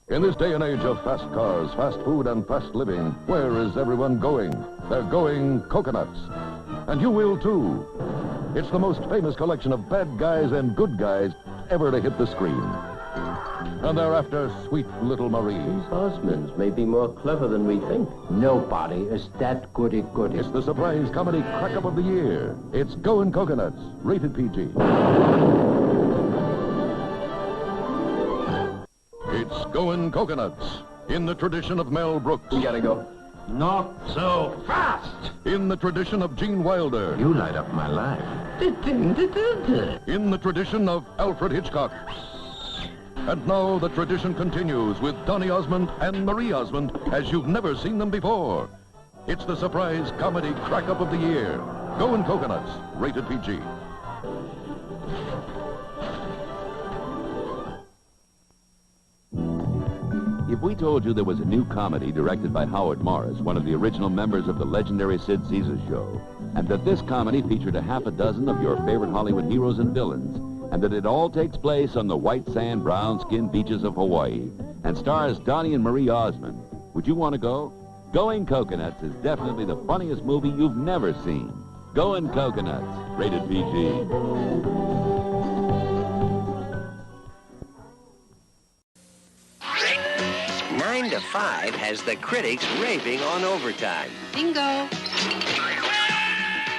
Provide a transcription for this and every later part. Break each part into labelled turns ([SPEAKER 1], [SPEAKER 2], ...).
[SPEAKER 1] In this day and age of fast cars, fast food, and fast living, where is everyone going? They're going coconuts. And you will too. It's the most famous collection of bad guys and good guys ever to hit the screen. And they're after sweet little Marie.
[SPEAKER 2] These Osmonds may be more clever than we think. Nobody is that goody-goody.
[SPEAKER 1] It's the surprise comedy crack-up of the year. It's Goin' Coconuts, rated PG. It's Goin' Coconuts, in the tradition of Mel Brooks.
[SPEAKER 2] We gotta go. Not so fast!
[SPEAKER 1] In the tradition of Gene Wilder.
[SPEAKER 2] You light up my life.
[SPEAKER 1] In the tradition of Alfred Hitchcock. And now the tradition continues with Donny Osmond and Marie Osmond as you've never seen them before. It's the surprise comedy crack-up of the year. Goin' Coconuts, rated PG.
[SPEAKER 3] If we told you there was a new comedy directed by Howard Morris, one of the original members of the legendary Sid Caesar Show, and that this comedy featured a half a dozen of your favorite Hollywood heroes and villains, and that it all takes place on the white sand, brown-skinned beaches of Hawaii, and stars Donny and Marie Osmond, would you want to go? Goin' Coconuts is definitely the funniest movie you've never seen. Goin' Coconuts, rated PG.
[SPEAKER 4] 9 to 5 has the critics raving on Overtime.
[SPEAKER 5] Bingo.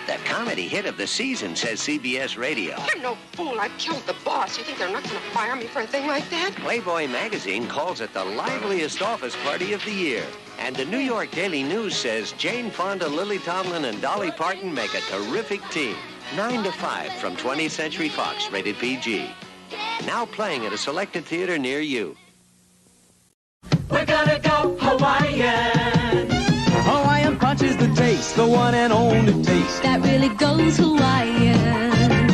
[SPEAKER 4] The comedy hit of the season, says CBS Radio.
[SPEAKER 5] I'm no fool. I killed the boss. You think they're not going to fire me for a thing like that?
[SPEAKER 4] Playboy magazine calls it the liveliest office party of the year. And the New York Daily News says Jane Fonda, Lily Tomlin, and Dolly Parton make a terrific team. 9 to 5 from 20th Century Fox, rated PG. Now playing at a selected theater near you.
[SPEAKER 6] We're gonna go Hawaiian. Hawaiian Punch is the taste, the one and only taste.
[SPEAKER 7] That really goes Hawaiian.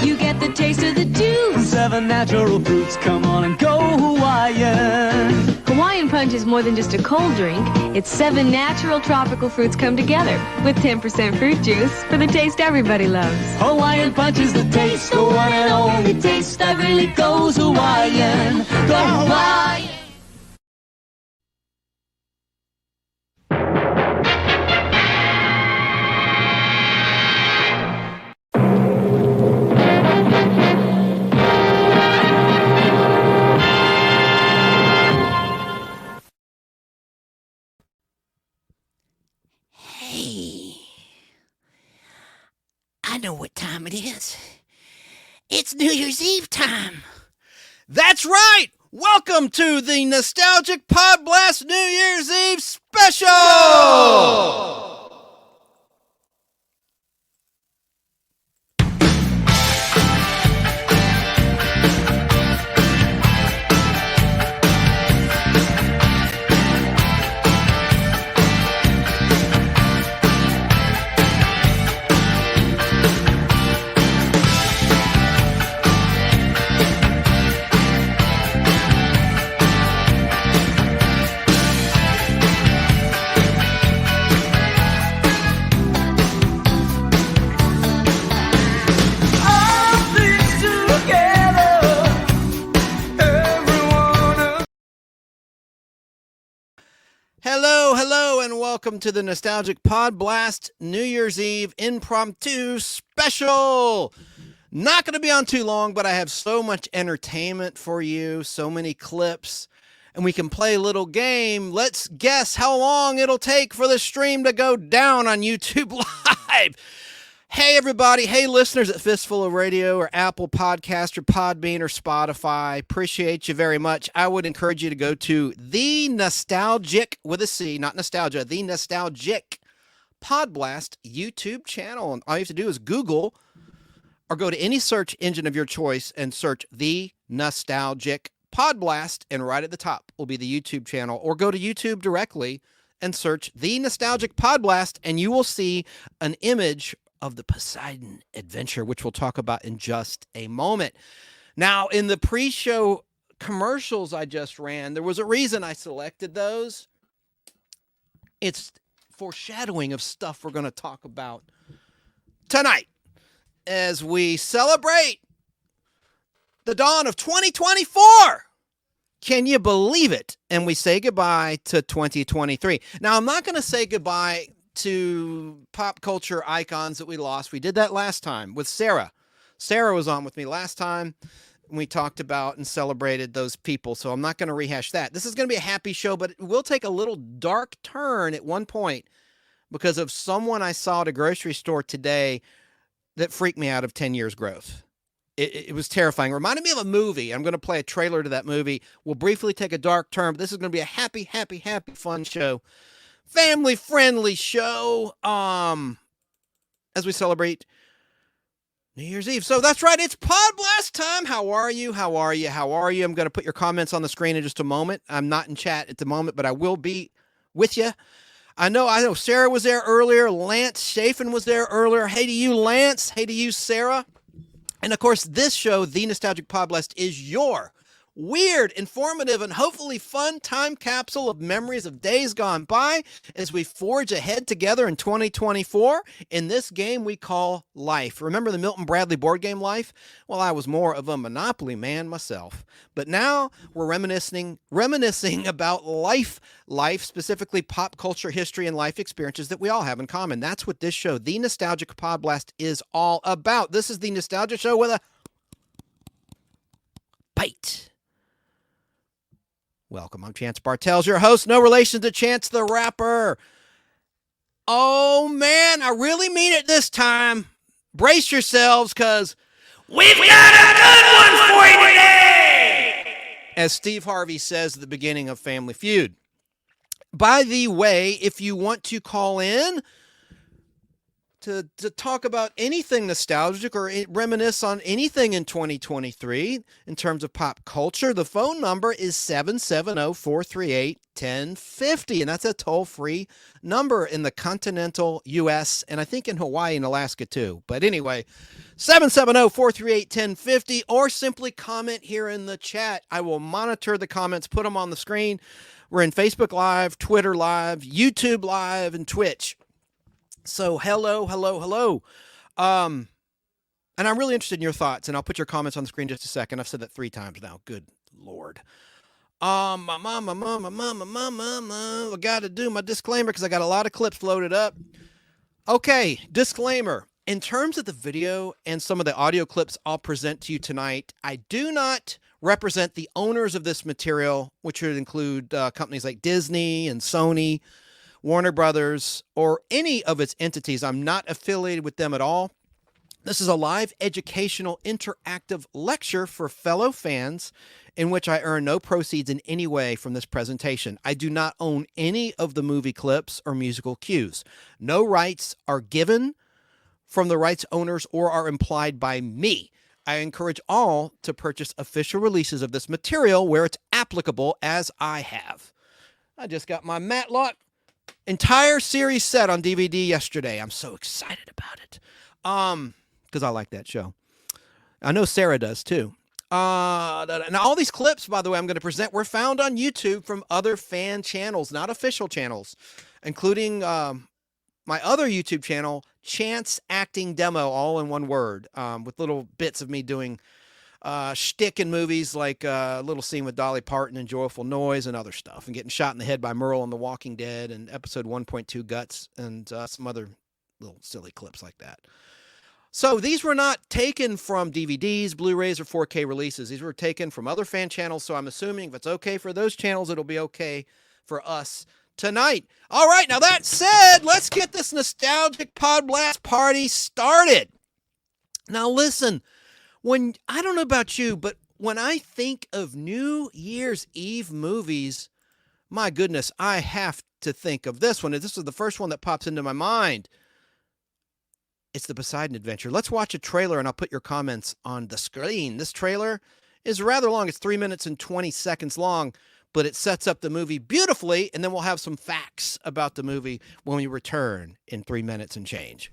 [SPEAKER 7] You get the taste of the juice.
[SPEAKER 6] 7 natural fruits, come on and go Hawaiian.
[SPEAKER 7] Hawaiian Punch is more than just a cold drink. It's 7 natural tropical fruits come together with 10% fruit juice for the taste everybody loves.
[SPEAKER 6] Hawaiian Punch is the taste, the one and only taste. That really goes Hawaiian. Go Hawaiian.
[SPEAKER 8] I know what time it is. It's New Year's Eve time.
[SPEAKER 9] That's right! Welcome to the Nostalgic Podblast New Year's Eve Special! Hello, and welcome to the Nostalgic Podblast New Year's Eve Impromptu Special. Not going to be on too long, but I have so much entertainment for you, so many clips, and we can play a little game. Let's guess how long it'll take for the stream to go down on YouTube Live. Hey, everybody. Hey, listeners at Fistful of Radio or Apple Podcast or Podbean or Spotify. Appreciate you very much. I would encourage you to go to The Nostalgic, with a C, not nostalgia, The Nostalgic Podblast YouTube channel. And all you have to do is Google or go to any search engine of your choice and search The Nostalgic Podblast, and right at the top will be the YouTube channel. Or go to YouTube directly and search The Nostalgic Podblast, and you will see an image of the Poseidon Adventure, which we'll talk about in just a moment. Now, in the pre-show commercials I just ran, there was a reason I selected those. It's foreshadowing of stuff we're going to talk about tonight as we celebrate the dawn of 2024. Can you believe it? And we say goodbye to 2023. Now, I'm not going to say goodbye to pop culture icons that we lost. We did that last time with Sarah. Sarah was on with me last time. We talked about and celebrated those people, so I'm not going to rehash that. This is going to be a happy show, but it will take a little dark turn at one point because of someone I saw at a grocery store today that freaked me out of 10 years growth. It was terrifying. It reminded me of a movie. I'm going to play a trailer to that movie. We'll briefly take a dark turn, but this is going to be a happy, fun show. Family-friendly show as we celebrate New Year's Eve. So that's right. It's Podblast time. How are you? How are you? How are you? I'm going to put your comments on the screen in just a moment. I'm not in chat at the moment, but I will be with you. I know Sarah was there earlier. Lance Chafin was there earlier. Hey to you, Lance. Hey to you, Sarah. And of course, this show, The Nostalgic Podblast, is your weird, informative, and hopefully fun time capsule of memories of days gone by as we forge ahead together in 2024 in this game we call life. Remember the Milton Bradley board game Life? Well, I was more of a Monopoly man myself. But now we're reminiscing about life, specifically pop culture history and life experiences that we all have in common. That's what this show, The Nostalgic Podblast, is all about. This is the Nostalgia Show with a bite. Welcome, I'm Chance Bartels, your host. No relation to Chance the Rapper. Oh, man, I really mean it this time. Brace yourselves, because we've got a good one for you today! As Steve Harvey says at the beginning of Family Feud. By the way, if you want to call in to talk about anything nostalgic or reminisce on anything in 2023 in terms of pop culture, the phone number is 770-438-1050, and that's a toll-free number in the continental U.S., and I think in Hawaii and Alaska too. But anyway, 770-438-1050, or simply comment here in the chat. I will monitor the comments, put them on the screen. We're in Facebook Live, Twitter Live, YouTube Live, and Twitch. So hello. And I'm really interested in your thoughts, and I'll put your comments on the screen in just a second. I've said that 3 times now. Good Lord. I got to do my disclaimer because I got a lot of clips loaded up. Okay, disclaimer. In terms of the video and some of the audio clips I'll present to you tonight, I do not represent the owners of this material, which would include companies like Disney and Sony, Warner Brothers, or any of its entities. I'm not affiliated with them at all. This is a live educational interactive lecture for fellow fans in which I earn no proceeds in any way from this presentation. I do not own any of the movie clips or musical cues. No rights are given from the rights owners or are implied by me. I encourage all to purchase official releases of this material where it's applicable, as I have. I just got my Matlock entire series set on DVD yesterday. I'm so excited about it. Because I like that show. I know Sarah does too. Now all these clips, by the way, I'm going to present were found on YouTube from other fan channels, not official channels, including my other YouTube channel, Chance Acting Demo, all in one word, with little bits of me doing shtick in movies like a little scene with Dolly Parton and Joyful Noise and other stuff, and getting shot in the head by Merle on The Walking Dead and episode 1.2 Guts and some other little silly clips like that. So these were not taken from DVDs, Blu-rays, or 4K releases. These were taken from other fan channels, so I'm assuming if it's okay for those channels, it'll be okay for us tonight. All right, now that said, let's get this nostalgic Podblast party started. Now listen, I don't know about you, but when I think of New Year's Eve movies, my goodness, I have to think of this one. This is the first one that pops into my mind. It's the Poseidon Adventure. Let's watch a trailer, and I'll put your comments on the screen. This trailer is rather long. It's 3 minutes and 20 seconds long, but it sets up the movie beautifully, and then we'll have some facts about the movie when we return in 3 minutes and change.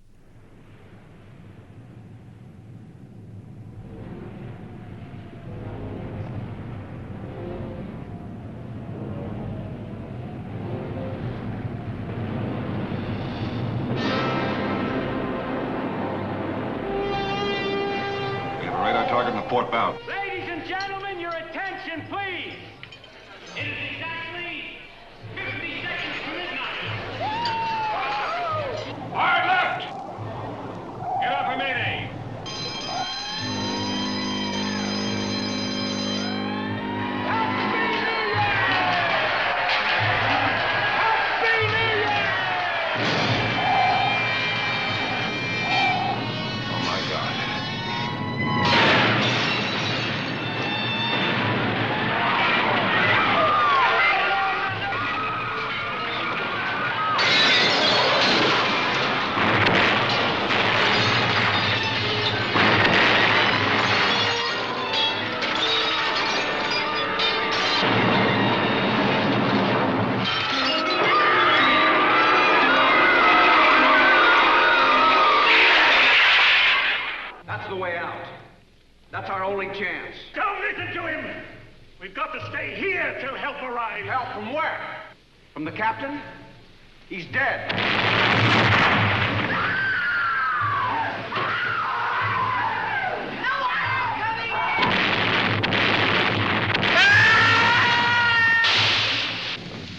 [SPEAKER 10] Talking to Port Bound.
[SPEAKER 11] Ladies and gentlemen, your attention, please.
[SPEAKER 10] It is exactly 50 seconds to midnight. Hard left! Get up for Mayday!
[SPEAKER 11] That's the way out. That's our only chance.
[SPEAKER 10] Don't listen to him! We've got to stay here till help arrives.
[SPEAKER 11] Help from where? From the captain? He's dead.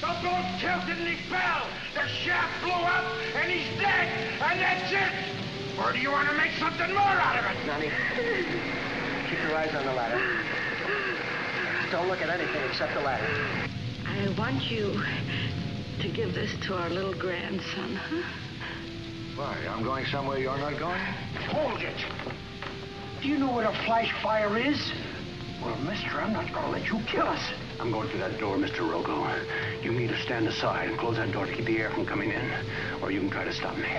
[SPEAKER 10] The boat tilted and he fell. The shaft blew up and he's dead. And that's it. Or do you want to make something more out of it?
[SPEAKER 12] Donny, keep your eyes on the ladder. Don't look at anything except the ladder.
[SPEAKER 13] I want you to give this to our little grandson, huh?
[SPEAKER 11] Why, I'm going somewhere you're not going?
[SPEAKER 12] Hold it. Do you know what a flash fire is? Well, mister, I'm not going to let you kill us.
[SPEAKER 11] I'm going through that door, Mr. Rocco. You can either stand aside and close that door to keep the air from coming in, or you can try to stop me.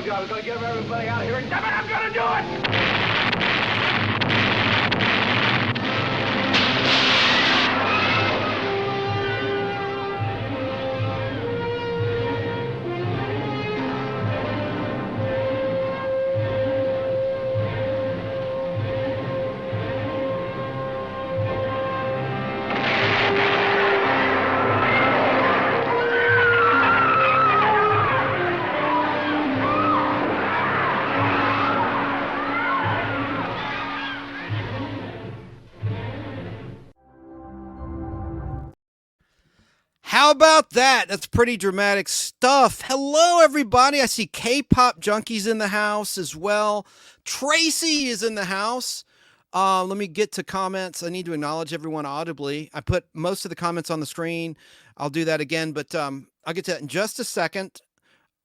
[SPEAKER 11] I was going to get everybody out of here, and damn it, I'm going to do it!
[SPEAKER 9] How about that? That's pretty dramatic stuff. Hello, everybody. I see K-pop junkies in the house as well. Tracy is in the house. Let me get to comments. I need to acknowledge everyone audibly. I put most of the comments on the screen. I'll do that again, but I'll get to that in just a second.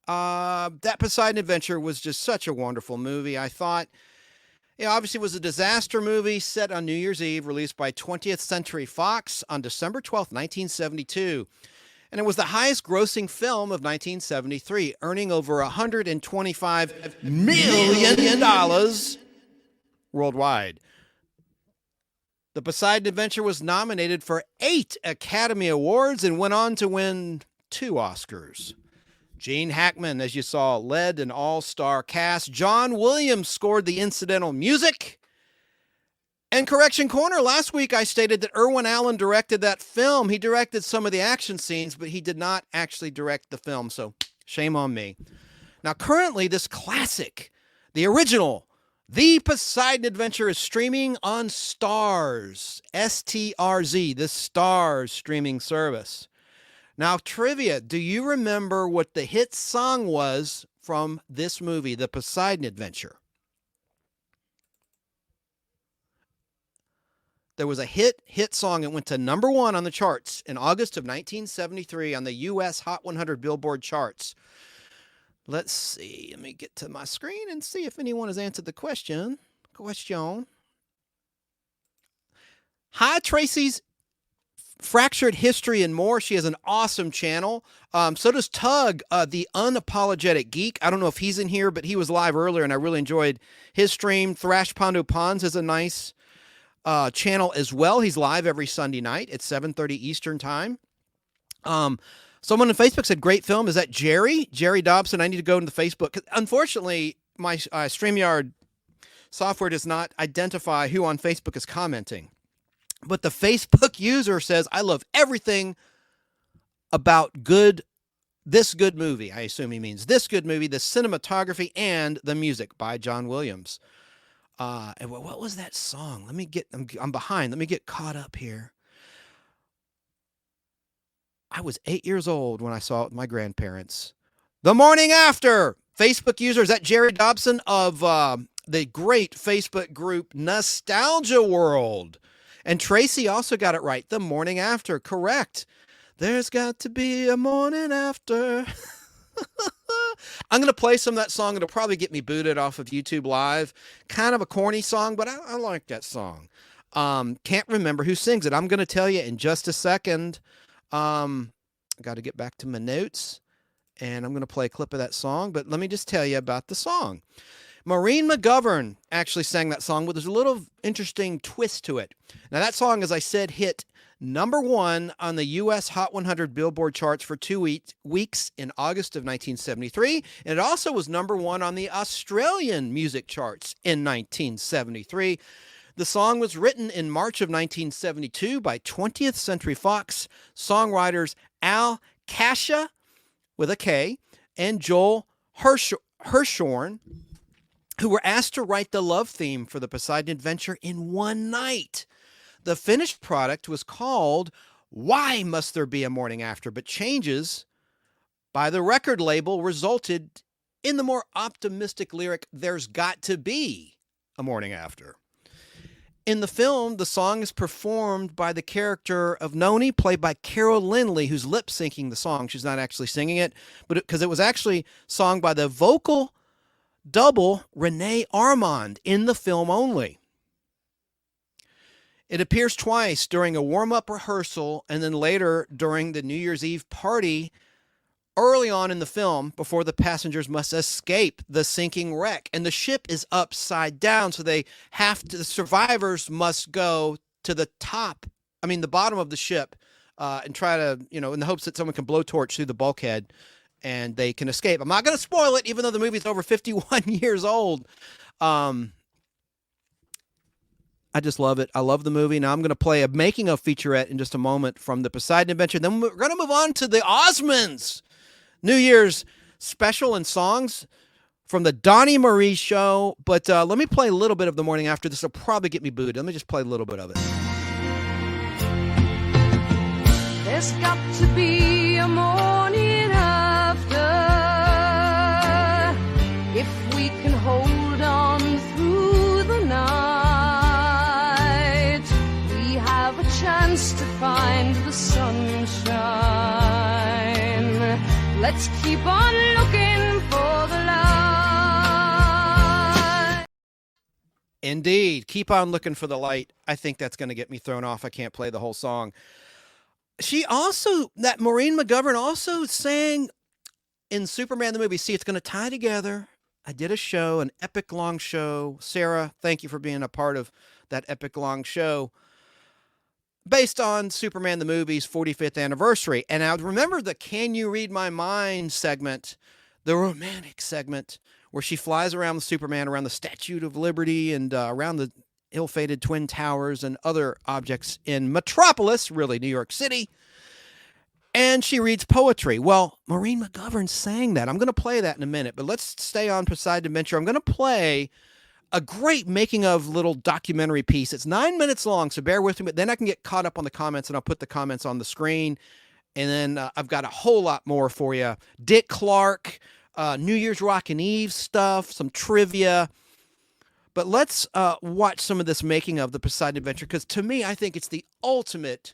[SPEAKER 9] That Poseidon Adventure was just such a wonderful movie. I thought, obviously it was a disaster movie set on New Year's Eve, released by 20th Century Fox on December 12th, 1972. And it was the highest grossing film of 1973, earning over $125 million worldwide. The Poseidon Adventure was nominated for 8 Academy Awards and went on to win 2 Oscars. Gene Hackman, as you saw, led an all-star cast. John Williams scored the incidental music. And Correction Corner, last week I stated that Irwin Allen directed that film. He directed some of the action scenes, but he did not actually direct the film, so shame on me. Now, currently, this classic, the original, The Poseidon Adventure, is streaming on Starz, S-T-R-Z, the Starz streaming service. Now, trivia, do you remember what the hit song was from this movie, The Poseidon Adventure? There was a hit song. It went to number 1 on the charts in August of 1973 on the U.S. Hot 100 Billboard charts. Let's see. Let me get to my screen and see if anyone has answered the question. Hi, Tracy's Fractured History and More. She has an awesome channel. So does Tug, the Unapologetic Geek. I don't know if he's in here, but he was live earlier, and I really enjoyed his stream. Thrash Pondo Ponds has a nice channel as well. He's live every Sunday night at 7:30 Eastern Time. Someone on Facebook said, great film. Is that Jerry? Jerry Dobson. I need to go into Facebook. Unfortunately, StreamYard software does not identify who on Facebook is commenting. But the Facebook user says, I love everything about this good movie. I assume he means this good movie, the cinematography, and the music by John Williams. And what was that song? I'm behind. Let me get caught up here. I was 8 years old when I saw it with my grandparents. The Morning After. Facebook user, is that Jerry Dobson of the great Facebook group Nostalgia World. And Tracy also got it right. The Morning After. Correct. There's got to be a morning after. I'm going to play some of that song. It'll probably get me booted off of YouTube Live. Kind of a corny song, but I like that song. Can't remember who sings it. I'm going to tell you in just a second. I got to get back to my notes, and I'm going to play a clip of that song. But let me just tell you about the song. Maureen McGovern actually sang that song, but there's a little interesting twist to it. Now, that song, as I said, hit #1 on the U.S. Hot 100 Billboard charts for 2 weeks in August of 1973, and it also was #1 on the Australian music charts in 1973. The song was written in March of 1972 by 20th Century Fox songwriters Al Kasha, with a K, and Joel Hirshhorn, who were asked to write the love theme for the Poseidon Adventure in one night. The finished product was called Why Must There Be a Morning After? But changes by the record label resulted in the more optimistic lyric, There's Got to Be a Morning After. In the film, the song is performed by the character of Noni, played by Carol Lindley, who's lip-syncing the song. She's not actually singing it, but because it was actually sung by the vocal double Renee Armand in the film only. It appears twice during a warm-up rehearsal and then later during the New Year's Eve party early on in the film before the passengers must escape the sinking wreck. And the ship is upside down, so the survivors must go to the bottom of the ship and try to, in the hopes that someone can blowtorch through the bulkhead and they can escape. I'm not going to spoil it, even though the movie's over 51 years old. I just love it. I love the movie. Now I'm going to play a making of featurette in just a moment from the Poseidon Adventure. Then we're going to move on to the Osmonds New Year's special and songs from the Donny Marie show. But let me play a little bit of The Morning After. This will probably get me booed. Let me just play a little bit of it.
[SPEAKER 6] There's got to be a morning after if we can hold on through the night. We have a chance to find the sunshine. Let's keep on looking for the light.
[SPEAKER 9] Indeed. Keep on looking for the light. I think that's going to get me thrown off. I can't play the whole song. Maureen McGovern also sang in Superman the movie. See, it's going to tie together. I did a show, an epic long show. Sarah, thank you for being a part of that epic long show based on Superman the movie's 45th anniversary. And I remember the Can You Read My Mind segment, the romantic segment, where she flies around with Superman around the Statue of Liberty and around the ill-fated Twin Towers and other objects in Metropolis, really New York City. And she reads poetry. Well, Maureen McGovern sang that. I'm going to play that in a minute, but let's stay on Poseidon Adventure. I'm going to play a great making of little documentary piece. It's 9 minutes long, so bear with me, but then I can get caught up on the comments and I'll put the comments on the screen. And then I've got a whole lot more for you. Dick Clark, New Year's Rockin' Eve stuff, some trivia. But let's watch some of this making of the Poseidon Adventure, because to me, I think it's the ultimate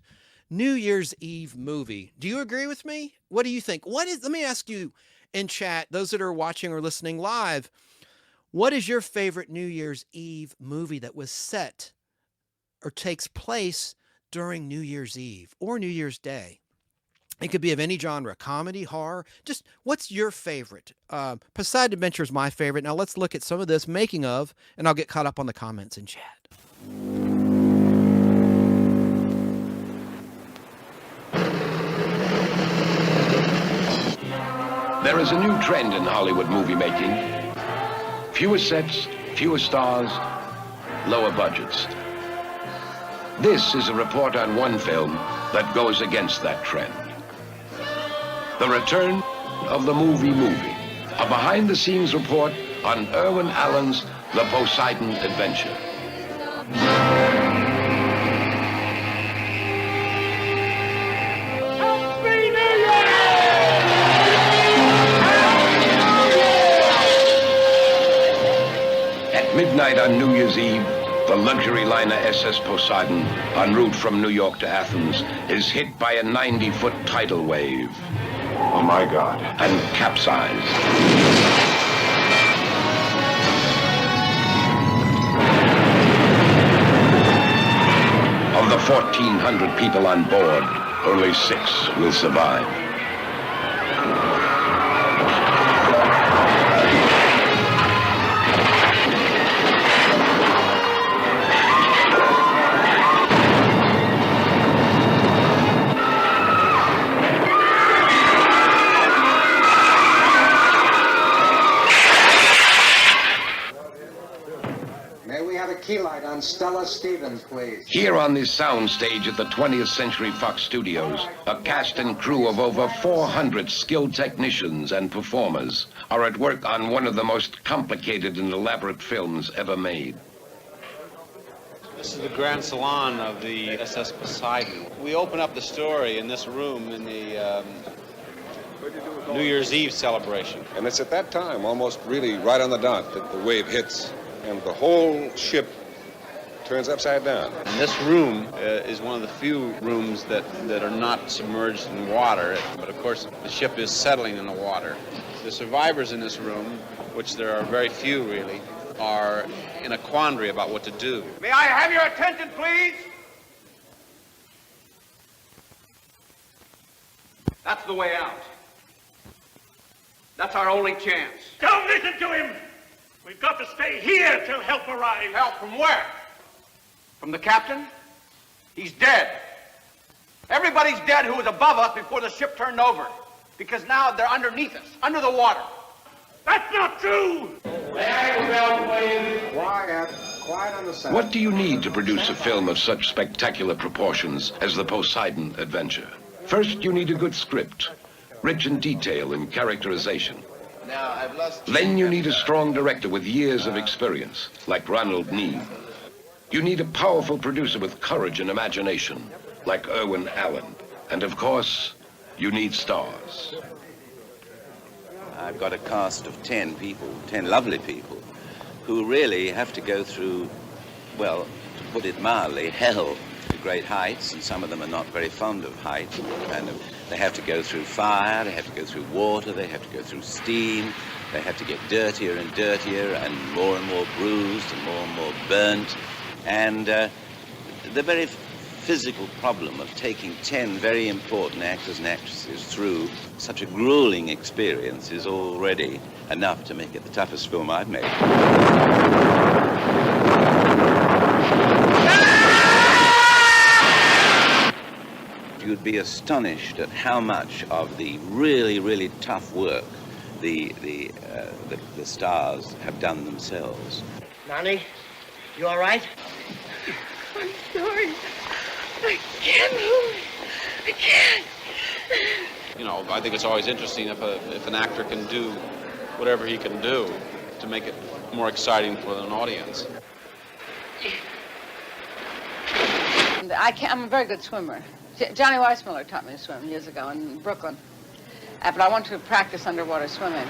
[SPEAKER 9] New Year's Eve movie. Do you agree with me? What do you think? Let me ask you in chat, those that are watching or listening live, what is your favorite New Year's Eve movie that was set or takes place during New Year's Eve or New Year's Day? It could be of any genre, comedy, horror. Just what's your favorite? Poseidon Adventure is my favorite. Now let's look at some of this making of, and I'll get caught up on the comments in chat.
[SPEAKER 14] There is a new trend in Hollywood movie making. Fewer sets, fewer stars, lower budgets. This is a report on one film that goes against that trend. The return of the movie, a behind-the-scenes report on Irwin Allen's The Poseidon Adventure. At midnight on New Year's Eve, the luxury liner SS Poseidon, en route from New York to Athens, is hit by a 90-foot tidal wave.
[SPEAKER 15] Oh, my God.
[SPEAKER 14] And capsized. Of the 1,400 people on board, only 6 will survive.
[SPEAKER 16] Key light on Stella Stevens, please.
[SPEAKER 14] Here on this soundstage at the 20th Century Fox Studios, a cast and crew of over 400 skilled technicians and performers are at work on one of the most complicated and elaborate films ever made.
[SPEAKER 17] This is the Grand Salon of the SS Poseidon. We open up the story in this room in the New Year's Eve celebration.
[SPEAKER 15] And it's at that time, almost really right on the dot, that the wave hits and the whole ship turns upside down.
[SPEAKER 17] And this room is one of the few rooms that are not submerged in water, but of course the ship is settling in the water. The survivors in this room, which there are very few really, are in a quandary about what to do.
[SPEAKER 10] May I have your attention, please? That's the way out. That's our only chance.
[SPEAKER 18] Don't listen to him! We've got to stay here till help arrives.
[SPEAKER 10] Help from where? From the captain? He's dead. Everybody's dead who was above us before the ship turned over. Because now they're underneath us, under the water.
[SPEAKER 18] That's not true!
[SPEAKER 16] Quiet on the set.
[SPEAKER 14] What do you need to produce a film of such spectacular proportions as The Poseidon Adventure? First, you need a good script, rich in detail and characterization. Then you need a strong director with years of experience, like Ronald Neame. You need a powerful producer with courage and imagination, like Irwin Allen. And of course, you need stars.
[SPEAKER 19] I've got a cast of 10 people, 10 lovely people, who really have to go through, well, to put it mildly, hell to great heights, and some of them are not very fond of heights. They have to go through fire, they have to go through water, they have to go through steam, they have to get dirtier and dirtier and more bruised and more burnt. And the very physical problem of taking 10 very important actors and actresses through such a grueling experience is already enough to make it the toughest film I've made. You'd be astonished at how much of the really, really tough work the stars have done themselves.
[SPEAKER 20] Donny, you all right?
[SPEAKER 5] I'm sorry. I can't move. I can't.
[SPEAKER 17] You know, I think it's always interesting if an actor can do whatever he can do to make it more exciting for an audience.
[SPEAKER 21] I'm a very good swimmer. Johnny Weissmuller taught me to swim years ago in Brooklyn. But I want to practice underwater swimming.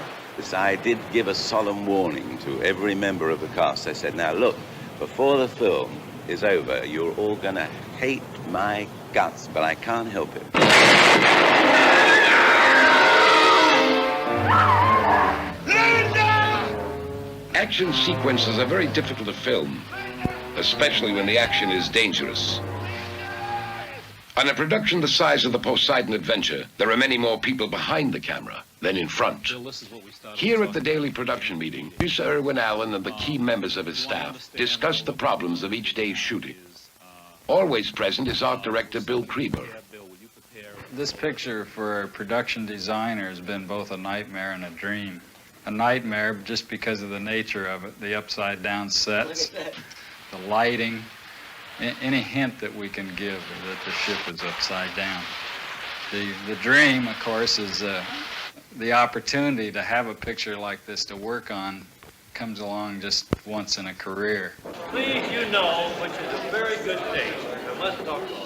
[SPEAKER 19] I did give a solemn warning to every member of the cast. I said, now look, before the film is over, you're all going to hate my guts, but I can't help it.
[SPEAKER 14] Action sequences are very difficult to film, especially when the action is dangerous. On a production the size of The Poseidon Adventure, there are many more people behind the camera than in front. Here at the daily production meeting, producer Irwin Allen and the key members of his staff discussed the problems of each day's shooting. Always present is art director Bill Creeber.
[SPEAKER 22] This picture for a production designer has been both a nightmare and a dream.
[SPEAKER 2] a nightmare just because of the nature of it, the upside-down sets, the lighting, any hint that we can give that the ship is upside down. The dream, of course, is the opportunity to have a picture like this to work on comes along just once in a career.
[SPEAKER 18] Please, you know, which is a very good taste. I must talk to you.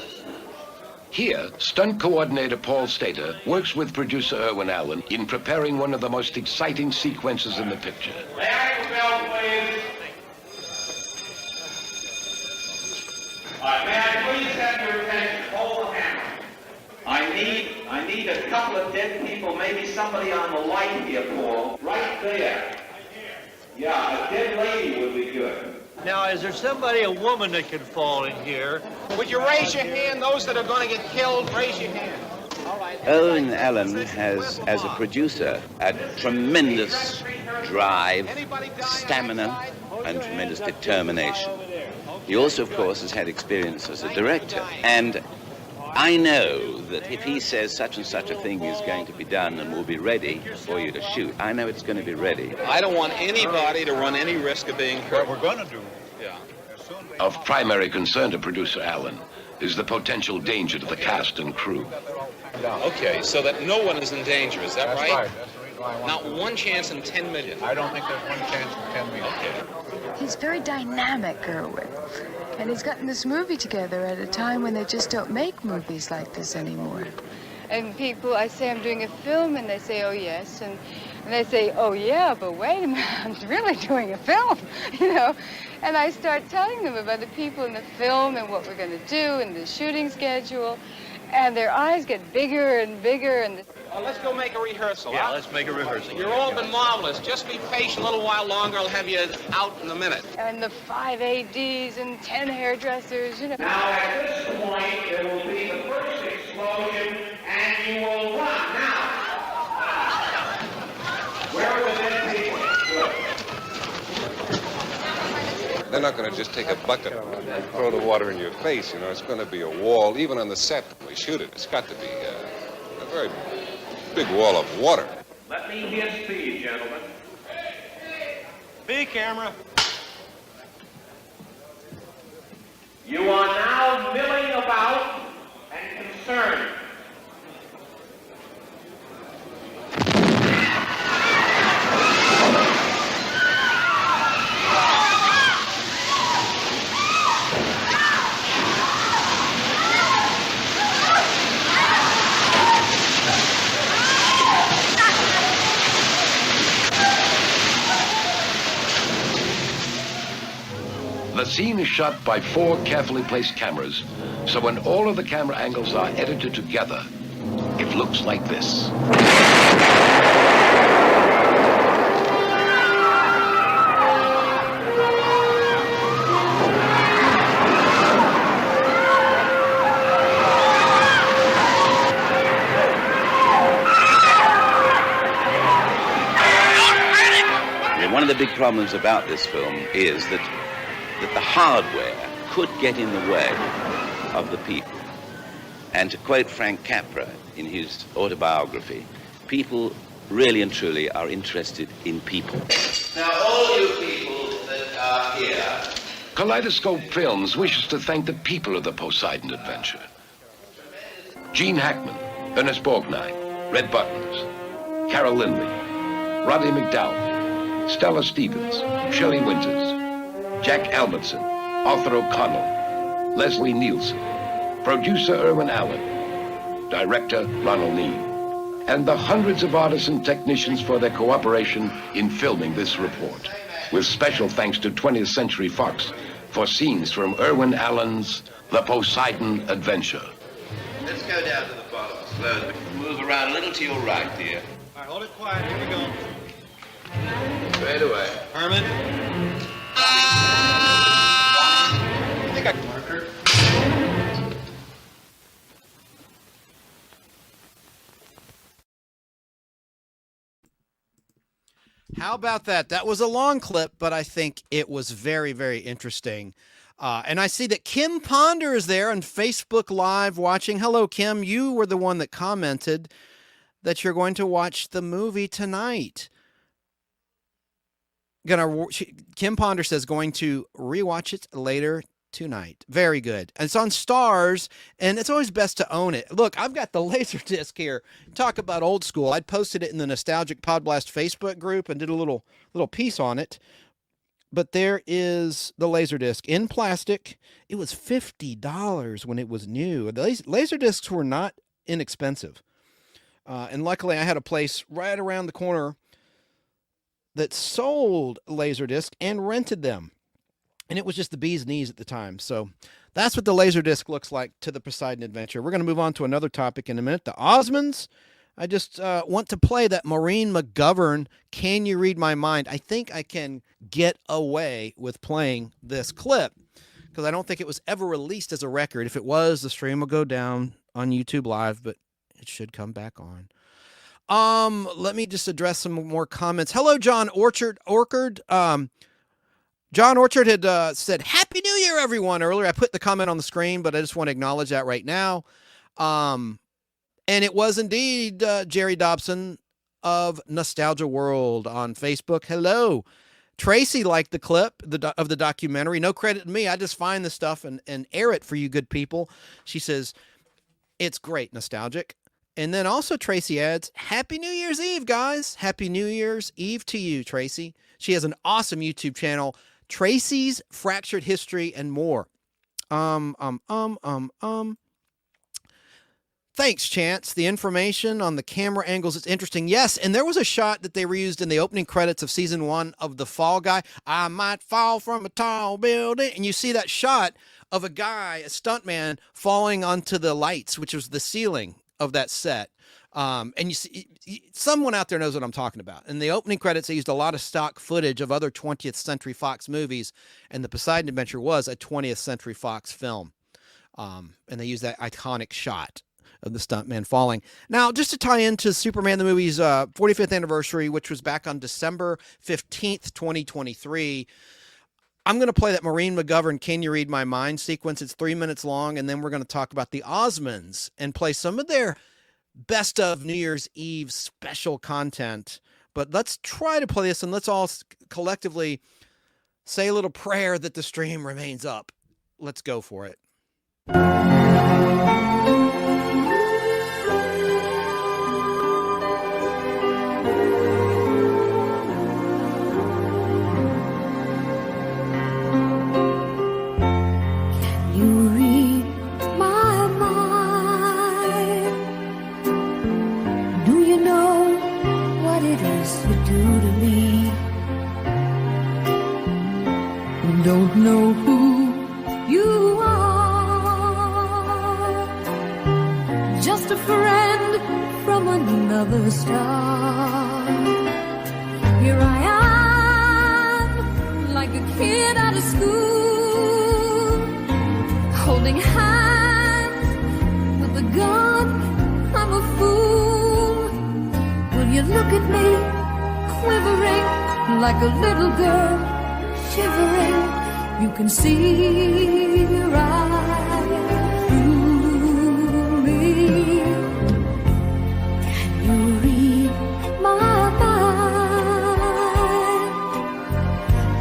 [SPEAKER 14] Here, stunt coordinator Paul Stater works with producer Irwin Allen in preparing one of the most exciting sequences in the picture.
[SPEAKER 18] May I have a bell, please? All right, may I please have your attention? Hold the hammer. I need a couple of dead people, maybe somebody on the light here, Paul. Right there. Yeah, a dead lady would be good. Now, is there somebody, a woman, that could fall in here?
[SPEAKER 10] Would you raise your hand? Those that are going to get killed, raise your hand. All right.
[SPEAKER 19] Irwin Allen has, as a producer, a tremendous drive, stamina, and tremendous determination. He also, of course, has had experience as a director. And I know that if he says such and such a thing is going to be done and will be ready for you to shoot, I know it's going to be ready.
[SPEAKER 15] I don't want anybody to run any risk of being hurt.
[SPEAKER 10] What we're going to do.
[SPEAKER 15] Yeah.
[SPEAKER 14] Of primary concern to producer Allen is the potential danger to the cast and crew.
[SPEAKER 15] Okay, so that no one is in danger, is that
[SPEAKER 10] That's
[SPEAKER 15] right?
[SPEAKER 10] right. That's the reason why I want
[SPEAKER 15] Not one chance in 10 million.
[SPEAKER 10] I don't think there's one chance in 10 million.
[SPEAKER 15] Okay.
[SPEAKER 22] He's very dynamic, Irwin. And he's gotten this movie together at a time when they just don't make movies like this anymore.
[SPEAKER 21] And people, I say I'm doing a film, and they say, oh, yes. And they say, oh, yeah, but wait a minute, I'm really doing a film, you know. And I start telling them about the people in the film and what we're going to do and the shooting schedule. And their eyes get bigger and bigger. And
[SPEAKER 10] Let's go make a rehearsal.
[SPEAKER 18] Yeah,
[SPEAKER 10] huh?
[SPEAKER 18] let's make a rehearsal.
[SPEAKER 10] You've all been marvelous. Just be patient a little while longer. I'll have you out in a minute.
[SPEAKER 21] And the 5 ADs and 10 hairdressers, you know.
[SPEAKER 18] Now, at this point, there will be the first explosion, and you will run. Now, where are the dead people? Good.
[SPEAKER 15] They're not going to just take a bucket and throw the water in your face, you know. It's going to be a wall, even on the set when we shoot it. It's got to be a very big wall of water.
[SPEAKER 18] Let me hear speed, gentlemen. Speed, camera. You are now milling about and concerned.
[SPEAKER 14] The scene is shot by 4 carefully placed cameras, so when all of the camera angles are edited together, it looks like this.
[SPEAKER 19] One of the big problems about this film is that the hardware could get in the way of the people. And to quote Frank Capra in his autobiography, people really and truly are interested in people.
[SPEAKER 23] Now, all you people that are here...
[SPEAKER 14] Kaleidoscope Films wishes to thank the people of the Poseidon Adventure. Gene Hackman, Ernest Borgnine, Red Buttons, Carol Lindley, Rodney McDowell, Stella Stevens, Shelley Winters, Jack Albertson, Arthur O'Connell, Leslie Nielsen, producer Irwin Allen, director Ronald Neame, and the hundreds of artists and technicians for their cooperation in filming this report. With special thanks to 20th Century Fox for scenes from Irwin Allen's The Poseidon Adventure.
[SPEAKER 23] Let's go down to the bottom slowly. Move around a little to your right, dear.
[SPEAKER 10] All right, hold it quiet. Here we go.
[SPEAKER 23] Straight away.
[SPEAKER 10] Herman. I think I can mark her.
[SPEAKER 9] How about that? That was a long clip, but I think it was very, very interesting. And I see that Kim Ponder is there on Facebook Live watching. Hello, Kim. You were the one that commented that you're going to watch the movie tonight. Kim Ponder says going to rewatch it later tonight. Very good. And it's on Stars, and it's always best to own it. Look, I've got the Laserdisc here. Talk about old school. I posted it in the Nostalgic Podblast Facebook group and did a little piece on it. But there is the Laserdisc in plastic. It was $50 when it was new. The Laserdiscs were not inexpensive. And luckily, I had a place right around the corner that sold Laserdisc and rented them. And it was just the bee's knees at the time. So that's what the Laserdisc looks like to the Poseidon Adventure. We're going to move on to another topic in a minute. The Osmonds. I just want to play that Maureen McGovern, Can You Read My Mind? I think I can get away with playing this clip because I don't think it was ever released as a record. If it was, the stream will go down on YouTube Live, but it should come back on. Let me just address some more comments. Hello, John Orchard. John Orchard had said, Happy New Year, everyone, earlier. I put the comment on the screen, but I just want to acknowledge that right now. And it was indeed Jerry Dobson of Nostalgia World on Facebook. Hello. Tracy liked the clip of the documentary. No credit to me. I just find the stuff and air it for you good people. She says, it's great, nostalgic. And then also Tracy adds, Happy New Year's Eve, guys. Happy New Year's Eve to you, Tracy. She has an awesome YouTube channel, Tracy's Fractured History and more. Thanks, Chance. The information on the camera angles is interesting. Yes, and there was a shot that they reused in the opening credits of season 1 of The Fall Guy. I might fall from a tall building. And you see that shot of a guy, a stuntman, falling onto the lights, which was the ceiling of that set. And you see, someone out there knows what I'm talking about. In the opening credits, they used a lot of stock footage of other 20th Century Fox movies, and The Poseidon Adventure was a 20th Century Fox film. And they used that iconic shot of the stuntman falling. Now, just to tie into Superman the movie's 45th anniversary, which was back on December 15th, 2023, I'm going to play that Maureen McGovern Can You Read My Mind sequence. It's 3 minutes long, and then we're going to talk about the Osmonds and play some of their best of New Year's Eve special content. But let's try to play this, and let's all collectively say a little prayer that the stream remains up. Let's go for it.
[SPEAKER 6] Don't know who you are, just a friend from another star. Here I am, like a kid out of school, holding hands with a gun. I'm a fool. Will you look at me, quivering like a little girl, shivering? You can see right through me. Can you read my mind?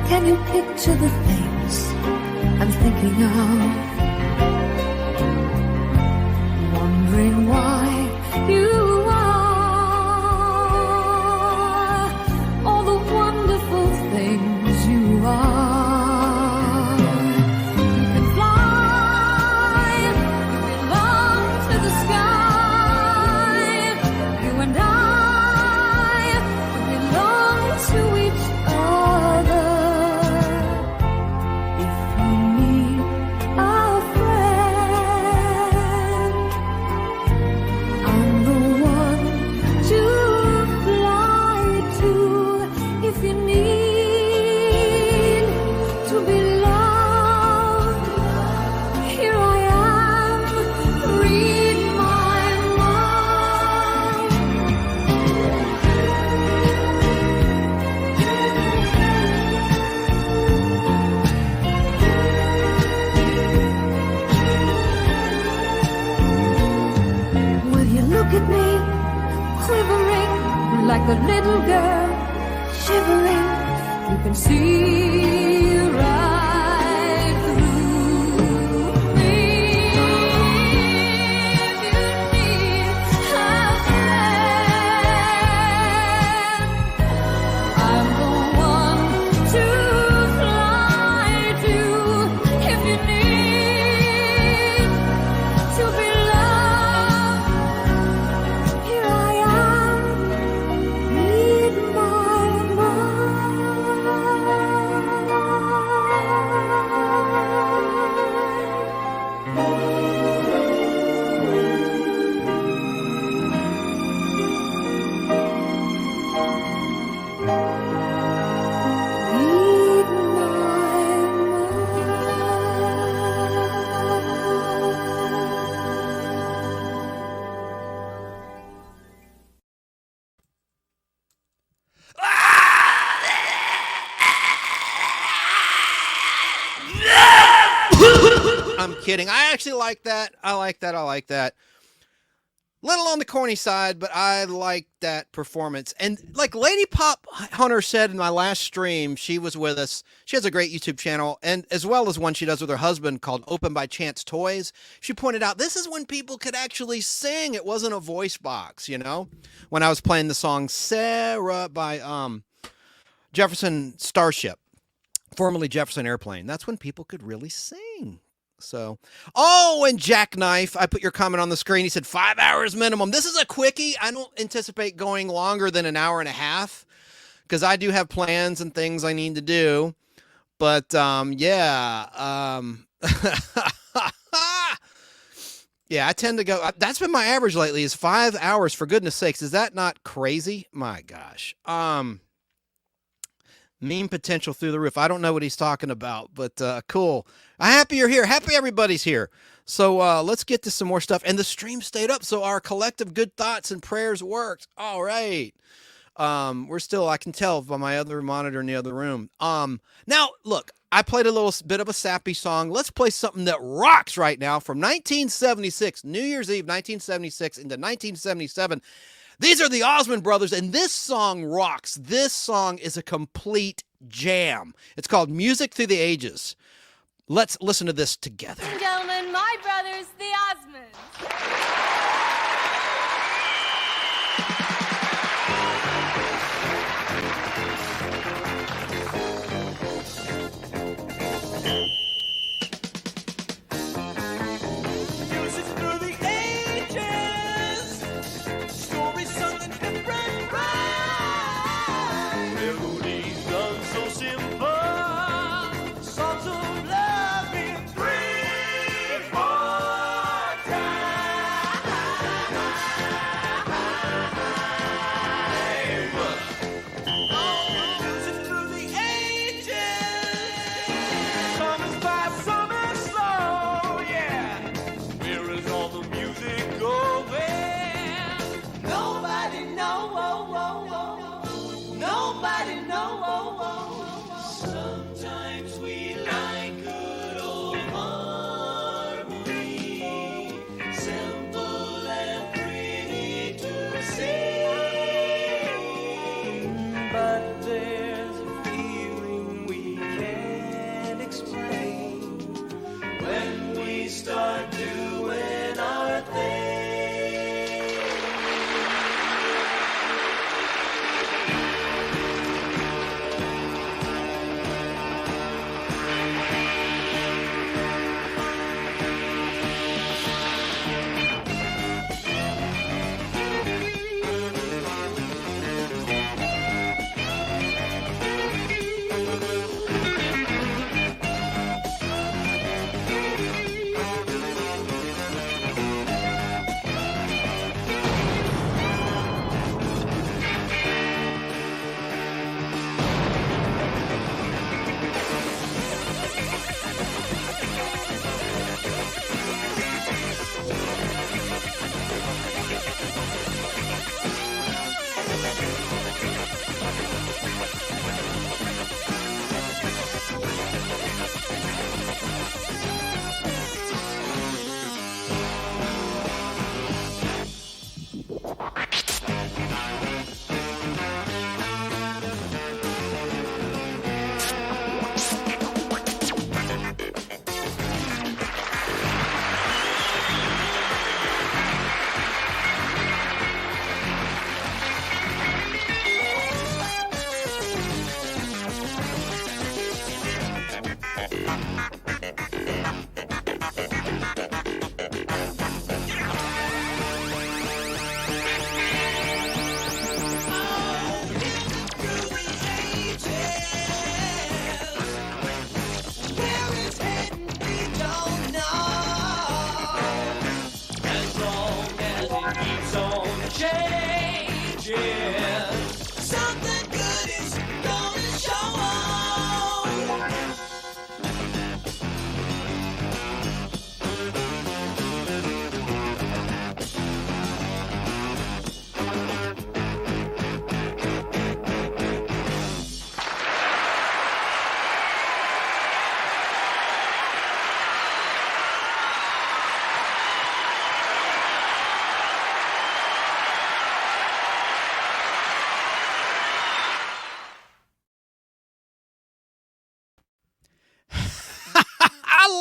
[SPEAKER 6] Can you picture the things I'm thinking of? Wondering why you are all the wonderful things you are. Like a little girl, shivering. You can see right through me. If you need a friend, I'm the one to fly to. If you need to be loved, here I am. Read my
[SPEAKER 9] I'm kidding. I actually like that. I like that. Little on the corny side, but I like that performance. And like Lady Pop Hunter said in my last stream, she was with us. She has a great YouTube channel, and as well as one she does with her husband called Open by Chance Toys. She pointed out this is when people could actually sing. It wasn't a voice box, you know? When I was playing the song Sarah by Jefferson Starship, formerly Jefferson Airplane. That's when people could really sing. So, oh, and Jackknife, I put your comment on the screen. He said 5 hours minimum. This is a quickie. I don't anticipate going longer than an hour and a half because I do have plans and things I need to do. But, yeah. Yeah, I tend to go. That's been my average lately is 5 hours, for goodness sakes. Is that not crazy? My gosh. Meme potential through the roof. I don't know what he's talking about, but cool. I'm happy you're here. Happy everybody's here. So let's get to some more stuff. And the stream stayed up, so our collective good thoughts and prayers worked. All right. We're still, I can tell by my other monitor in the other room. Now, look, I played a little bit of a sappy song. Let's play something that rocks right now from 1976, New Year's Eve, 1976 into 1977. These are the Osmond brothers, and this song rocks. This song is a complete jam. It's called Music Through the Ages. Let's listen to this together.
[SPEAKER 6] Ladies and gentlemen, my brothers, the Osmonds. Music through the ages, stories sung in different rhymes, melodies done so simple, songs of love in 3/4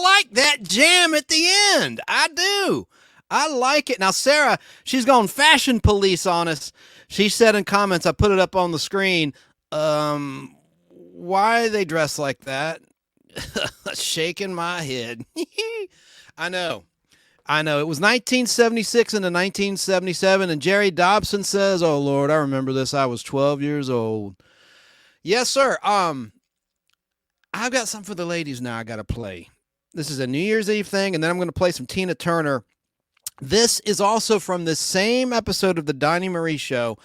[SPEAKER 9] like that jam at the end. I do. I like it. Now, Sarah, she's gone fashion police on us. She said in comments, I put it up on the screen, why they dress like that? Shaking my head. I know. It was 1976 into 1977, and Jerry Dobson says, oh, Lord, I remember this. I was 12 years old. Yes, sir. I've got something for the ladies now I got to play. This is a New Year's Eve thing, and then I'm going to play some Tina Turner. This is also from the same episode of the Donny Marie Show.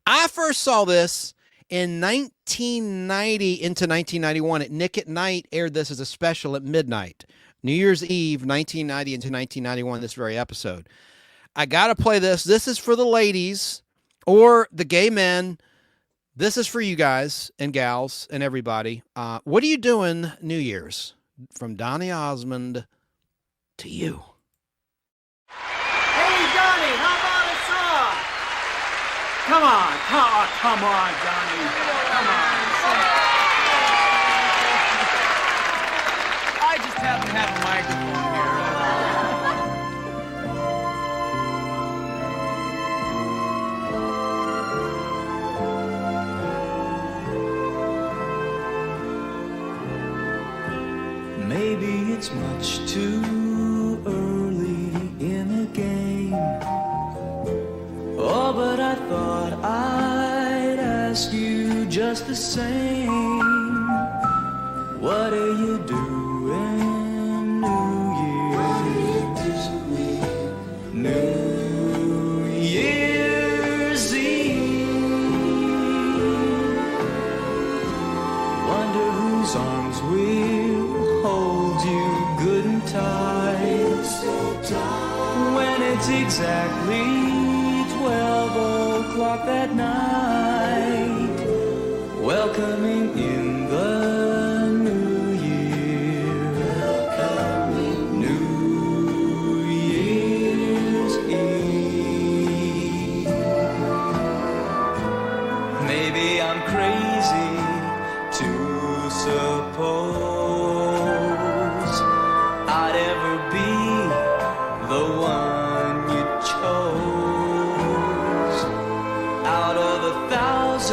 [SPEAKER 9] I first saw this in 1990 into 1991 at Nick at Night. Aired this as a special at midnight. New Year's Eve, 1990 into 1991, this very episode. I got to play this. This is for the ladies or the gay men. This is for you guys and gals and everybody. What are you doing New Year's? From Donny Osmond to you.
[SPEAKER 6] Hey, Donny, how about a song? Come on, Donny. Come on. I just happen to have a microphone here.
[SPEAKER 1] Maybe it's much too early in the game. Oh, but I thought I'd ask you just the same. What are you doing New Year's? New Year's Eve. Wonder whose arms will hold you good and tight when it's exactly 12 o'clock that night, welcoming in the new year, New Year's Eve. Maybe I'm crazy to suppose I'd ever be the one you chose out of 1,000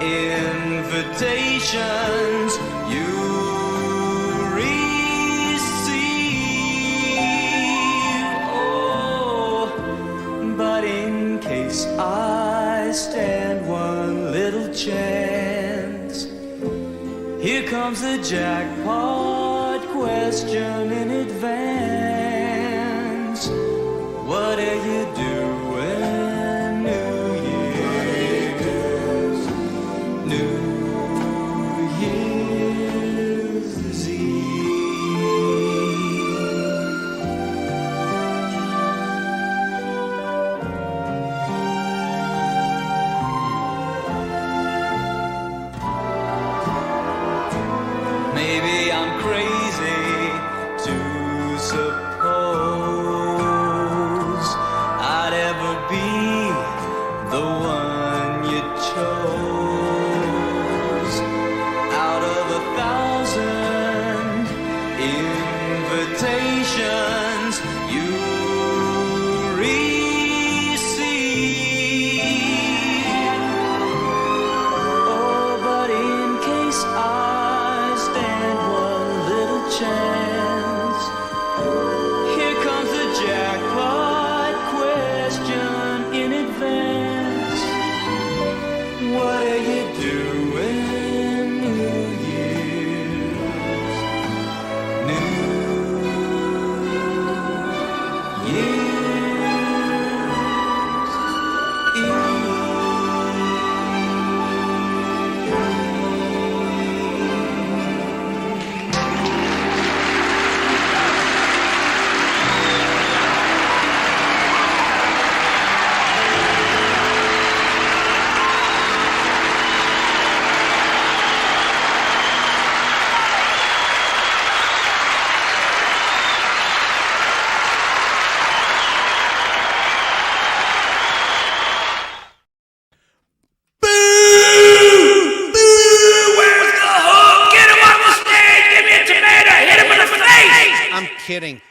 [SPEAKER 1] invitations you receive. Oh, but in case I stand one little chance, here comes the jackpot question in advance. What are you doing New Year's? New Year's Maybe I'm crazy to suppose I'd ever be the one you chose out of 1,000 invitations you receive. Oh, but in case I stand one little
[SPEAKER 9] kidding.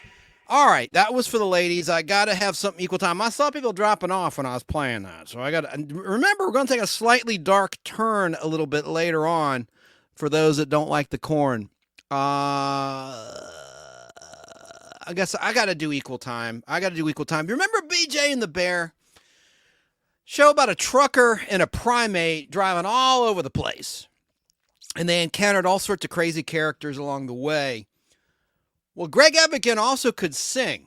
[SPEAKER 9] All right, that was for the ladies. I got to have something equal time. I saw people dropping off when I was playing that. So I got to remember, we're going to take a slightly dark turn a little bit later on for those that don't like the corn. I guess I got to do equal time. You remember BJ and the Bear? Show about a trucker and a primate driving all over the place. And they encountered all sorts of crazy characters along the way. Well, Greg Evigan also could sing.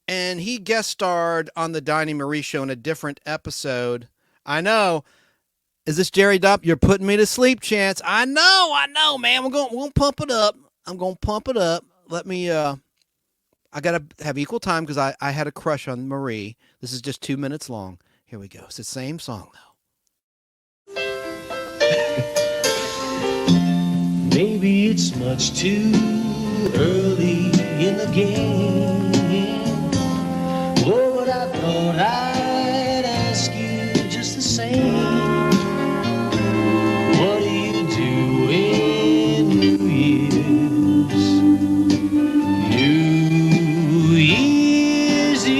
[SPEAKER 9] And he guest starred on the Donny Marie show in a different episode. I know. Is this Jerry Dupp? You're putting me to sleep, Chance. I know, man. We're gonna pump it up. I'm gonna pump it up. Let me I gotta have equal time because I had a crush on Marie. This is just 2 minutes long. Here we go. It's the same song, though.
[SPEAKER 1] Maybe it's much too early in the game. Oh, but I thought I'd ask you just the same. What do you do in New Year's? New Year's Eve.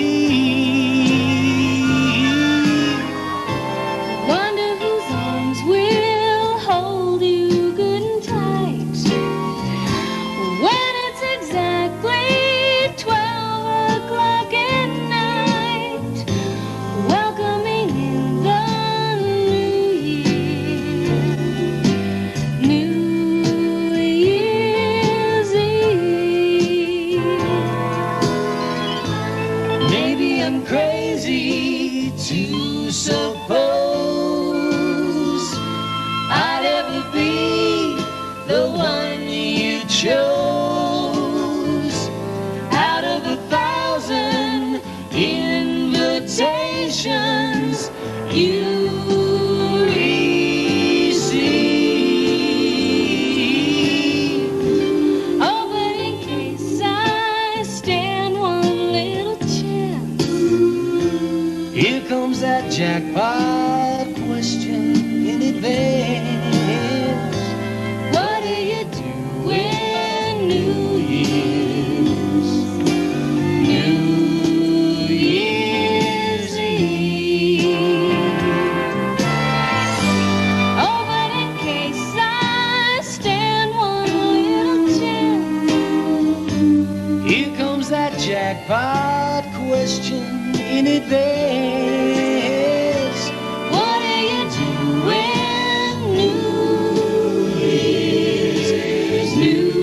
[SPEAKER 3] Wonder whose arms will hold you good and tight when it's exactly 12 o'clock at night, welcoming in the new year, New Year's Eve.
[SPEAKER 1] Maybe I'm crazy to suppose I'd ever be the one you chose out of 1,000 invitations you receive.
[SPEAKER 3] Oh, but in case I stand one little chance,
[SPEAKER 1] Here comes that jackpot question in advance.
[SPEAKER 3] what do you do when New
[SPEAKER 1] Year's? New Year's Eve.
[SPEAKER 3] Oh, but in case I stand one little chance,
[SPEAKER 1] Here comes that jackpot question in advance.
[SPEAKER 3] what do you do when New Year's
[SPEAKER 1] Eve?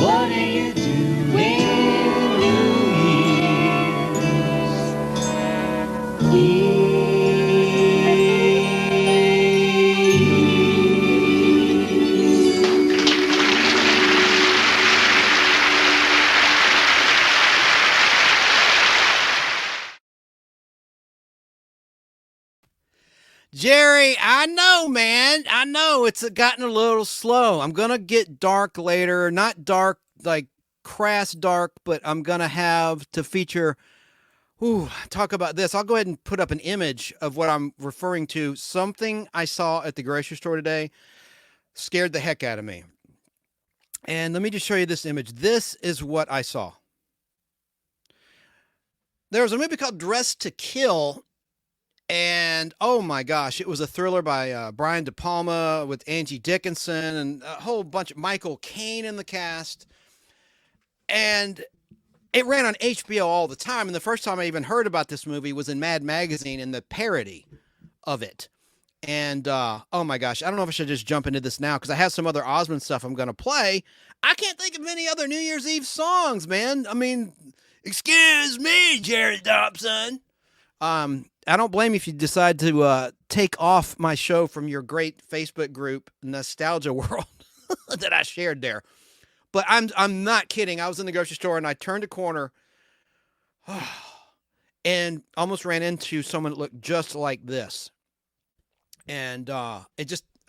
[SPEAKER 1] What do you do when New Year's
[SPEAKER 9] Jerry, I know, man. I know it's gotten a little slow. I'm going to get dark later. Not dark, like crass dark, but I'm going to have to feature, talk about this. I'll go ahead and put up an image of what I'm referring to. Something I saw at the grocery store today scared the heck out of me. And let me just show you this image. This is what I saw. There was a movie called Dressed to Kill. And oh my gosh, it was a thriller by Brian De Palma with Angie Dickinson and a whole bunch of Michael Caine in the cast. And it ran on HBO all the time. And the first time I even heard about this movie was in Mad Magazine in the parody of it. And oh my gosh, I don't know if I should just jump into this now because I have some other Osmond stuff I'm going to play. I can't think of any other New Year's Eve songs, man. I mean, excuse me, Jerry Dobson. I don't blame you if you decide to take off my show from your great Facebook group, Nostalgia World, that I shared there. But I'm not kidding. I was in the grocery store and I turned a corner and almost ran into someone that looked just like this. And I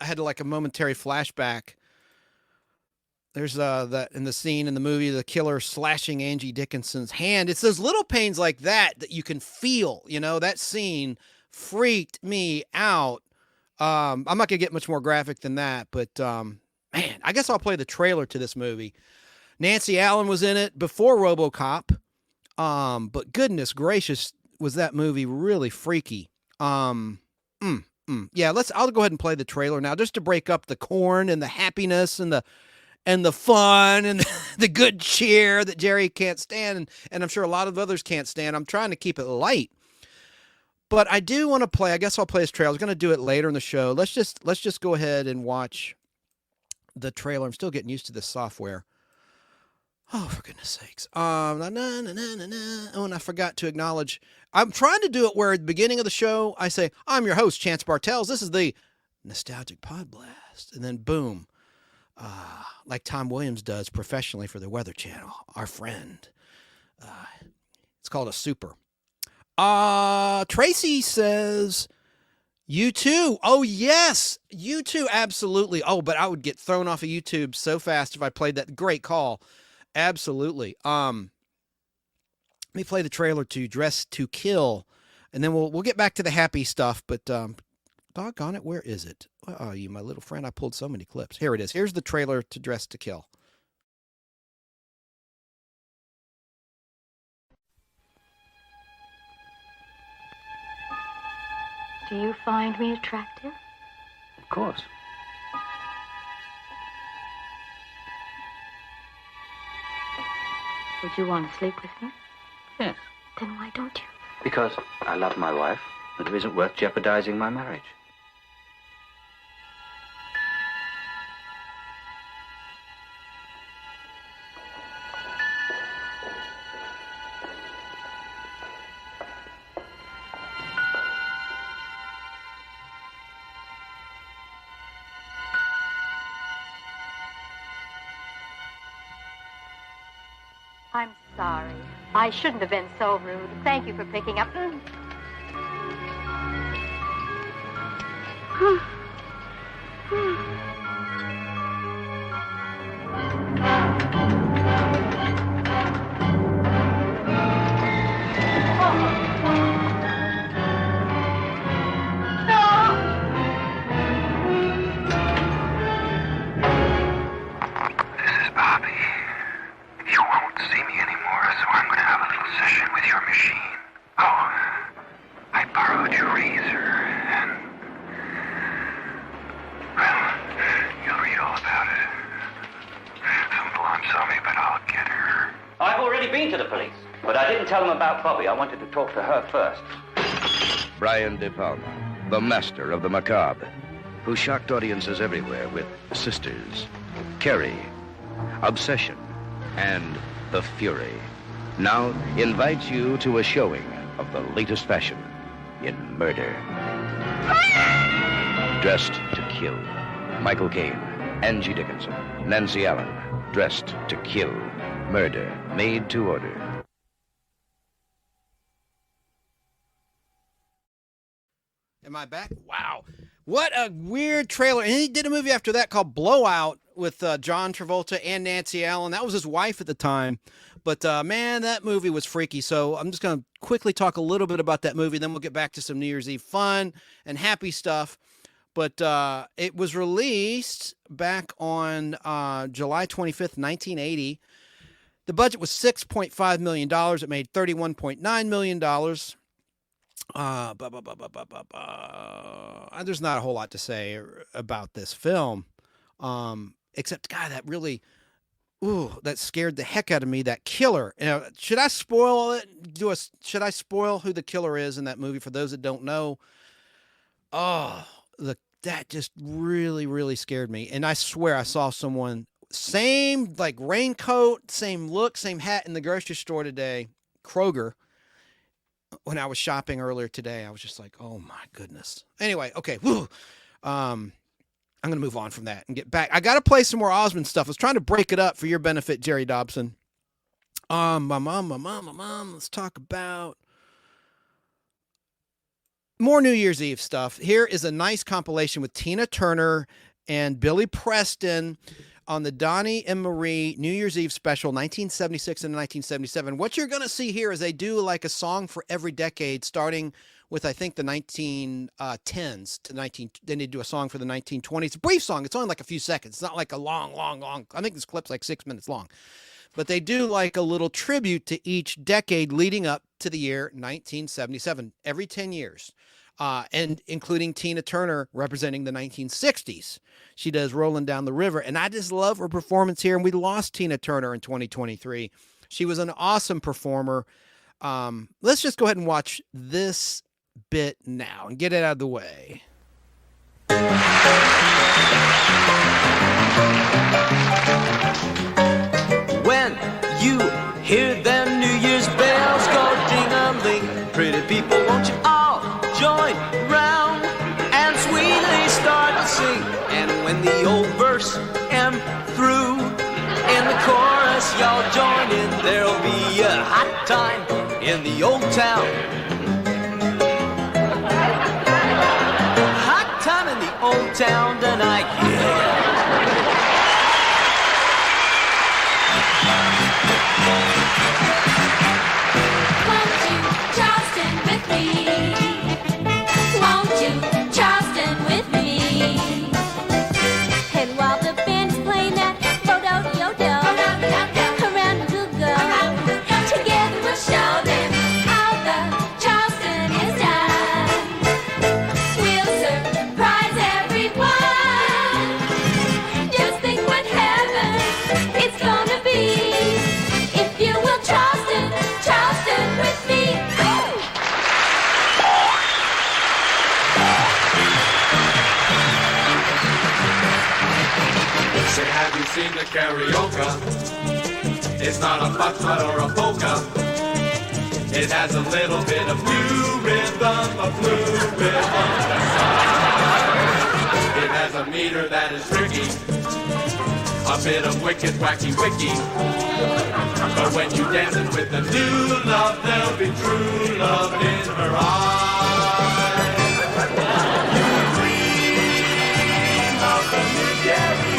[SPEAKER 9] had like a momentary flashback. There's that in the scene in the movie, the killer slashing Angie Dickinson's hand. It's those little pains like that that you can feel, that scene freaked me out. I'm not gonna get much more graphic than that, but man, I guess I'll play the trailer to this movie. Nancy Allen was in it before RoboCop, but goodness gracious, was that movie really freaky. Yeah, I'll go ahead and play the trailer now, just to break up the corn and the happiness and the fun and the good cheer that Jerry can't stand, and I'm sure a lot of others can't stand. I'm trying to keep it light. But I do want to play. I guess I'll play this trailer. I was going to do it later in the show. Let's just go ahead and watch the trailer. I'm still getting used to this software. Oh, for goodness sakes. Oh, and I forgot to acknowledge. I'm trying to do it where at the beginning of the show, I say, I'm your host, Chance Bartels. This is the Nostalgic Podblast. And then boom, like Tom Williams does professionally for the Weather Channel, our friend. It's called a super. Tracy says, you too. Oh, yes. You too. Absolutely. Oh, but I would get thrown off of YouTube so fast if I played that. Great call. Absolutely. Let me play the trailer to Dress to Kill, and then we'll get back to the happy stuff. But doggone it, where is it? Oh, you, my little friend. I pulled so many clips. Here it is. Here's the trailer to Dress to Kill.
[SPEAKER 4] Do you find me attractive?
[SPEAKER 12] Of course.
[SPEAKER 4] Would you want to sleep with me?
[SPEAKER 12] Yes.
[SPEAKER 4] Then why don't you?
[SPEAKER 12] Because I love my wife, and it isn't worth jeopardizing my marriage.
[SPEAKER 4] I'm sorry. I shouldn't have been so rude. Thank you for picking up.
[SPEAKER 12] Bobby, I wanted to talk to her first.
[SPEAKER 11] Brian De Palma, the master of the macabre, who shocked audiences everywhere with Sisters, Carrie, Obsession, and The Fury, now invites you to a showing of the latest fashion in murder. Dressed to Kill. Michael Caine, Angie Dickinson, Nancy Allen. Dressed to Kill. Murder made to order.
[SPEAKER 9] Am I back? Wow. What a weird trailer. And he did a movie after that called Blowout with John Travolta and Nancy Allen. That was his wife at the time. But, man, that movie was freaky. So I'm just going to quickly talk a little bit about that movie. Then we'll get back to some New Year's Eve fun and happy stuff. But it was released back on July 25th, 1980. The budget was $6.5 million. It made $31.9 million. There's not a whole lot to say about this film, except, God, that really, that scared the heck out of me, that killer. Should I spoil it? Should I spoil who the killer is in that movie for those that don't know? That just really, really scared me. And I swear I saw someone, same like raincoat, same look, same hat in the grocery store today, Kroger. When I was shopping earlier today, I was just like, oh my goodness. Anyway, okay. I'm going to move on from that and get back. I got to play some more Osmond stuff. I was trying to break it up for your benefit, Jerry Dobson. My mom. Let's talk about more New Year's Eve stuff. Here is a nice compilation with Tina Turner and Billy Preston. on the Donny and Marie New Year's Eve special, 1976 and 1977. What you're going to see here is they do like a song for every decade, starting with, I think, the 1910s to then they do a song for the 1920s. It's a brief song. It's only like a few seconds. It's not like a long. I think this clip's like 6 minutes long. But they do like a little tribute to each decade leading up to the year 1977, every 10 years. And including Tina Turner representing the 1960s. She does Rolling Down the River. And I just love her performance here. And we lost Tina Turner in 2023. She was an awesome performer. Let's just go ahead and watch this bit now and get it out of the way.
[SPEAKER 6] When you hear them New Year's bells go ding-a-ling, pretty people, won't you all join round and sweetly start to sing? And when the old verse am through, in the chorus y'all join in, there'll be a hot time in the old town. Hot time in the old town tonight, yeah.
[SPEAKER 1] Have you seen the karaoke? It's not a foxtrot or a polka. It has a little bit of blue rhythm, a blue rhythm. It has a meter that is tricky, a bit of wicked wacky wicky. But when you dance it with the new love, there'll be true love in her eyes. You dream of the new karaoke.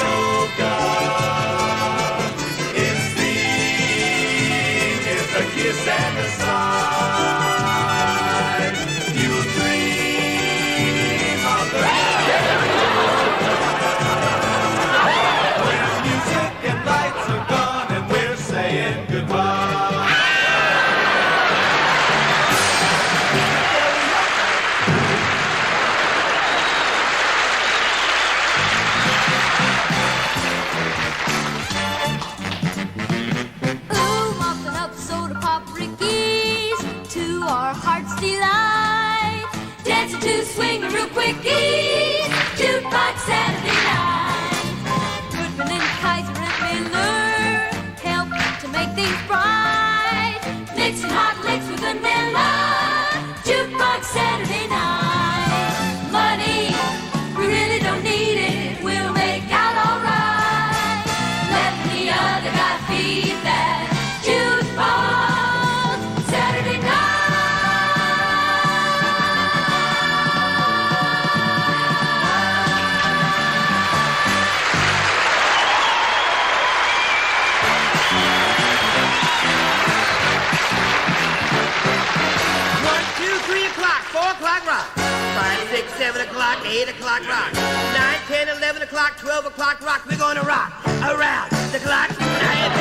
[SPEAKER 1] Kiss and a sigh. You dream of the when music and lights are gone and we're saying goodbye.
[SPEAKER 3] Delight, dancing to swing-a-roo quickies, jukebox Saturday night. Goodman and Kaiser and Miller help to make things bright. Mixing hot licks with vanilla, jukebox Saturday night. Money, we really don't need it, we'll make out alright. Let the other guy feed that jukebox Saturday night.
[SPEAKER 20] Rock. 5, 6, 7 o'clock, 8 o'clock rock. 9, 10, 11 o'clock, 12 o'clock rock. We're gonna rock around the clock tonight.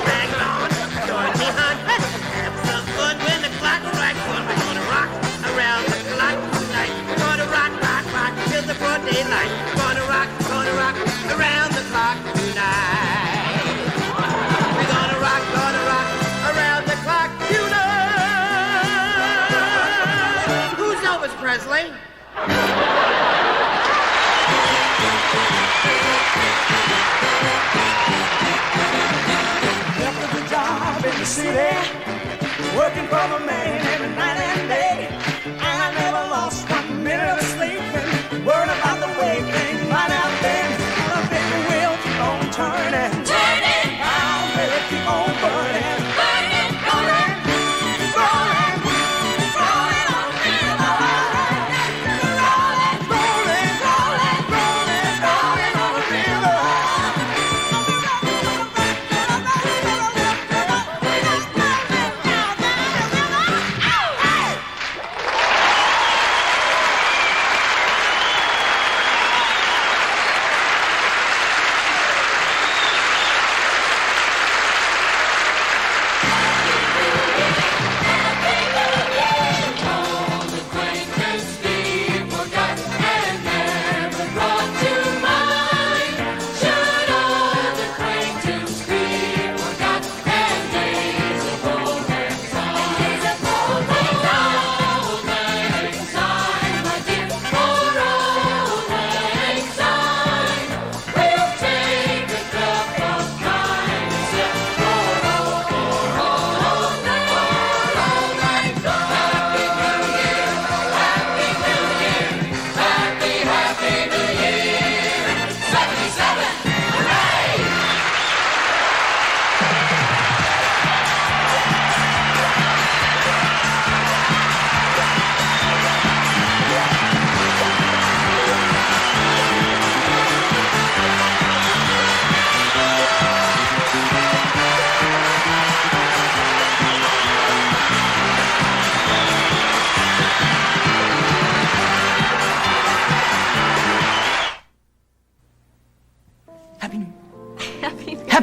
[SPEAKER 20] Rag on, join me, hon. Have some fun when the clock strikes 1. We're gonna rock around the clock tonight. We're gonna rock, rock, rock till the broad daylight. We're gonna rock around the clock tonight. We're gonna rock around the clock tonight. Elvis Presley.
[SPEAKER 6] Left a good job in the city, working for the man every night and day. And I never lost 1 minute of sleep and worried about the way things might have been. The big wheel keep on turning, I'll really keep on burning.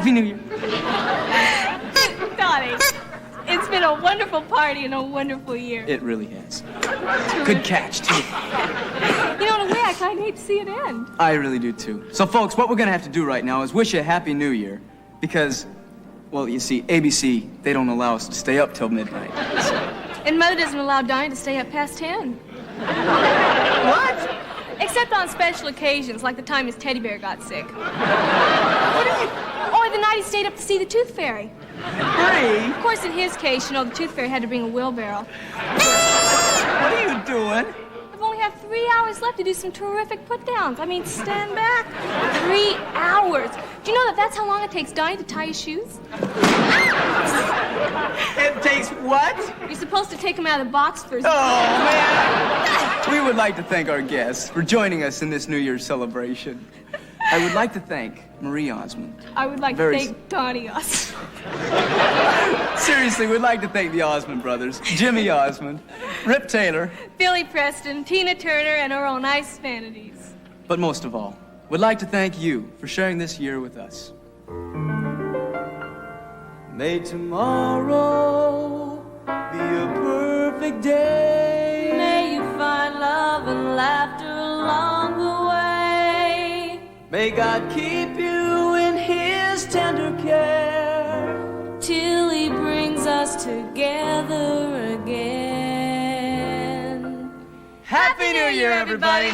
[SPEAKER 7] Happy New Year.
[SPEAKER 8] Donny, it's been a wonderful party and a wonderful year.
[SPEAKER 7] It really has. Good catch, too.
[SPEAKER 8] You know, in a way, I kind of hate to see it end.
[SPEAKER 7] I really do, too. So, folks, what we're going to have to do right now is wish you a Happy New Year because, well, you see, ABC, they don't allow us to stay up till midnight.
[SPEAKER 8] And Mother doesn't allow Donny to stay up past 10.
[SPEAKER 7] What?
[SPEAKER 8] Except on special occasions, like the time his teddy bear got sick. Or the night he stayed up to see the Tooth Fairy.
[SPEAKER 7] Hey!
[SPEAKER 8] Of course, in his case, you know, the Tooth Fairy had to bring a wheelbarrow.
[SPEAKER 7] What are you doing?
[SPEAKER 8] I've only have 3 hours left to do some terrific put-downs. I mean, stand back. 3 hours. Do you know that that's how long it takes Donny to tie his shoes?
[SPEAKER 7] It takes what?
[SPEAKER 8] You're supposed to take him out of the box first.
[SPEAKER 7] Oh, man. We would like to thank our guests for joining us in this New Year's celebration. I would like to thank Marie Osmond.
[SPEAKER 8] I would like to thank Donny Osmond.
[SPEAKER 7] Seriously, we'd like to thank the Osmond brothers, Jimmy Osmond, Rip Taylor,
[SPEAKER 8] Billy Preston, Tina Turner, and our own Ice Vanities.
[SPEAKER 7] but most of all, we'd like to thank you for sharing this year with us. May tomorrow be a perfect day.
[SPEAKER 3] May you find love and laughter along the way.
[SPEAKER 7] May God keep you in his tender care
[SPEAKER 3] till he brings us together again.
[SPEAKER 7] Happy New Year, everybody!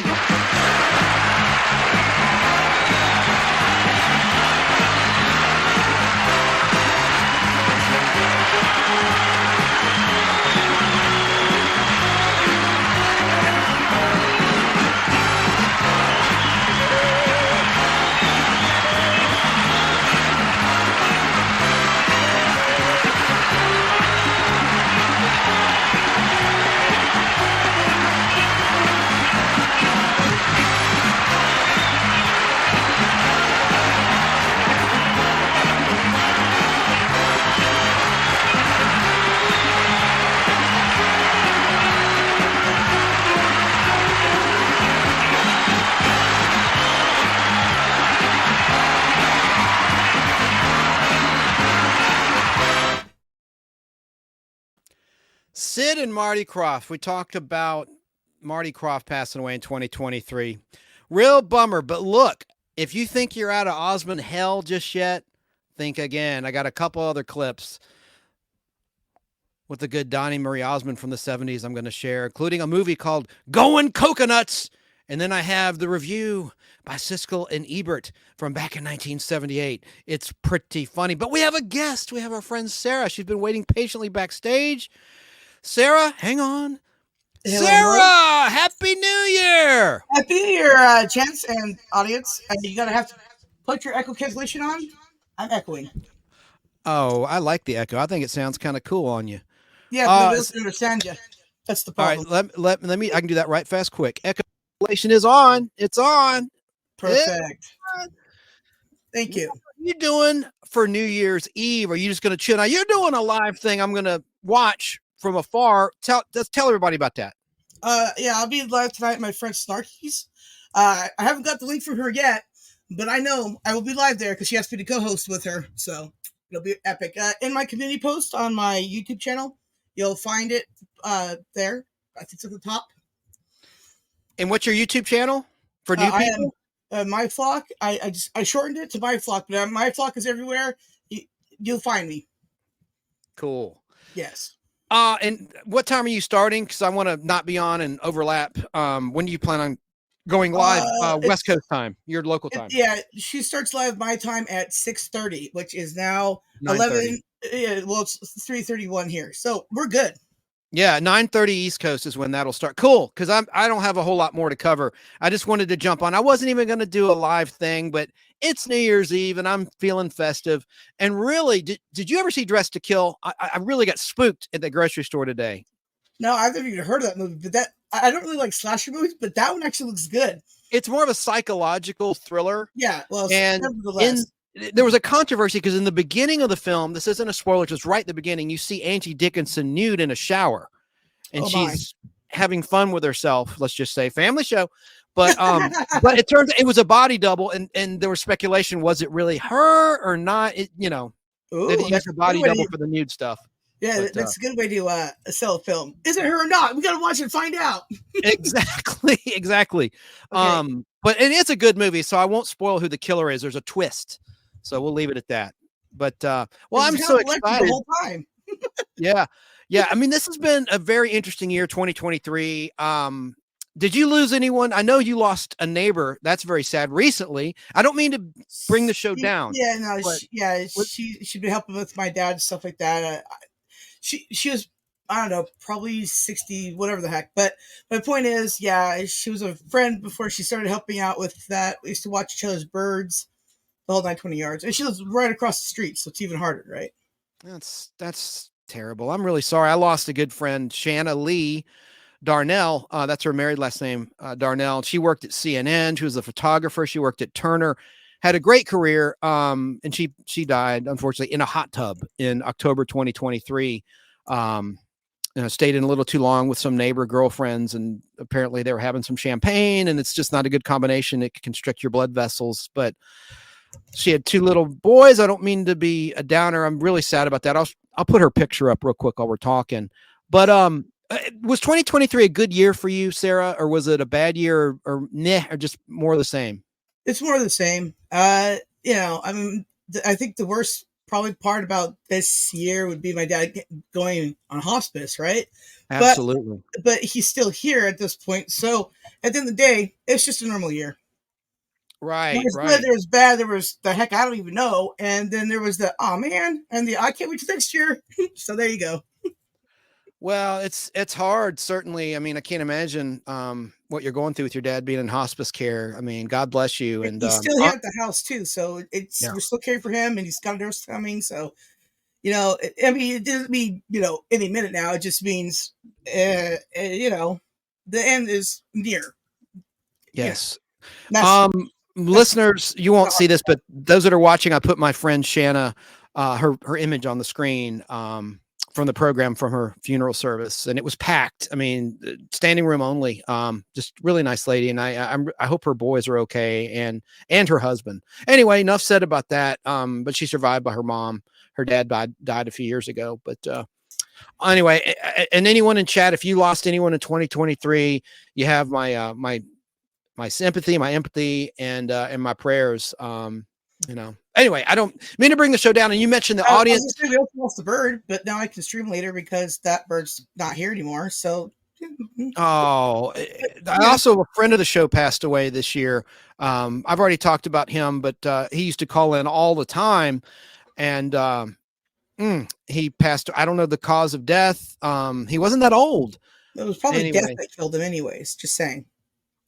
[SPEAKER 9] Sid and Marty Krofft. We talked about Marty Krofft passing away in 2023. Real bummer, but look, if you think you're out of Osmond hell just yet, think again. I got a couple other clips with the good Donny Marie Osmond from the 70s I'm going to share, including a movie called Goin' Coconuts. And then I have the review by Siskel and Ebert from back in 1978. It's pretty funny, but we have a guest. We have our friend Sarah. She's been waiting patiently backstage. Sarah, hang on.
[SPEAKER 13] Hello.
[SPEAKER 9] Sarah, Happy New Year!
[SPEAKER 13] Happy New Year, gents and audience. You gotta have to put your echo cancellation on. I'm echoing.
[SPEAKER 9] Oh, I like the echo. I think it sounds kind of cool on you.
[SPEAKER 13] Yeah, nobody else can understand you. That's the problem.
[SPEAKER 9] All right, let me. I can do that right fast, quick. Echo cancellation is on. It's on.
[SPEAKER 13] Perfect. Thank you.
[SPEAKER 9] What are you doing for New Year's Eve? Are you just gonna chill? Now you're doing a live thing. I'm gonna watch from afar. Let's tell everybody about that.
[SPEAKER 13] Yeah, I'll be live tonight at my friend Snarky's. I haven't got the link from her yet, but I know I will be live there because she asked me to co-host with her, so it'll be epic. In my community post on my YouTube channel, you'll find it there. I think it's at the top.
[SPEAKER 9] And what's your YouTube channel for new people?
[SPEAKER 13] I am My Flock. I shortened it to My Flock, but My Flock is everywhere. You'll find me.
[SPEAKER 9] Cool.
[SPEAKER 13] Yes.
[SPEAKER 9] And what time are you starting? Because I want to not be on and overlap. When do you plan on going live? West Coast time, your local time.
[SPEAKER 13] Yeah, she starts live my time at 6:30, which is now
[SPEAKER 9] 9:30.
[SPEAKER 13] 11. Well, it's 3:31 here, so we're good.
[SPEAKER 9] Yeah, 9:30 East Coast is when that'll start. Cool, because I don't have a whole lot more to cover. I just wanted to jump on. I wasn't even going to do a live thing, but it's New Year's Eve and I'm feeling festive. And really, did you ever see Dressed to Kill? I really got spooked at the grocery store today.
[SPEAKER 13] No, I've never even heard of that movie, but I don't really like slasher movies, but that one actually looks good.
[SPEAKER 9] It's more of a psychological thriller.
[SPEAKER 13] Yeah, well,
[SPEAKER 9] and
[SPEAKER 13] nevertheless.
[SPEAKER 9] there was a controversy because in the beginning of the film, this isn't a spoiler, just right at the beginning, you see Angie Dickinson nude in a shower, and she's having fun with herself. Let's just say family show, But it turns it was a body double, and there was speculation: was it really her or not? Did he use a body double for the nude stuff?
[SPEAKER 13] Yeah,
[SPEAKER 9] But,
[SPEAKER 13] that's a good way to sell a film. Is it her or not? We got to watch it and find out.
[SPEAKER 9] Exactly. But it is a good movie, so I won't spoil who the killer is. There's a twist, so we'll leave it at that. But I'm so excited
[SPEAKER 13] the whole time.
[SPEAKER 9] yeah. I mean, this has been a very interesting year, 2023. Did you lose anyone? I know you lost a neighbor. That's very sad. Recently, I don't mean to bring the show down.
[SPEAKER 13] Yeah, no, she'd been helping with my dad and stuff like that. She was, I don't know, probably 60, whatever the heck. But my point is, she was a friend before she started helping out with that. We used to watch each other's birds the whole 920 yards, and she lives right across the street, so it's even harder, right?
[SPEAKER 9] That's terrible. I'm really sorry. I lost a good friend, Shanna Lee Darnell. That's her married last name, Darnell. She worked at CNN. She was a photographer. She worked at Turner. Had a great career. And she died, unfortunately, in a hot tub in October 2023. Stayed in a little too long with some neighbor girlfriends, and apparently they were having some champagne, and it's just not a good combination. It can constrict your blood vessels. But she had 2 little boys. I don't mean to be a downer. I'm really sad about that. I'll put her picture up real quick while we're talking. But was 2023 a good year for you, Sarah, or was it a bad year, or just more of the same?
[SPEAKER 13] It's more of the same. I mean, I think the worst probably part about this year would be my dad going on hospice, right?
[SPEAKER 9] Absolutely.
[SPEAKER 13] But he's still here at this point. So at the end of the day, it's just a normal year.
[SPEAKER 9] Right.
[SPEAKER 13] There was good, there was bad, there was the heck I don't even know, and then there was the oh man, and the I can't wait till next year. So there you go.
[SPEAKER 9] Well, it's hard, certainly. I mean, I can't imagine what you're going through with your dad being in hospice care. I mean, God bless you. And
[SPEAKER 13] he's still here at the house too, so we're still caring for him, and he's got a nurse coming. So, I mean, it doesn't mean any minute now. It just means the end is near.
[SPEAKER 9] Yes. Listeners, you won't see this, but those that are watching, I put my friend Shanna, her image on the screen. From the program from her funeral service, and it was packed. I mean, standing room only. Just really nice lady, and I hope her boys are okay, and her husband. Anyway, enough said about that. But she survived by her mom. Her dad died a few years ago. But anyway, and anyone in chat, if you lost anyone in 2023, you have my my sympathy, my empathy, and my prayers. Anyway, I don't mean to bring the show down. And you mentioned the audience.
[SPEAKER 13] We also lost the bird, but now I can stream later because that bird's not here anymore. So,
[SPEAKER 9] I also, a friend of the show passed away this year. I've already talked about him, but he used to call in all the time, and he passed. I don't know the cause of death. He wasn't that old.
[SPEAKER 13] It was probably death that killed him, anyways. Just saying.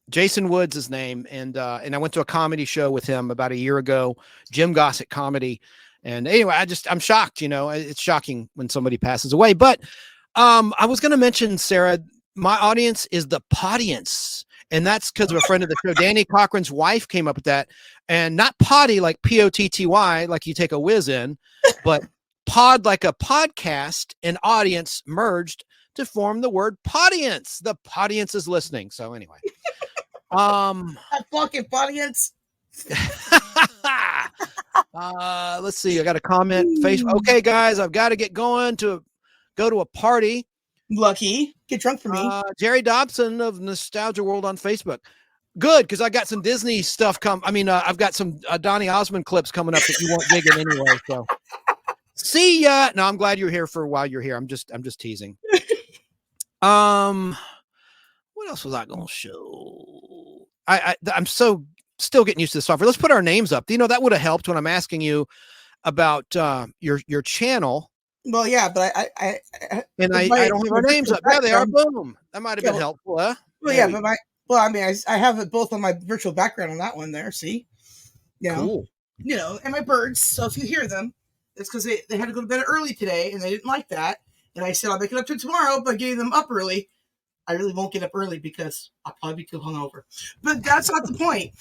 [SPEAKER 9] Jason Woods' his name, and I went to a comedy show with him about a year ago, Jim Gossett Comedy. And anyway, I'm shocked. It's shocking when somebody passes away. But I was going to mention, Sarah, my audience is the Podience, and that's because of a friend of the show, Danny Cochran's wife, came up with that, and not potty like Potty, like you take a whiz in, but pod like a podcast and audience merged to form the word Podience. The Podience is listening. So anyway.
[SPEAKER 13] That fucking audience.
[SPEAKER 9] Let's see. I got a comment. Facebook. Okay, guys, I've got to get going to go to a party.
[SPEAKER 13] Lucky. Get drunk for me.
[SPEAKER 9] Jerry Dobson of Nostalgia World on Facebook. Good, because I got some Disney stuff I've got some Donny Osmond clips coming up that you won't dig in anyway. So see ya. No, I'm glad you're here for a while. You're here. I'm just teasing. What else was I going to show? I'm still getting used to the software. Let's put our names up. That would have helped when I'm asking you about your channel.
[SPEAKER 13] Well, yeah, but I
[SPEAKER 9] don't have our names up. Yeah, they are. Boom. That might have been helpful. Huh?
[SPEAKER 13] Well, yeah, but I have it both on my virtual background on that one there. See,
[SPEAKER 9] cool.
[SPEAKER 13] And my birds. So if you hear them, it's because they had to go to bed early today and they didn't like that. And I said I'll make it up to tomorrow by getting them up early. I really won't get up early because I'll probably be too hungover. But that's not the point.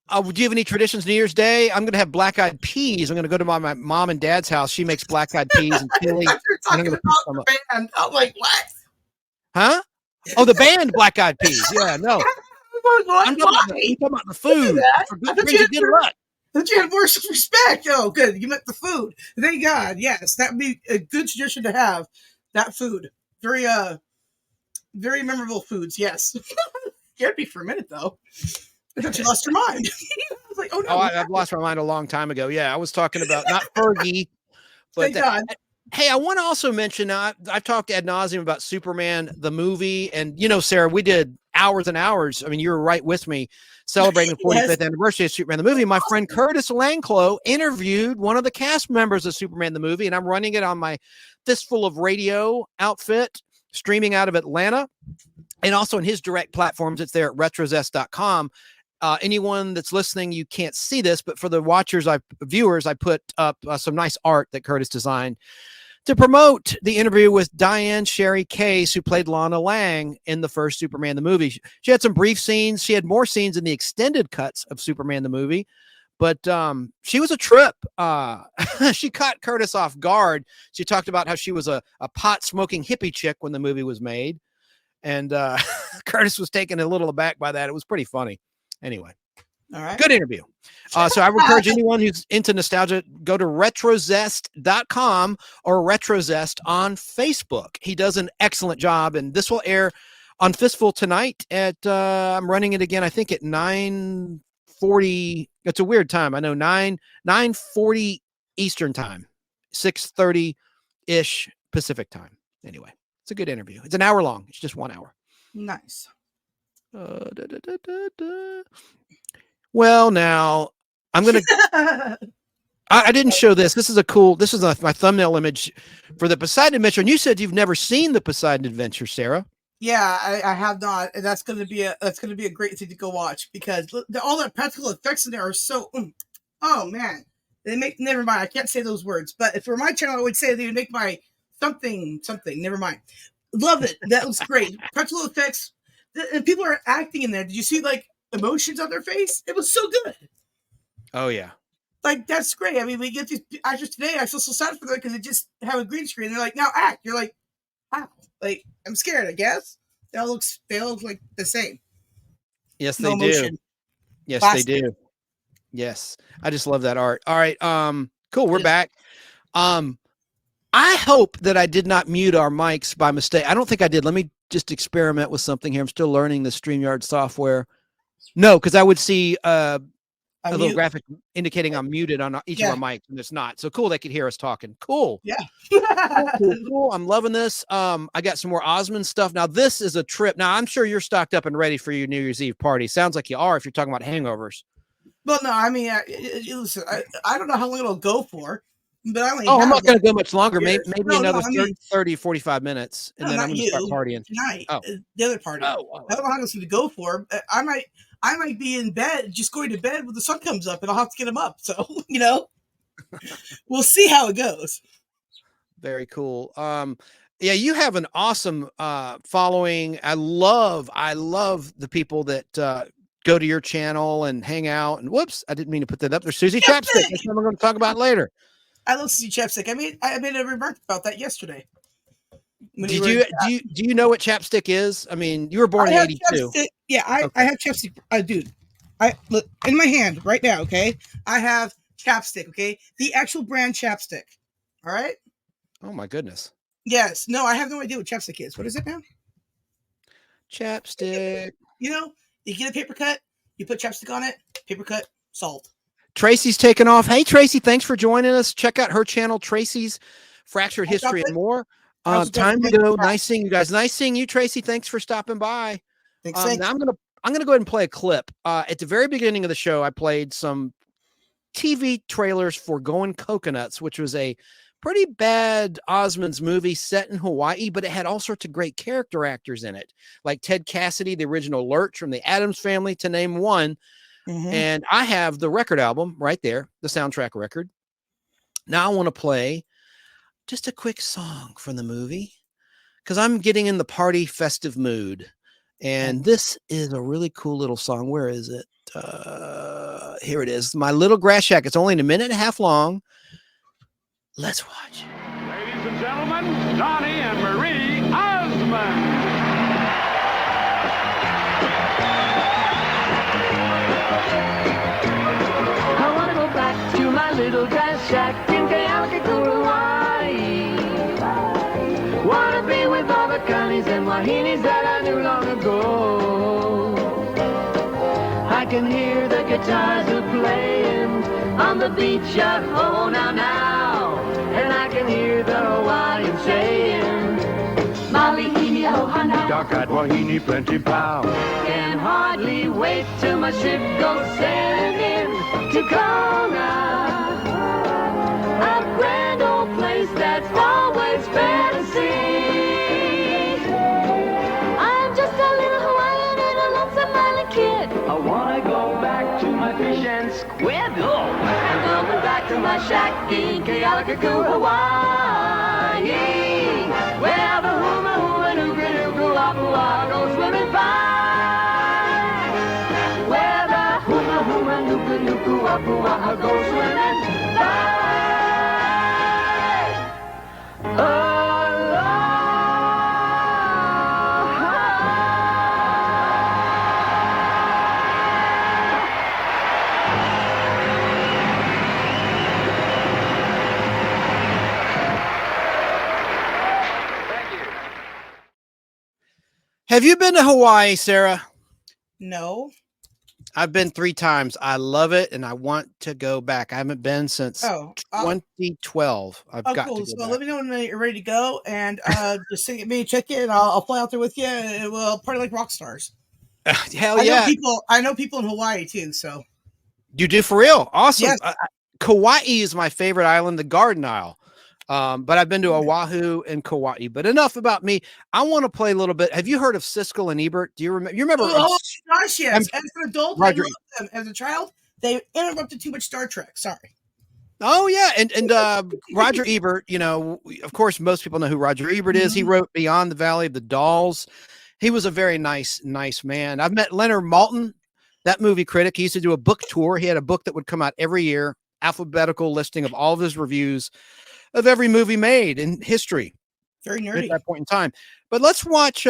[SPEAKER 9] Do you have any traditions New Year's Day? I'm going to have black-eyed peas. I'm going to go to my mom and dad's house. She makes black-eyed peas and chili.
[SPEAKER 13] I'm like, what?
[SPEAKER 9] Huh? Oh, the band Black Eyed Peas. Yeah, no. I'm talking about the food. For good, good luck.
[SPEAKER 13] That you had more respect. Oh, good. You meant the food. Thank God. Yes, that would be a good tradition to have. That food. Very, very memorable foods. Yes. Scared me for a minute, though. I thought you lost your mind. I was like, oh, no.
[SPEAKER 9] Oh, I've lost my mind a long time ago. Yeah, I was talking about not Fergie, but
[SPEAKER 13] Thank God.
[SPEAKER 9] Hey, I want to also mention, I've talked ad nauseum about Superman, the movie. And, you know, Sarah, we did hours and hours. I mean, you were right with me celebrating the 45th anniversary of Superman, the movie. My friend Curtis Langlow interviewed one of the cast members of Superman, the movie. And I'm running it on my Fistful of Radio outfit, streaming out of Atlanta. And also in his direct platforms, it's there at retrozest.com. Anyone that's listening, you can't see this, but for the viewers, I put up some nice art that Curtis designed to promote the interview with Diane Sherry Case, who played Lana Lang in the first Superman the movie. She had some brief scenes. She had more scenes in the extended cuts of Superman the movie, but she was a trip. She caught Curtis off guard. She talked about how she was a pot-smoking hippie chick when the movie was made, and Curtis was taken a little aback by that. It was pretty funny. Anyway.
[SPEAKER 13] All right.
[SPEAKER 9] Good interview. So I would encourage anyone who's into nostalgia, go to retrozest.com or Retrozest on Facebook. He does an excellent job, and this will air on Fistful tonight at, I'm running it again, I think at 9:40. It's a weird time. I know 9:40 Eastern time, 6:30-ish Pacific time. Anyway, it's a good interview. It's an hour long. It's just 1 hour.
[SPEAKER 13] Nice.
[SPEAKER 9] Well, now I'm going to, I didn't show this. This is my thumbnail image for the Poseidon Adventure. And you said you've never seen the Poseidon Adventure, Sarah.
[SPEAKER 13] Yeah, I have not. And that's going to be a great thing to go watch, because all the practical effects in there are so, oh man, never mind. I can't say those words, but if for my channel, I would say they would make my something, never mind. Love it. That was great. Practical effects. And people are acting in there. Did you see like emotions on their face? It was so good.
[SPEAKER 9] Oh yeah.
[SPEAKER 13] Like, that's great. I mean, we get these actors today. I feel so sad for them because they just have a green screen. They're like, now act. You're like, wow. Like, I'm scared, I guess. They all look like the same.
[SPEAKER 9] Yes,
[SPEAKER 13] no
[SPEAKER 9] they
[SPEAKER 13] emotion.
[SPEAKER 9] do. Yes,
[SPEAKER 13] Plastic.
[SPEAKER 9] they do. Yes. I just love that art. All right. Cool. We're back. I hope that I did not mute our mics by mistake. I don't think I did. Let me just experiment with something here. I'm still learning the StreamYard software. No, because I would see a little graphic indicating I'm muted on each of our mics, and it's not. So cool, they could hear us talking. Cool.
[SPEAKER 13] Yeah.
[SPEAKER 9] Cool. I'm loving this. I got some more Osmonds stuff. Now, this is a trip. Now, I'm sure you're stocked up and ready for your New Year's Eve party. Sounds like you are if you're talking about hangovers.
[SPEAKER 13] Well, no, I mean, listen, I don't know how long it'll go for. But
[SPEAKER 9] I'm not going to go much longer. Maybe another 30, 45 minutes, and then I'm going to start partying.
[SPEAKER 13] Tonight, the other party. I don't know how long it's going to go for. I might be in bed, just going to bed when the sun comes up, and I'll have to get him up. So, we'll see how it goes.
[SPEAKER 9] Very cool. Yeah, you have an awesome following. I love the people that go to your channel and hang out. And whoops, I didn't mean to put that up there. Susie Chapstick. That's what we're going to talk about later.
[SPEAKER 13] I love Susie Chapstick. I made a remark about that yesterday.
[SPEAKER 9] Do you know what chapstick is? I mean, you were born in 82.
[SPEAKER 13] Yeah, I have chapstick. Dude, look in my hand right now. Okay, I have chapstick. Okay, the actual brand chapstick. All right.
[SPEAKER 9] Oh my goodness.
[SPEAKER 13] Yes. No, I have no idea what chapstick is. What is it now?
[SPEAKER 9] Chapstick.
[SPEAKER 13] You get a paper cut. You put chapstick on it. Paper cut. Salt.
[SPEAKER 9] Tracy's taken off. Hey, Tracy, thanks for joining us. Check out her channel, Tracy's Fractured History and More. Time to go. Nice seeing you guys. Nice seeing you, Tracy. Thanks for stopping by.
[SPEAKER 13] Thanks.
[SPEAKER 9] Now I'm gonna go ahead and play a clip. At the very beginning of the show, I played some TV trailers for Going Coconuts, which was a pretty bad Osmonds movie set in Hawaii, but it had all sorts of great character actors in it, like Ted Cassidy, the original Lurch from the Addams Family, to name one. Mm-hmm. And I have the record album right there, the soundtrack record. Now I want to play just a quick song from the movie because I'm getting in the party festive mood. And this is a really cool little song. Where is it? Here it is. My Little Grass Shack. It's only a minute and a half long. Let's watch.
[SPEAKER 5] Ladies and gentlemen, Donny and Marie Osmonds.
[SPEAKER 6] shack in Kealakekua, Hawaii. Wanna be with all the Connies and Wahinis that I knew long ago. I can hear the guitars a-playing on the beach out, oh, now. And I can hear the Hawaiian saying, Malihini Ohana,
[SPEAKER 12] Dark-eyed Wahine, plenty pow.
[SPEAKER 6] can hardly wait till my ship goes sailing in to Kona. A grand old place that's always fair to see. I'm just a little Hawaiian and a lonesome island kid. I wanna go back to my fish and squid. Oh, I'm going back to my shack in Kealakekua, Hawaii, where the huma huma nuku nuku apua go swimming by. Where the huma huma nuku nuku apua go swimming by.
[SPEAKER 9] Have you been to Hawaii, Sarah?
[SPEAKER 13] No.
[SPEAKER 9] I've been 3 times. I love it, and I want to go back. I haven't been since 2012. I've got
[SPEAKER 13] cool.
[SPEAKER 9] to go
[SPEAKER 13] So
[SPEAKER 9] back.
[SPEAKER 13] let me know when you're ready to go, and just send me a ticket, and I'll fly out there with you. And we'll party like rock stars.
[SPEAKER 9] Hell yeah!
[SPEAKER 13] I know people in Hawaii too. So
[SPEAKER 9] You do for real? Awesome.
[SPEAKER 13] Yes.
[SPEAKER 9] Kauai is my favorite island, the Garden Isle. But I've been to Oahu and Kauai. But enough about me. I want to play a little bit. Have you heard of Siskel and Ebert? Do you remember? You remember?
[SPEAKER 13] Oh gosh, yes. As an adult,
[SPEAKER 9] Roger-
[SPEAKER 13] I loved them. As a child, they interrupted too much Star Trek. Sorry.
[SPEAKER 9] Oh yeah, and Roger Ebert. You know, of course, most people know who Roger Ebert is. He wrote Beyond the Valley of the Dolls. He was a very nice man. I've met Leonard Maltin, that movie critic. He used to do a book tour. He had a book that would come out every year, alphabetical listing of all of his reviews of every movie made in history.
[SPEAKER 13] Very nerdy.
[SPEAKER 9] At that point in time. But let's watch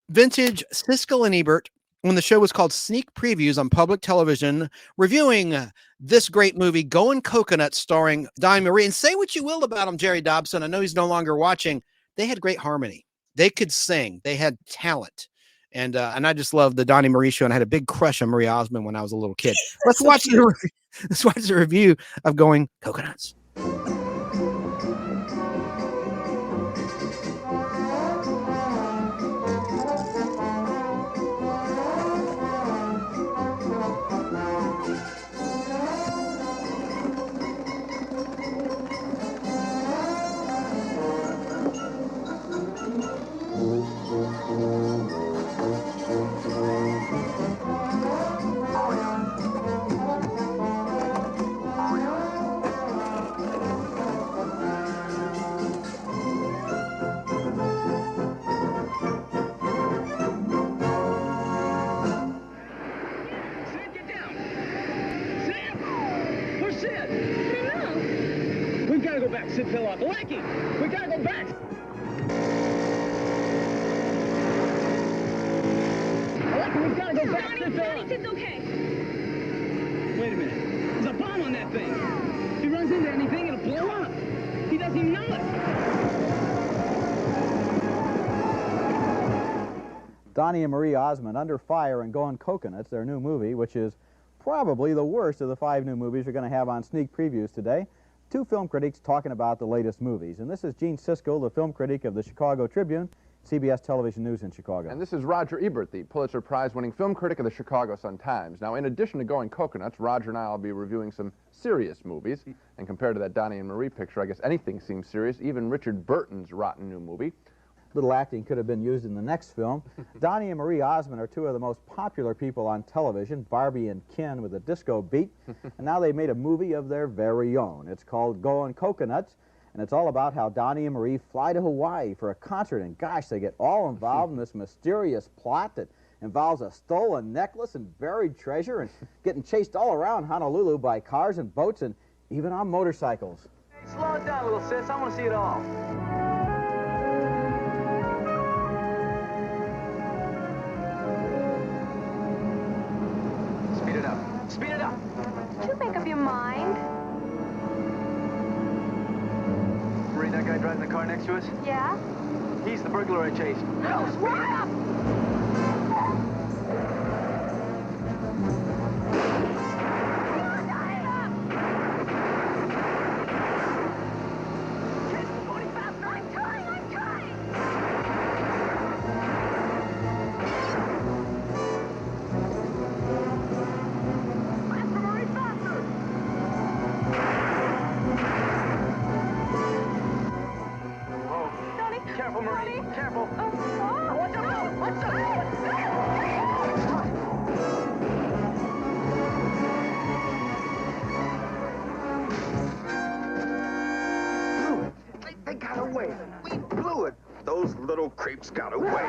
[SPEAKER 9] vintage Siskel and Ebert when the show was called Sneak Previews on public television, reviewing this great movie, Goin' Coconuts, starring Donny Marie. And say what you will about him, Jerry Dobson. I know he's no longer watching. They had great harmony. They could sing. They had talent. And I just love the Donny Marie show, and I had a big crush on Marie Osmond when I was a little kid. Let's watch the review of Goin' Coconuts.
[SPEAKER 5] Sid Phillip. Blackie, we gotta go back. Blackie, we gotta go back. Sid Phillip. Sid's okay. Wait a minute. There's a bomb on that thing. If he runs into anything, it'll blow up. He doesn't even know it.
[SPEAKER 16] Donny and Marie Osmond, Under Fire and Goin' Coconuts, their new movie, which is probably the worst of the 5 new movies we're going to have on sneak previews today. 2 film critics talking about the latest movies. And this is Gene Siskel, the film critic of the Chicago Tribune, CBS Television News in Chicago.
[SPEAKER 17] And this is Roger Ebert, the Pulitzer Prize-winning film critic of the Chicago Sun-Times. Now, in addition to Goin' Coconuts, Roger and I will be reviewing some serious movies. And compared to that Donny and Marie picture, I guess anything seems serious, even Richard Burton's rotten new movie.
[SPEAKER 16] Little acting could have been used in the next film. Donny and Marie Osmond are 2 of the most popular people on television, Barbie and Ken with a disco beat, and now they made a movie of their very own. It's called Goin' Coconuts, and it's all about how Donny and Marie fly to Hawaii for a concert, and gosh, they get all involved in this mysterious plot that involves a stolen necklace and buried treasure and getting chased all around Honolulu by cars and boats and even on motorcycles.
[SPEAKER 6] Hey, slow it down, little sis. I want to see it all.
[SPEAKER 24] Speed it up.
[SPEAKER 4] Did you make up your mind?
[SPEAKER 7] that guy driving the car next to us?
[SPEAKER 4] Yeah?
[SPEAKER 7] He's the burglar I chased.
[SPEAKER 4] No, what?
[SPEAKER 7] Careful, Marie. Careful.
[SPEAKER 4] What's up? What's up?
[SPEAKER 12] They got away. We blew it. Those little creeps got away.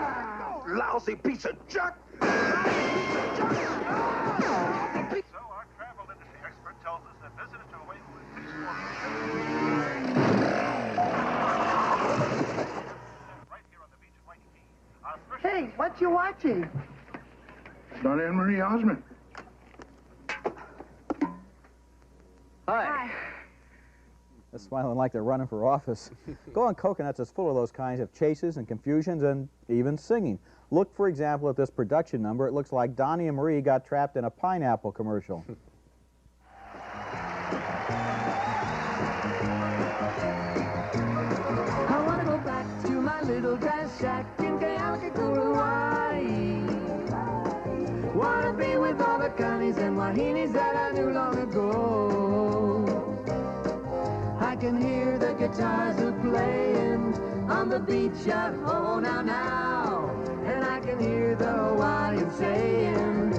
[SPEAKER 12] Lousy piece of junk.
[SPEAKER 2] So our travel industry expert tells us that visitors to Hawaii will
[SPEAKER 12] Hey, what you watching? Donny Marie Osmond.
[SPEAKER 7] Hi.
[SPEAKER 16] They're smiling like they're running for office. Going Coconuts is full of those kinds of chases and confusions and even singing. Look, for example, at this production number. It looks like Donny and Marie got trapped in a pineapple commercial.
[SPEAKER 21] I want to go back to my little grass shack in Kealakekua, Hawaii. Want to be with all the connies and wahinis that I knew long ago. I can hear the guitars are playing on the beach out, oh, now. And I can hear the Hawaiians saying,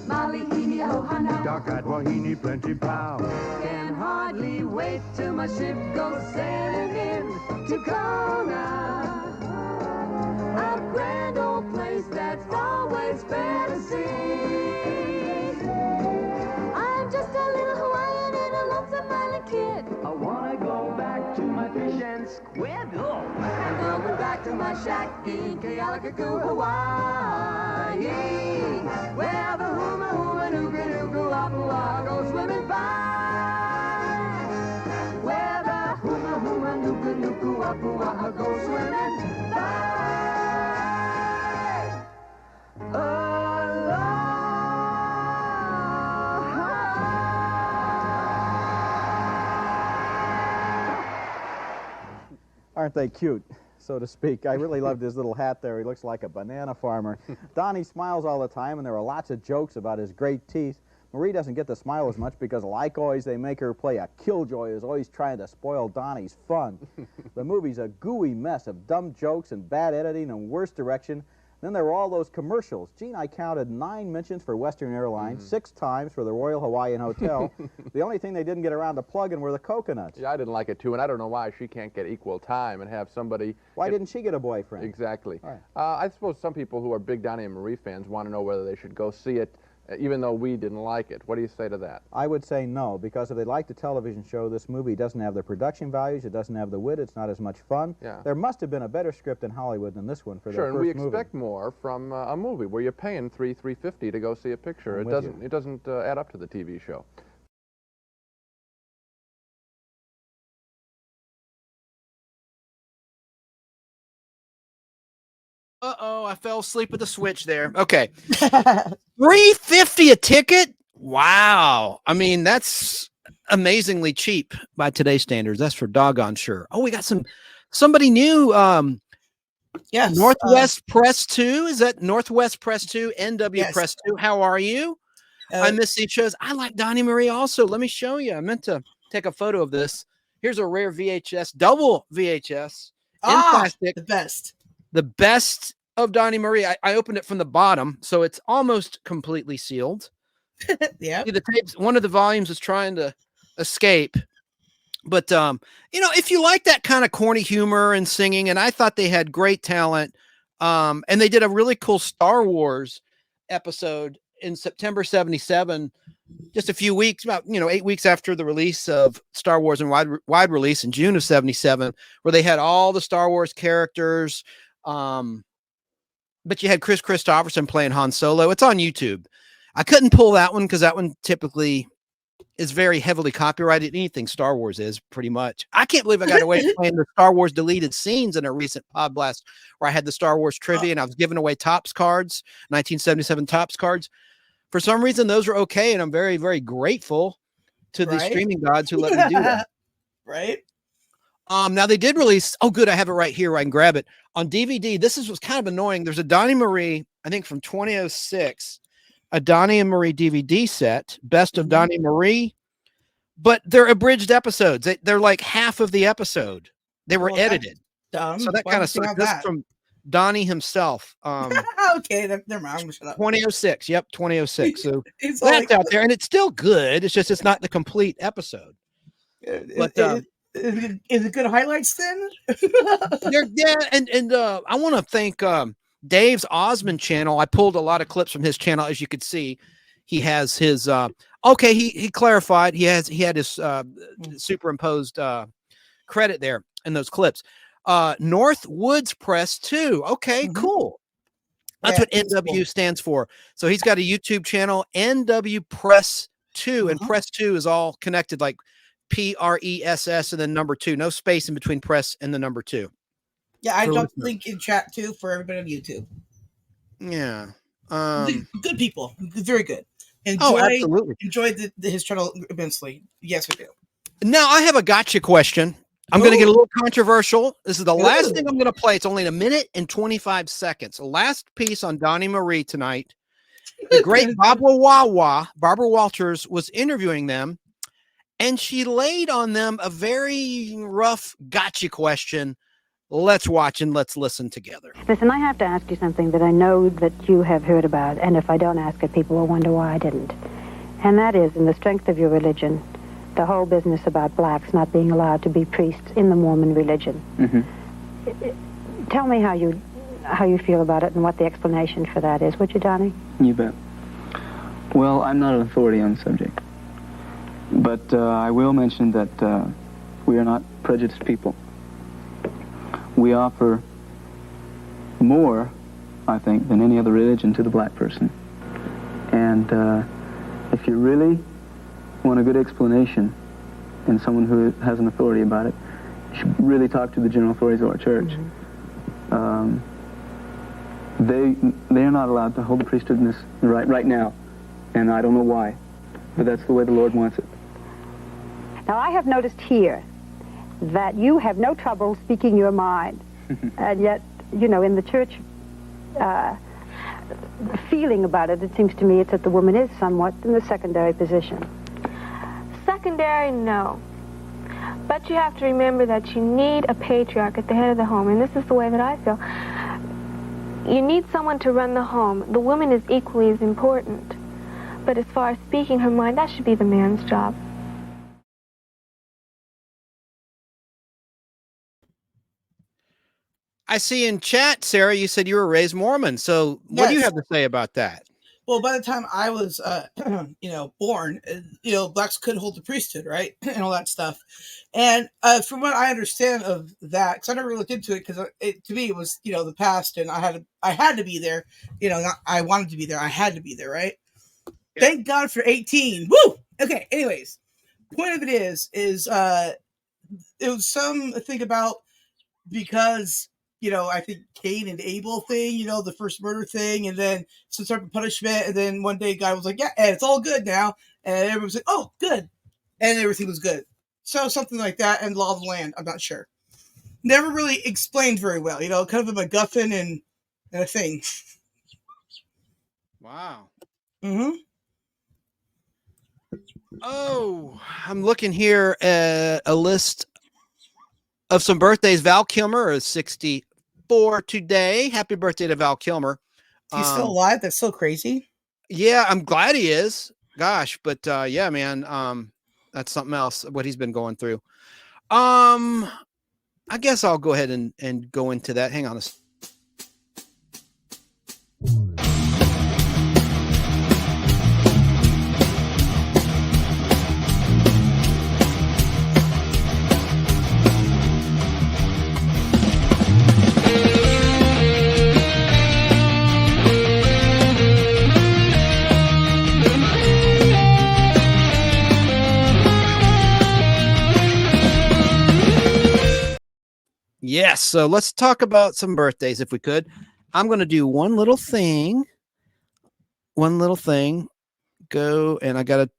[SPEAKER 21] Malihini Ohana.
[SPEAKER 12] Dark-eyed Wahine, plenty plow.
[SPEAKER 21] Can hardly wait till my ship goes sailing in to Kona. A grand old place that's always fair to see. I'm just a little Hawaiian and a lonesome island kid. I wanna go back to my fish and squid. Oh, I'm going back to my shack in Kealakekua, Hawaii, where the huma huma nuku nuku apua go swimming by. Where the huma huma nuku nuku apua go swimming by.
[SPEAKER 16] Aren't they cute, so to speak? I really loved his little hat there. He looks like a banana farmer. Donnie smiles all the time, and there are lots of jokes about his great teeth. Marie doesn't get to smile as much because, like always, they make her play a killjoy who's always trying to spoil Donnie's fun. The movie's a gooey mess of dumb jokes and bad editing and worse direction. Then there were all those commercials. Gene, I counted 9 mentions for Western Airlines, 6 times for the Royal Hawaiian Hotel. The only thing they didn't get around to plugging were the coconuts.
[SPEAKER 17] Yeah, I didn't like it, too, and I don't know why she can't get equal time and have somebody...
[SPEAKER 16] Why didn't she get a boyfriend?
[SPEAKER 17] Exactly.
[SPEAKER 16] Right.
[SPEAKER 17] I suppose some people who are big Donny and Marie fans want to know whether they should go see it, even though we didn't like it. What do you say to that?
[SPEAKER 16] I would say no, because if they like the television show, this movie doesn't have the production values, it doesn't have the wit, it's not as much fun.
[SPEAKER 17] Yeah.
[SPEAKER 16] There must have been a better script in Hollywood than this one for their
[SPEAKER 17] Sure,
[SPEAKER 16] first
[SPEAKER 17] and we
[SPEAKER 16] movie.
[SPEAKER 17] expect more from a movie where you're paying $350 to go see a picture.
[SPEAKER 16] I'm
[SPEAKER 17] It
[SPEAKER 16] with you.
[SPEAKER 17] doesn't add up to the TV show.
[SPEAKER 9] Uh-oh, I fell asleep with the switch there. Okay. $350 a ticket? Wow. I mean, that's amazingly cheap by today's standards. That's for doggone sure. Oh, we got somebody new.
[SPEAKER 13] Yes.
[SPEAKER 9] Northwest Press 2. Is that Northwest Press 2? NW
[SPEAKER 13] Yes.
[SPEAKER 9] Press 2. How are you? I miss these shows. I like Donny Marie also. Let me show you. I meant to take a photo of this. Here's a rare VHS, double VHS in plastic.
[SPEAKER 13] The best.
[SPEAKER 9] The best of Donny Marie. I opened it from the bottom, so it's almost completely sealed.
[SPEAKER 13] Yeah.
[SPEAKER 9] See, the tapes, one of the volumes is trying to escape. But, you know, if you like that kind of corny humor and singing, and I thought they had great talent, and they did a really cool Star Wars episode in September 77, just a few weeks, about, 8 weeks after the release of Star Wars in wide release in June of 77, where they had all the Star Wars characters. But you had Chris Christopherson playing Han Solo. It's on YouTube. I couldn't pull that one because that one typically is very heavily copyrighted. Anything Star Wars is, pretty much. I can't believe I got away with playing the Star Wars deleted scenes in a recent Podblast where I had the Star Wars trivia and I was giving away Topps cards, 1977 Topps cards. For some reason, those are okay, and I'm very, very grateful to the streaming gods who let me do that.
[SPEAKER 13] Right?
[SPEAKER 9] Now they did release. Oh, good, I have it right here. Where I can grab it on DVD. This was kind of annoying. There's a Donny Marie, I think from 2006, a Donny and Marie DVD set, Best of Donny Marie, but they're abridged episodes. They're like half of the episode. They were edited, so that kind of sucks. This is from Donny himself.
[SPEAKER 13] Okay, never mind.
[SPEAKER 9] 2006. Yep, 2006. So
[SPEAKER 13] It's
[SPEAKER 9] that's out there, and it's still good. It's just it's not the complete episode. But
[SPEAKER 13] is it good highlights then?
[SPEAKER 9] yeah, and I want to thank Dave's Osmond channel. I pulled a lot of clips from his channel, as you could see. He has his okay. He clarified. He had his superimposed credit there in those clips. North Woods Press 2. Okay, cool. That's what NW stands for. So he's got a YouTube channel, NW Press 2, and Press 2 is all connected, like PRESS and then number 2. No space in between press and the number 2.
[SPEAKER 13] Yeah, I dropped the link in chat too for everybody on YouTube.
[SPEAKER 9] Yeah.
[SPEAKER 13] Good people. Very good.
[SPEAKER 9] Absolutely.
[SPEAKER 13] Enjoyed his channel immensely. Yes, we do.
[SPEAKER 9] Now I have a gotcha question. I'm going to get a little controversial. This is the last thing I'm going to play. It's only 1 minute and 25 seconds. The last piece on Donny Marie tonight. The great Barbara Walters was interviewing them, and she laid on them a very rough gotcha question. Let's watch and let's listen together.
[SPEAKER 15] Listen, I have to ask you something that I know that you have heard about, and if I don't ask it, people will wonder why I didn't. And that is, in the strength of your religion, the whole business about blacks not being allowed to be priests in the Mormon religion. Tell me how you feel about it and what the explanation for that is, would you, Donny?
[SPEAKER 7] You bet. Well, I'm not an authority on the subject, but I will mention that we are not prejudiced people. We offer more, I think, than any other religion to the black person. And if you really want a good explanation and someone who has an authority about it, you should really talk to the general authorities of our church. They are not allowed to hold the priesthood in this right now, and I don't know why, but that's the way the Lord wants it.
[SPEAKER 15] Now, I have noticed here that you have no trouble speaking your mind, and yet, you know, in the church feeling about it, it seems to me it's that the woman is somewhat in the secondary position.
[SPEAKER 8] Secondary, no. But you have to remember that you need a patriarch at the head of the home, and this is the way that I feel. You need someone to run the home. The woman is equally as important. But as far as speaking her mind, that should be the man's job.
[SPEAKER 9] I see in chat, Sarah, you said you were raised Mormon. So what do you have to say about that?
[SPEAKER 13] Well, by the time I was, born, blacks couldn't hold the priesthood, right? And all that stuff. And from what I understand of that, because I never looked into it, because to me it was, the past, and I had to be there. I wanted to be there. I had to be there, right? Yeah. Thank God for 18. Woo! Okay. Anyways, point of it is it was something about because. I think Cain and Abel thing, the first murder thing, and then some sort of punishment, and then one day God was like, yeah, and it's all good now, and everyone was like, oh, good, and everything was good. So something like that, and law of the land, I'm not sure. Never really explained very well, kind of a MacGuffin and a thing.
[SPEAKER 9] Wow. Oh, I'm looking here at a list of some birthdays. Val Kilmer is 64 today. Happy birthday to Val Kilmer.
[SPEAKER 13] He's still alive? That's so crazy.
[SPEAKER 9] Yeah, I'm glad he is. Gosh, but yeah, man, that's something else, what he's been going through. I guess I'll go ahead and go into that. Hang on a second. Yes. So let's talk about some birthdays if we could. I'm going to do one little thing. Go, and I'm going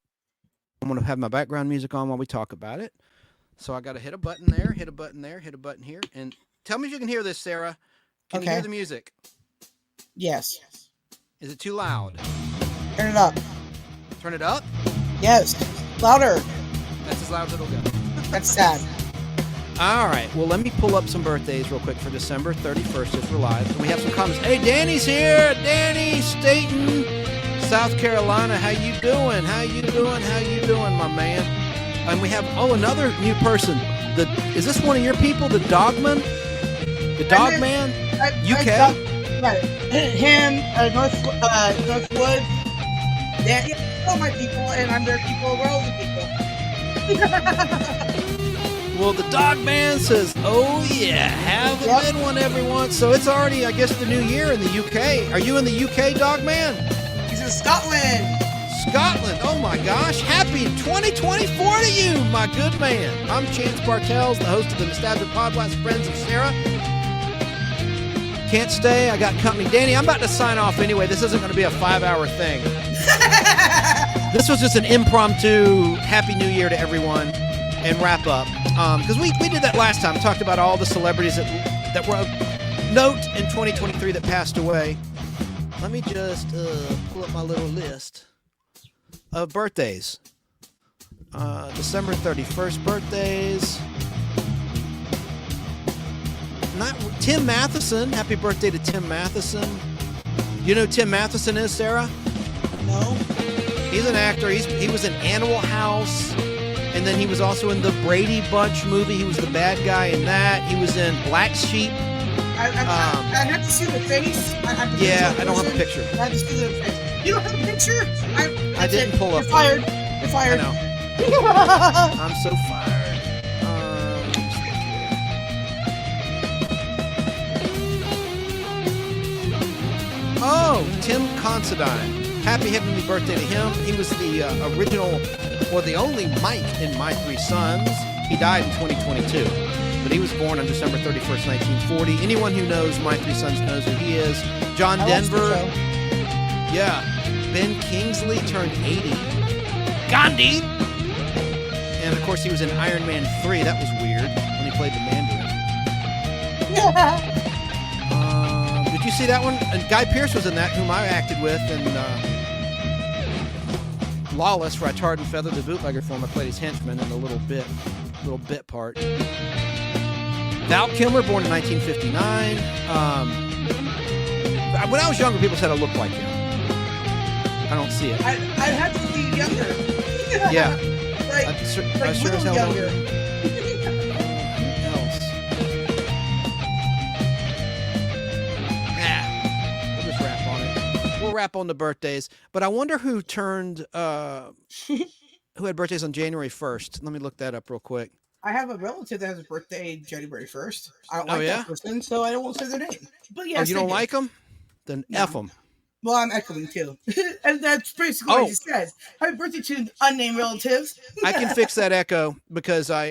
[SPEAKER 9] to have my background music on while we talk about it. So I got to hit a button there, hit a button there, hit a button here. And tell me if you can hear this, Sarah. Can you hear the music?
[SPEAKER 13] Yes.
[SPEAKER 9] Is it too loud?
[SPEAKER 13] Turn it up.
[SPEAKER 9] Turn it up?
[SPEAKER 13] Yes. Louder.
[SPEAKER 9] That's as loud as it'll go.
[SPEAKER 13] That's sad.
[SPEAKER 9] All right. Well, let me pull up some birthdays real quick for December 31st if we're live. And we have some comments. Hey, Danny's here. Danny Staten, South Carolina. How you doing? How you doing, my man? And we have, another new person. Is this one of your people, the Dogman? The Dogman? UK?
[SPEAKER 13] Right. Him, Northwood. Yeah, all my people, and I'm their people. We're all the people.
[SPEAKER 9] Well, the Dogman says, oh, yeah, have a good one, everyone. So it's already, I guess, the new year in the UK. Are you in the UK, Dogman?
[SPEAKER 13] He's in Scotland.
[SPEAKER 9] Scotland. Oh, my gosh. Happy 2024 to you, my good man. I'm Chance Bartels, the host of the Nostalgia Podblast, Friends of Sarah. Can't stay. I got company. Danny, I'm about to sign off anyway. This isn't going to be a 5-hour thing. This was just an impromptu Happy New Year to everyone and wrap up. Because we did that last time. Talked about all the celebrities that were of note in 2023 that passed away. Let me just pull up my little list of birthdays. December 31st birthdays. Tim Matheson. Happy birthday to Tim Matheson. You know who Tim Matheson is, Sarah?
[SPEAKER 13] No.
[SPEAKER 9] He's an actor. He was in Animal House, and then he was also in the Brady Bunch movie. He was the bad guy in that. He was in Black Sheep.
[SPEAKER 13] I have to see the face.
[SPEAKER 9] I don't have a picture.
[SPEAKER 13] I have to see the face. You don't have a picture?
[SPEAKER 9] I didn't pull up.
[SPEAKER 13] You're fired. You're fired.
[SPEAKER 9] I know. I'm so fired. Oh, Tim Considine. Happy heavenly birthday to him. He was the original, or the only Mike in My Three Sons. He died in 2022, but he was born on December 31st, 1940. Anyone who knows My Three Sons knows who he is. John Denver. Yeah. Ben Kingsley turned 80. Gandhi. And of course, he was in Iron Man 3. That was weird when he played the Mandarin. Did you see that one? And Guy Pearce was in that, whom I acted with, and Lawless, where I tarred and feathered the bootlegger for him. I played his henchman in a little bit part. Val Kilmer, born in 1959. When I was younger, people said I looked like him. I don't see it.
[SPEAKER 13] I'd have to be younger.
[SPEAKER 9] Yeah.
[SPEAKER 13] like
[SPEAKER 9] I sure as hell
[SPEAKER 13] younger.
[SPEAKER 9] We'll wrap on the birthdays, but I wonder who turned who had birthdays on January 1st. Let me look that up real quick.
[SPEAKER 13] I have a relative that has a birthday January 1st. I don't like that person, so I won't say their name. But yes,
[SPEAKER 9] you don't like them? Then F them.
[SPEAKER 13] Well, I'm echoing too. And that's basically what you said. Happy birthday to unnamed relatives.
[SPEAKER 9] I can fix that echo because I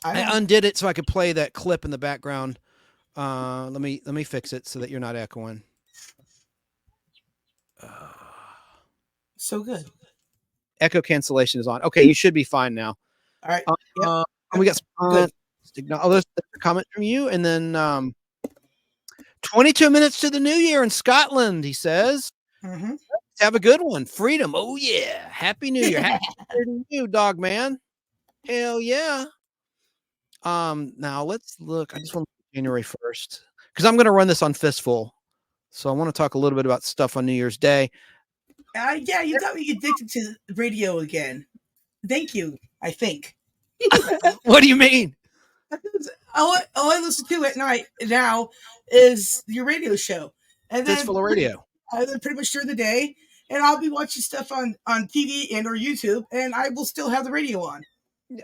[SPEAKER 9] undid it so I could play that clip in the background. Let me fix it so that you're not echoing.
[SPEAKER 13] So good.
[SPEAKER 9] Echo cancellation is on. Okay, you should be fine now.
[SPEAKER 13] All right.
[SPEAKER 9] We got some there's a comment from you, and then 22 minutes to the new year in Scotland, he says.
[SPEAKER 13] Mm-hmm.
[SPEAKER 9] Have a good one. Freedom. Oh, yeah. Happy New Year. Happy New Year to you, dog man. Hell yeah. Now let's look. I just want to look at January 1st because I'm going to run this on Fistful. So I want to talk a little bit about stuff on New Year's Day.
[SPEAKER 13] Yeah, you got me addicted to radio again. Thank you, I think.
[SPEAKER 9] What do you mean?
[SPEAKER 13] All I listen to at night now is your radio show. And then
[SPEAKER 9] Fistful of Radio.
[SPEAKER 13] Pretty much during the day. And I'll be watching stuff on TV and or YouTube, and I will still have the radio on.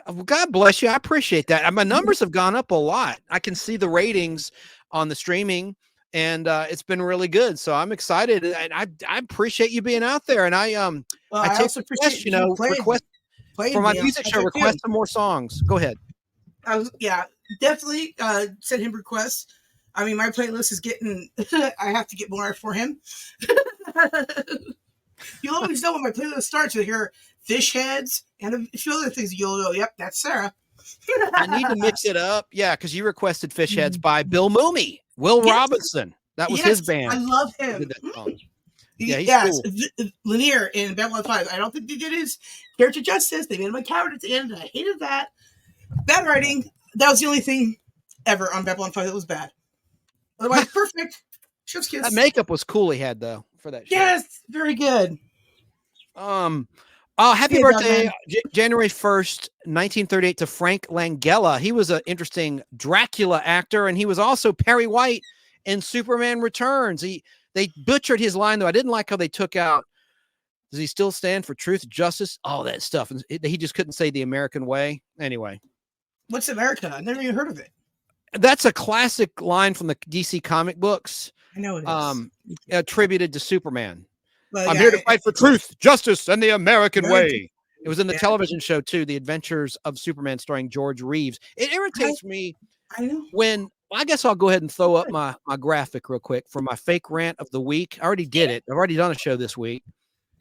[SPEAKER 9] Well, God bless you. I appreciate that. My numbers have gone up a lot. I can see the ratings on the streaming, and it's been really good. So I'm excited, and I appreciate you being out there. And I
[SPEAKER 13] also appreciate
[SPEAKER 9] request for my music show. Request some more songs. Go ahead.
[SPEAKER 13] definitely send him requests. I mean, my playlist is getting. I have to get more for him. You'll always know when my playlist starts. You'll hear Fish Heads and a few other things. You'll go, "Yep, that's Sarah."
[SPEAKER 9] I need to mix it up. Yeah, because you requested Fish Heads by Bill Mooney, Will Robinson. That was his band.
[SPEAKER 13] I love him.
[SPEAKER 9] Yeah, he's cool.
[SPEAKER 13] Lanier in Babylon 5. I don't think they did his character justice. They made him a coward at the end, and I hated that. Bad writing. That was the only thing ever on Babylon 5 that was bad. Otherwise, perfect. Chef's kiss.
[SPEAKER 9] That makeup was cool he had, though, for that show.
[SPEAKER 13] Yes, very good.
[SPEAKER 9] Happy birthday, January 1st, 1938 to Frank Langella. He was an interesting Dracula actor, and he was also Perry White in Superman Returns. They butchered his line, though. I didn't like how they took out, does he still stand for truth, justice, all that stuff. And he just couldn't say the American way. Anyway.
[SPEAKER 13] What's America? I've never even heard of it.
[SPEAKER 9] That's a classic line from the DC comic books.
[SPEAKER 13] I know it is.
[SPEAKER 9] Attributed to Superman.
[SPEAKER 13] Well,
[SPEAKER 9] I'm here to fight for truth, justice, and the American way. It was in the television show, too, The Adventures of Superman, starring George Reeves. It irritates me when, I guess I'll go ahead and throw up my graphic real quick for my fake rant of the week. I already did it. I've already done a show this week.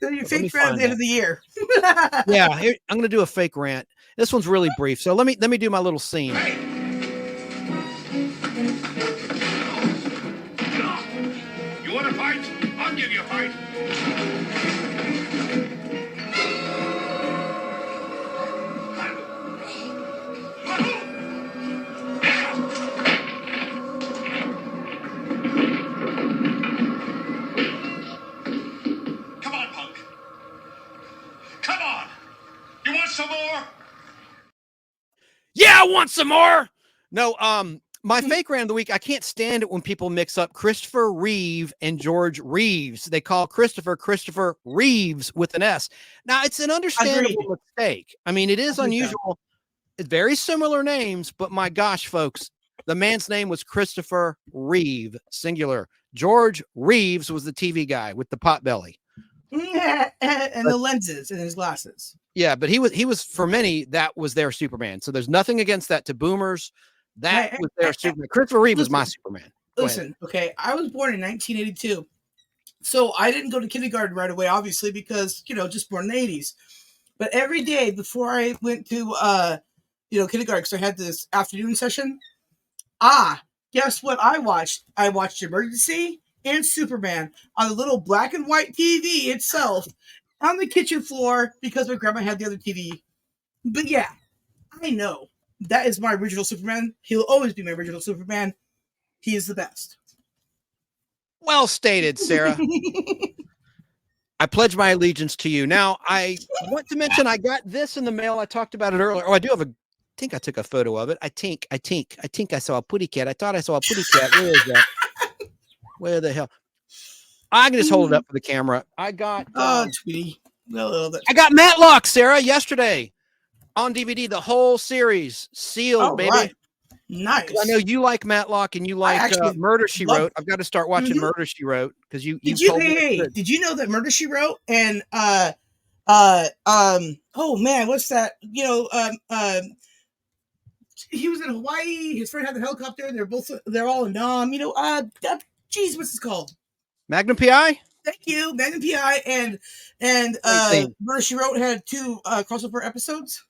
[SPEAKER 13] Your fake rant at the end of the year.
[SPEAKER 9] Yeah, I'm going to do a fake rant. This one's really brief. So let me do my little scene.
[SPEAKER 2] You want to fight? I'll give you a fight. Come on, punk. Come on. You want some more?
[SPEAKER 9] Yeah, I want some more. No, my fake rant of the week, I can't stand it when people mix up Christopher Reeve and George Reeves. They call Christopher Reeves with an S. Now, it's an understandable mistake. I mean, it is unusual. It's very similar names, but my gosh, folks, the man's name was Christopher Reeve, singular. George Reeves was the TV guy with the pot belly.
[SPEAKER 13] And the lenses in his glasses.
[SPEAKER 9] Yeah, but he was for many, that was their Superman. So there's nothing against that to boomers. That was their Superman. Christopher Reeve was my Superman.
[SPEAKER 13] Listen, okay, I was born in 1982. So I didn't go to kindergarten right away, obviously, because, just born in the 80s. But every day before I went to, kindergarten, because I had this afternoon session, guess what I watched? I watched Emergency and Superman on the little black and white TV itself on the kitchen floor because my grandma had the other TV. But yeah, I know. That is my original Superman. He'll always be my original Superman. He is the best.
[SPEAKER 9] Well stated, Sarah. I pledge my allegiance to you. Now, I want to mention I got this in the mail. I talked about it earlier. Oh, I do have I think I took a photo of it. I think I saw a putty cat. I thought I saw a putty cat. Where is that? Where the hell? I can just hold it up for the camera. I got
[SPEAKER 13] Tweety. No,
[SPEAKER 9] I got Matlock, Sarah, yesterday on DVD. The whole series sealed, baby.
[SPEAKER 13] Right. Nice.
[SPEAKER 9] I know you like Matlock and you like Murder She Wrote. I've got to start watching Murder She Wrote because you.
[SPEAKER 13] Did you know that Murder She Wrote and oh man, what's that? He was in Hawaii. His friend had the helicopter. They're all in Nam. Geez, what's it called?
[SPEAKER 9] Magnum PI.
[SPEAKER 13] Thank you, Magnum PI and Murder She Wrote had 2 crossover episodes.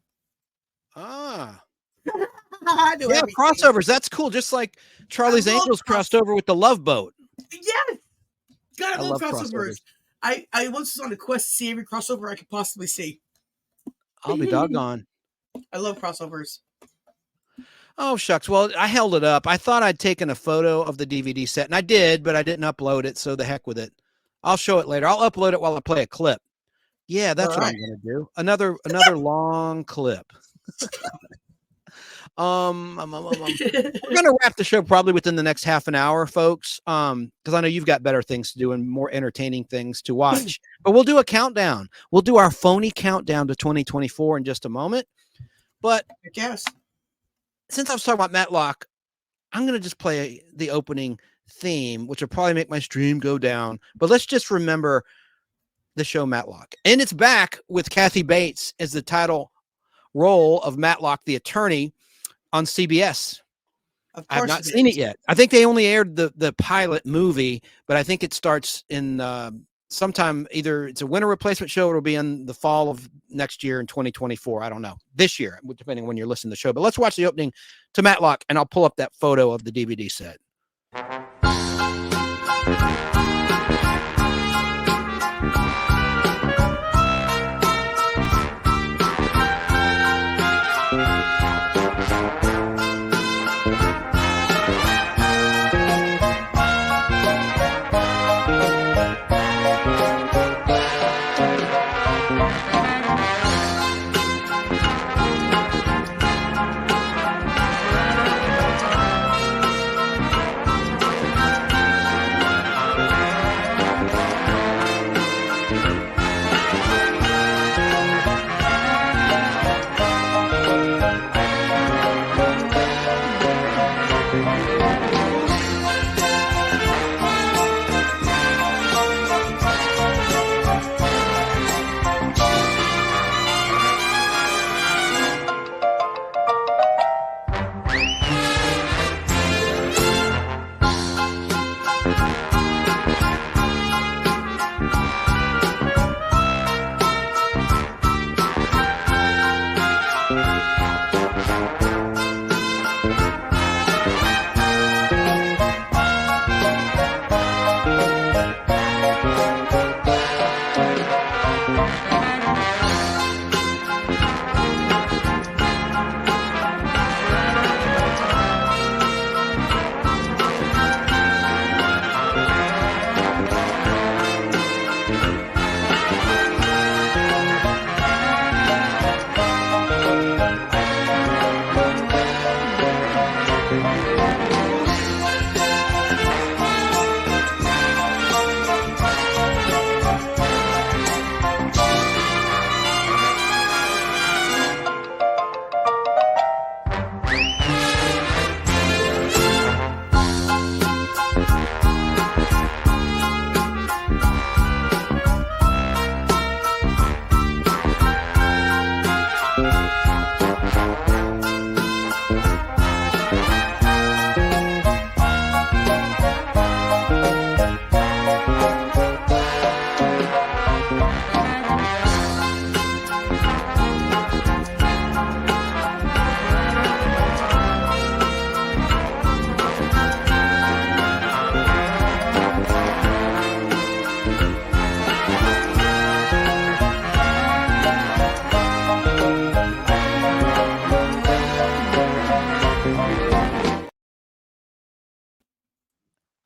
[SPEAKER 9] Yeah, crossovers. That's cool. Just like Charlie's Angels crossed over with the Love Boat.
[SPEAKER 13] Yes, God, I love crossovers.
[SPEAKER 9] Crossovers.
[SPEAKER 13] I once was on a quest to see every crossover I could possibly see.
[SPEAKER 9] I'll be doggone.
[SPEAKER 13] I love crossovers.
[SPEAKER 9] Oh, shucks. Well, I held it up. I thought I'd taken a photo of the DVD set, and I did, but I didn't upload it, so the heck with it. I'll show it later. I'll upload it while I play a clip. Yeah, that's what I'm going to do. Another long clip. We're going to wrap the show probably within the next half an hour, folks, because I know you've got better things to do and more entertaining things to watch. But we'll do a countdown. We'll do our phony countdown to 2024 in just a moment. But
[SPEAKER 13] I guess
[SPEAKER 9] since I was talking about Matlock, I'm going to just play the opening theme, which will probably make my stream go down. But let's just remember the show Matlock. And it's back with Kathy Bates as the title role of Matlock, the attorney, on CBS. I have not seen it yet. I think they only aired the pilot movie, but I think it starts in sometime, either it's a winter replacement show or it'll be in the fall of next year in 2024. I don't know. This year, depending on when you're listening to the show. But let's watch the opening to Matlock, and I'll pull up that photo of the DVD set.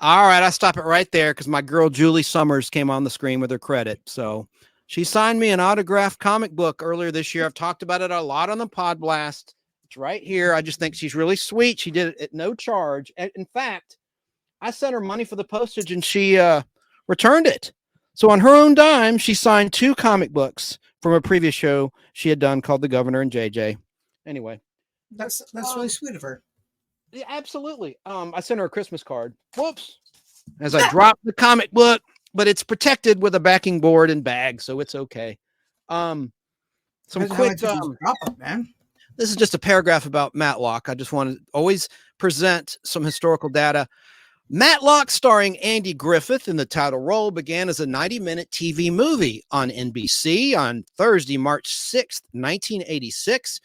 [SPEAKER 9] All right, I stop it right there because my girl Julie Summers came on the screen with her credit. So she signed me an autographed comic book earlier this year. I've talked about it a lot on the Podblast. It's right here. I just think she's really sweet. She did it at no charge. In fact, I sent her money for the postage and she returned it. So on her own dime, she signed 2 comic books from a previous show she had done called The Governor and JJ. Anyway.
[SPEAKER 13] That's really sweet of her.
[SPEAKER 9] Yeah, absolutely. I sent her a Christmas card. Whoops. As I dropped the comic book, but it's protected with a backing board and bag, so it's okay. Some quick
[SPEAKER 13] man.
[SPEAKER 9] This is just a paragraph about Matlock. I just want to always present some historical data. Matlock, starring Andy Griffith in the title role, began as a 90-minute TV movie on NBC on Thursday, March 6th, 1986,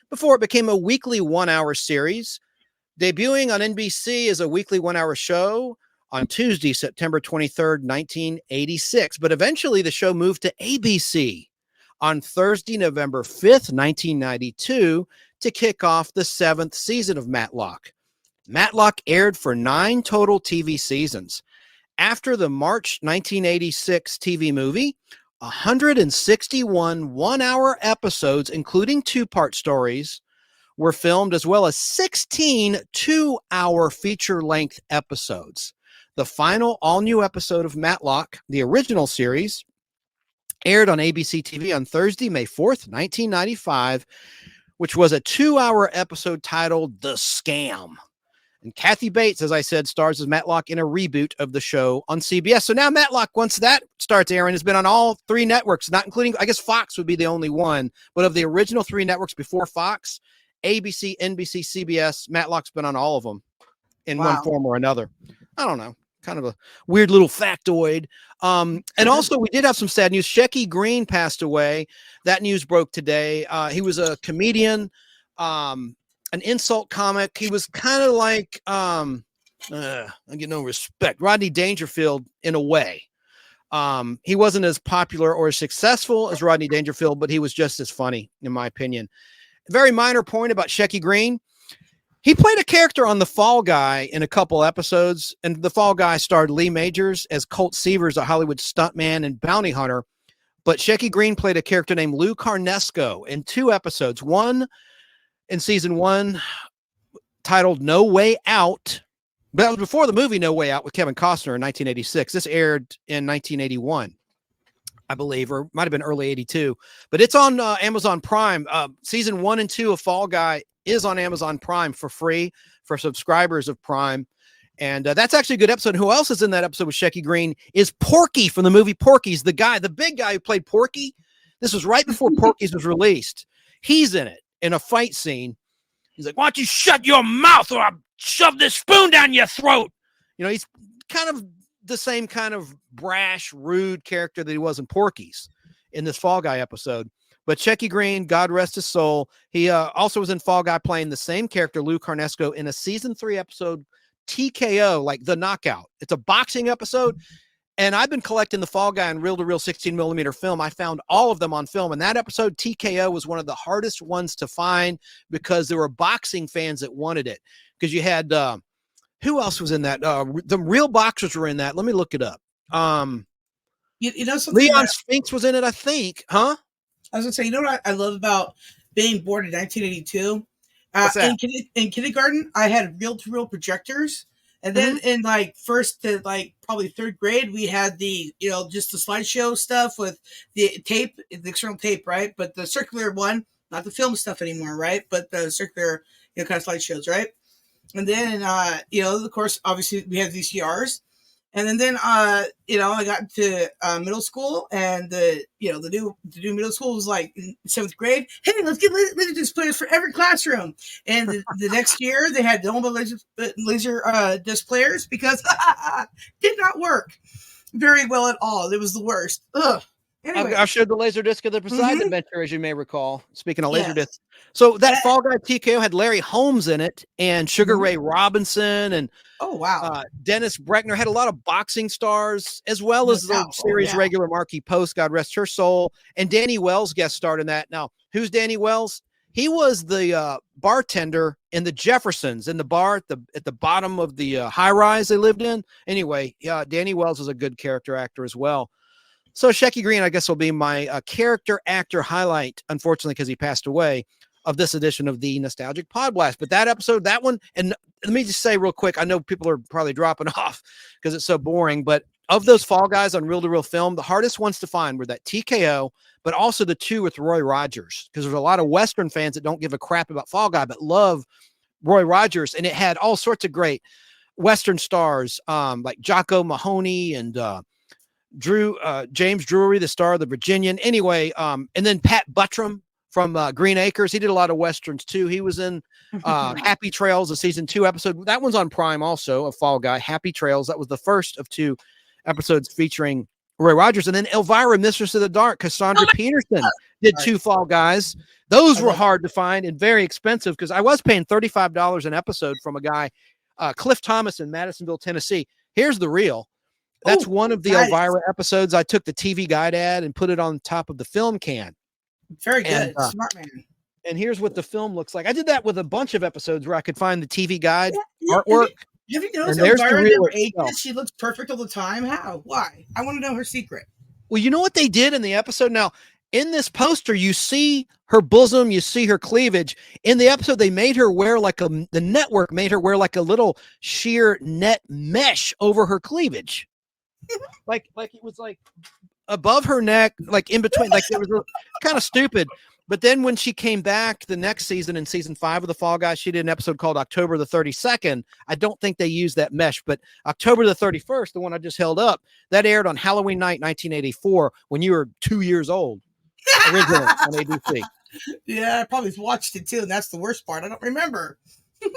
[SPEAKER 9] before it became a weekly 1-hour series. Debuting on NBC as a weekly 1-hour show on Tuesday, September 23rd, 1986. But eventually the show moved to ABC on Thursday, November 5th, 1992 to kick off the 7th season of Matlock. Matlock aired for 9 total TV seasons. After the March 1986 TV movie, 161 1-hour episodes, including 2-part stories, were filmed, as well as 16 2-hour feature-length episodes. The final all-new episode of Matlock, the original series, aired on ABC TV on Thursday, May 4th, 1995, which was a 2-hour episode titled The Scam. And Kathy Bates, as I said, stars as Matlock in a reboot of the show on CBS. So now Matlock, once that starts airing, has been on all 3 networks, not including, I guess Fox would be the only one, but of the original 3 networks before Fox, ABC, NBC, CBS, Matlock's been on all of them. in
[SPEAKER 13] Wow.
[SPEAKER 9] one form or another. I don't know. Kind of a weird little factoid. And also, we did have some sad news. Shecky Green passed away. That news broke today. He was a comedian, an insult comic. He was kind of like, I get no respect, Rodney Dangerfield in a way. He wasn't as popular or as successful as Rodney Dangerfield, but he was just as funny, in my opinion. A very minor point about Shecky Green. He played a character on The Fall Guy in a couple episodes, and The Fall Guy starred Lee Majors as Colt Seavers, a Hollywood stuntman and bounty hunter. But Shecky Green played a character named Lou Carnesco in 2 episodes. One in season 1 titled No Way Out. But that was before the movie No Way Out with Kevin Costner in 1986. This aired in 1981, I believe, or might have been early 82. But it's on Amazon Prime. Season 1 and 2 of Fall Guy is on Amazon Prime for free for subscribers of Prime. And that's actually a good episode. Who else is in that episode with Shecky Green is Porky from the movie Porky's, the big guy who played Porky. This was right before Porky's was released. He's in it in a fight scene. He's like, why don't you shut your mouth or I'll shove this spoon down your throat? You know, he's kind of the same kind of brash, rude character that he was in Porky's in this Fall Guy episode. But Shecky Green, God rest his soul, he also was in Fall Guy playing the same character, Lou Carnesco, in a season 3 episode, TKO, like The Knockout. It's a boxing episode. And I've been collecting the Fall Guy on reel-to-reel 16mm film. I found all of them on film. And that episode, TKO, was one of the hardest ones to find because there were boxing fans that wanted it. Because you had, who else was in that? The real boxers were in that. Let me look it up.
[SPEAKER 13] You know something?
[SPEAKER 9] Leon Spinks was in it, I think. Huh?
[SPEAKER 13] I was going to say, you know what I love about being born in 1982?
[SPEAKER 9] What's that?
[SPEAKER 13] In kindergarten, I had reel-to-reel projectors. And then in like first to like probably 3rd grade, we had the, you know, just the slideshow stuff with the tape, the external tape, right? But the circular one, not the film stuff anymore, right? But the circular, you know, kind of slideshows, right? And then, you know, of course, obviously we had VCRs. And then, you know, I got to middle school, and the new middle school was like in 7th grade. Hey, let's get laser disc players for every classroom. And the next year they had normal laser disc players because did not work very well at all. It was the worst. Ugh. Anyway.
[SPEAKER 9] I showed the laser disc of the Poseidon Adventure, as you may recall. Speaking of laser discs. So that Fall Guy TKO had Larry Holmes in it and Sugar Ray Robinson and Dennis Breckner. Had a lot of boxing stars, as well as the series regular Marky Post, God rest her soul. And Danny Wells guest starred in that. Now, who's Danny Wells? He was the bartender in the Jeffersons, in the bar at the bottom of the high-rise they lived in. Anyway, Danny Wells is a good character actor as well. So Shecky Green, I guess, will be my character actor highlight, unfortunately, because he passed away, of this edition of the Nostalgic Podblast. But that episode, that one, and let me just say real quick, I know people are probably dropping off because it's so boring, but of those Fall Guys on reel-to-reel film, the hardest ones to find were that TKO, but also the 2 with Roy Rogers, because there's a lot of Western fans that don't give a crap about Fall Guy, but love Roy Rogers, and it had all sorts of great Western stars, like Jocko Mahoney and James Drury, the star of the Virginian. Anyway, and then Pat Buttram from Green Acres. He did a lot of Westerns too. He was in Happy Trails, a season 2 episode. That one's on Prime also, of Fall Guy, Happy Trails. That was the first of 2 episodes featuring Roy Rogers. And then Elvira, Mistress of the Dark, Cassandra Peterson did 2 Fall Guys. Those were hard to find and very expensive because I was paying $35 an episode from a guy, Cliff Thomas in Madisonville, Tennessee. Here's the reel. That's one of the Elvira episodes. I took the TV Guide ad and put it on top of the film can.
[SPEAKER 13] Very good. Smart man.
[SPEAKER 9] And here's what the film looks like. I did that with a bunch of episodes where I could find the TV Guide artwork.
[SPEAKER 13] Have you noticed Elvira never ages? She looks perfect all the time. How? Why? I want to know her secret.
[SPEAKER 9] Well, you know what they did in the episode? Now, in this poster, you see her bosom, you see her cleavage. In the episode, they made her wear the network made her wear like a little sheer net mesh over her cleavage. like it was like above her neck, like in between, like it was kind of stupid. But then when she came back the next season, in season 5 of the Fall Guys, she did an episode called October the 32nd. I don't think they used that mesh, but October the 31st, the one I just held up, that aired on Halloween night, 1984, when you were 2 years old, originally on ABC.
[SPEAKER 13] Yeah, I probably watched it too, and that's the worst part. I don't remember.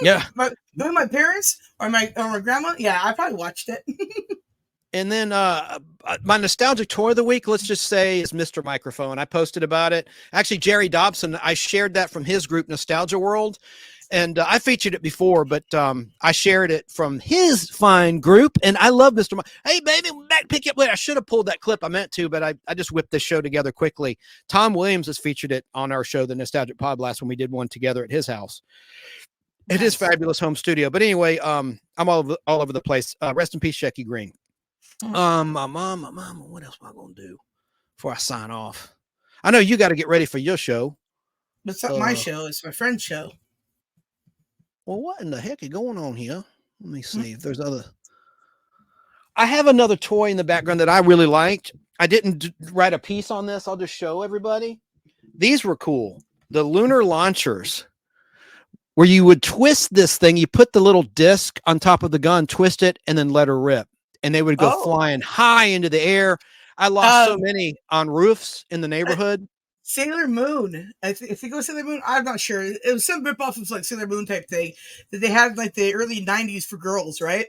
[SPEAKER 9] Yeah.
[SPEAKER 13] my parents or my grandma. Yeah, I probably watched it.
[SPEAKER 9] And then my nostalgic toy of the week, let's just say, is Mr. Microphone. I posted about it. Actually, Jerry Dobson, I shared that from his group, Nostalgia World. And I featured it before, but I shared it from his fine group. And I love Mr. Hey, baby, back pick you up later. I should have pulled that clip. I meant to, but I just whipped this show together quickly. Tom Williams has featured it on our show, The Nostalgic Podblast, when we did one together at his house. Nice. It is fabulous home studio. But anyway, I'm all over the place. Rest in peace, Shecky Green. My mom, what else am I going to do before I sign off? I know you got to get ready for your show.
[SPEAKER 13] It's not my show. It's my friend's show.
[SPEAKER 9] Well, what in the heck is going on here? Let me see if there's other. I have another toy in the background that I really liked. I didn't write a piece on this. I'll just show everybody. These were cool. The lunar launchers, where you would twist this thing. You put the little disc on top of the gun, twist it, and then let her rip. And they would go flying high into the air. I lost so many on roofs in the neighborhood.
[SPEAKER 13] Sailor Moon. If you go Sailor Moon, I'm not sure. It was some ripoff of like Sailor Moon type thing that they had like the early 90s for girls, right?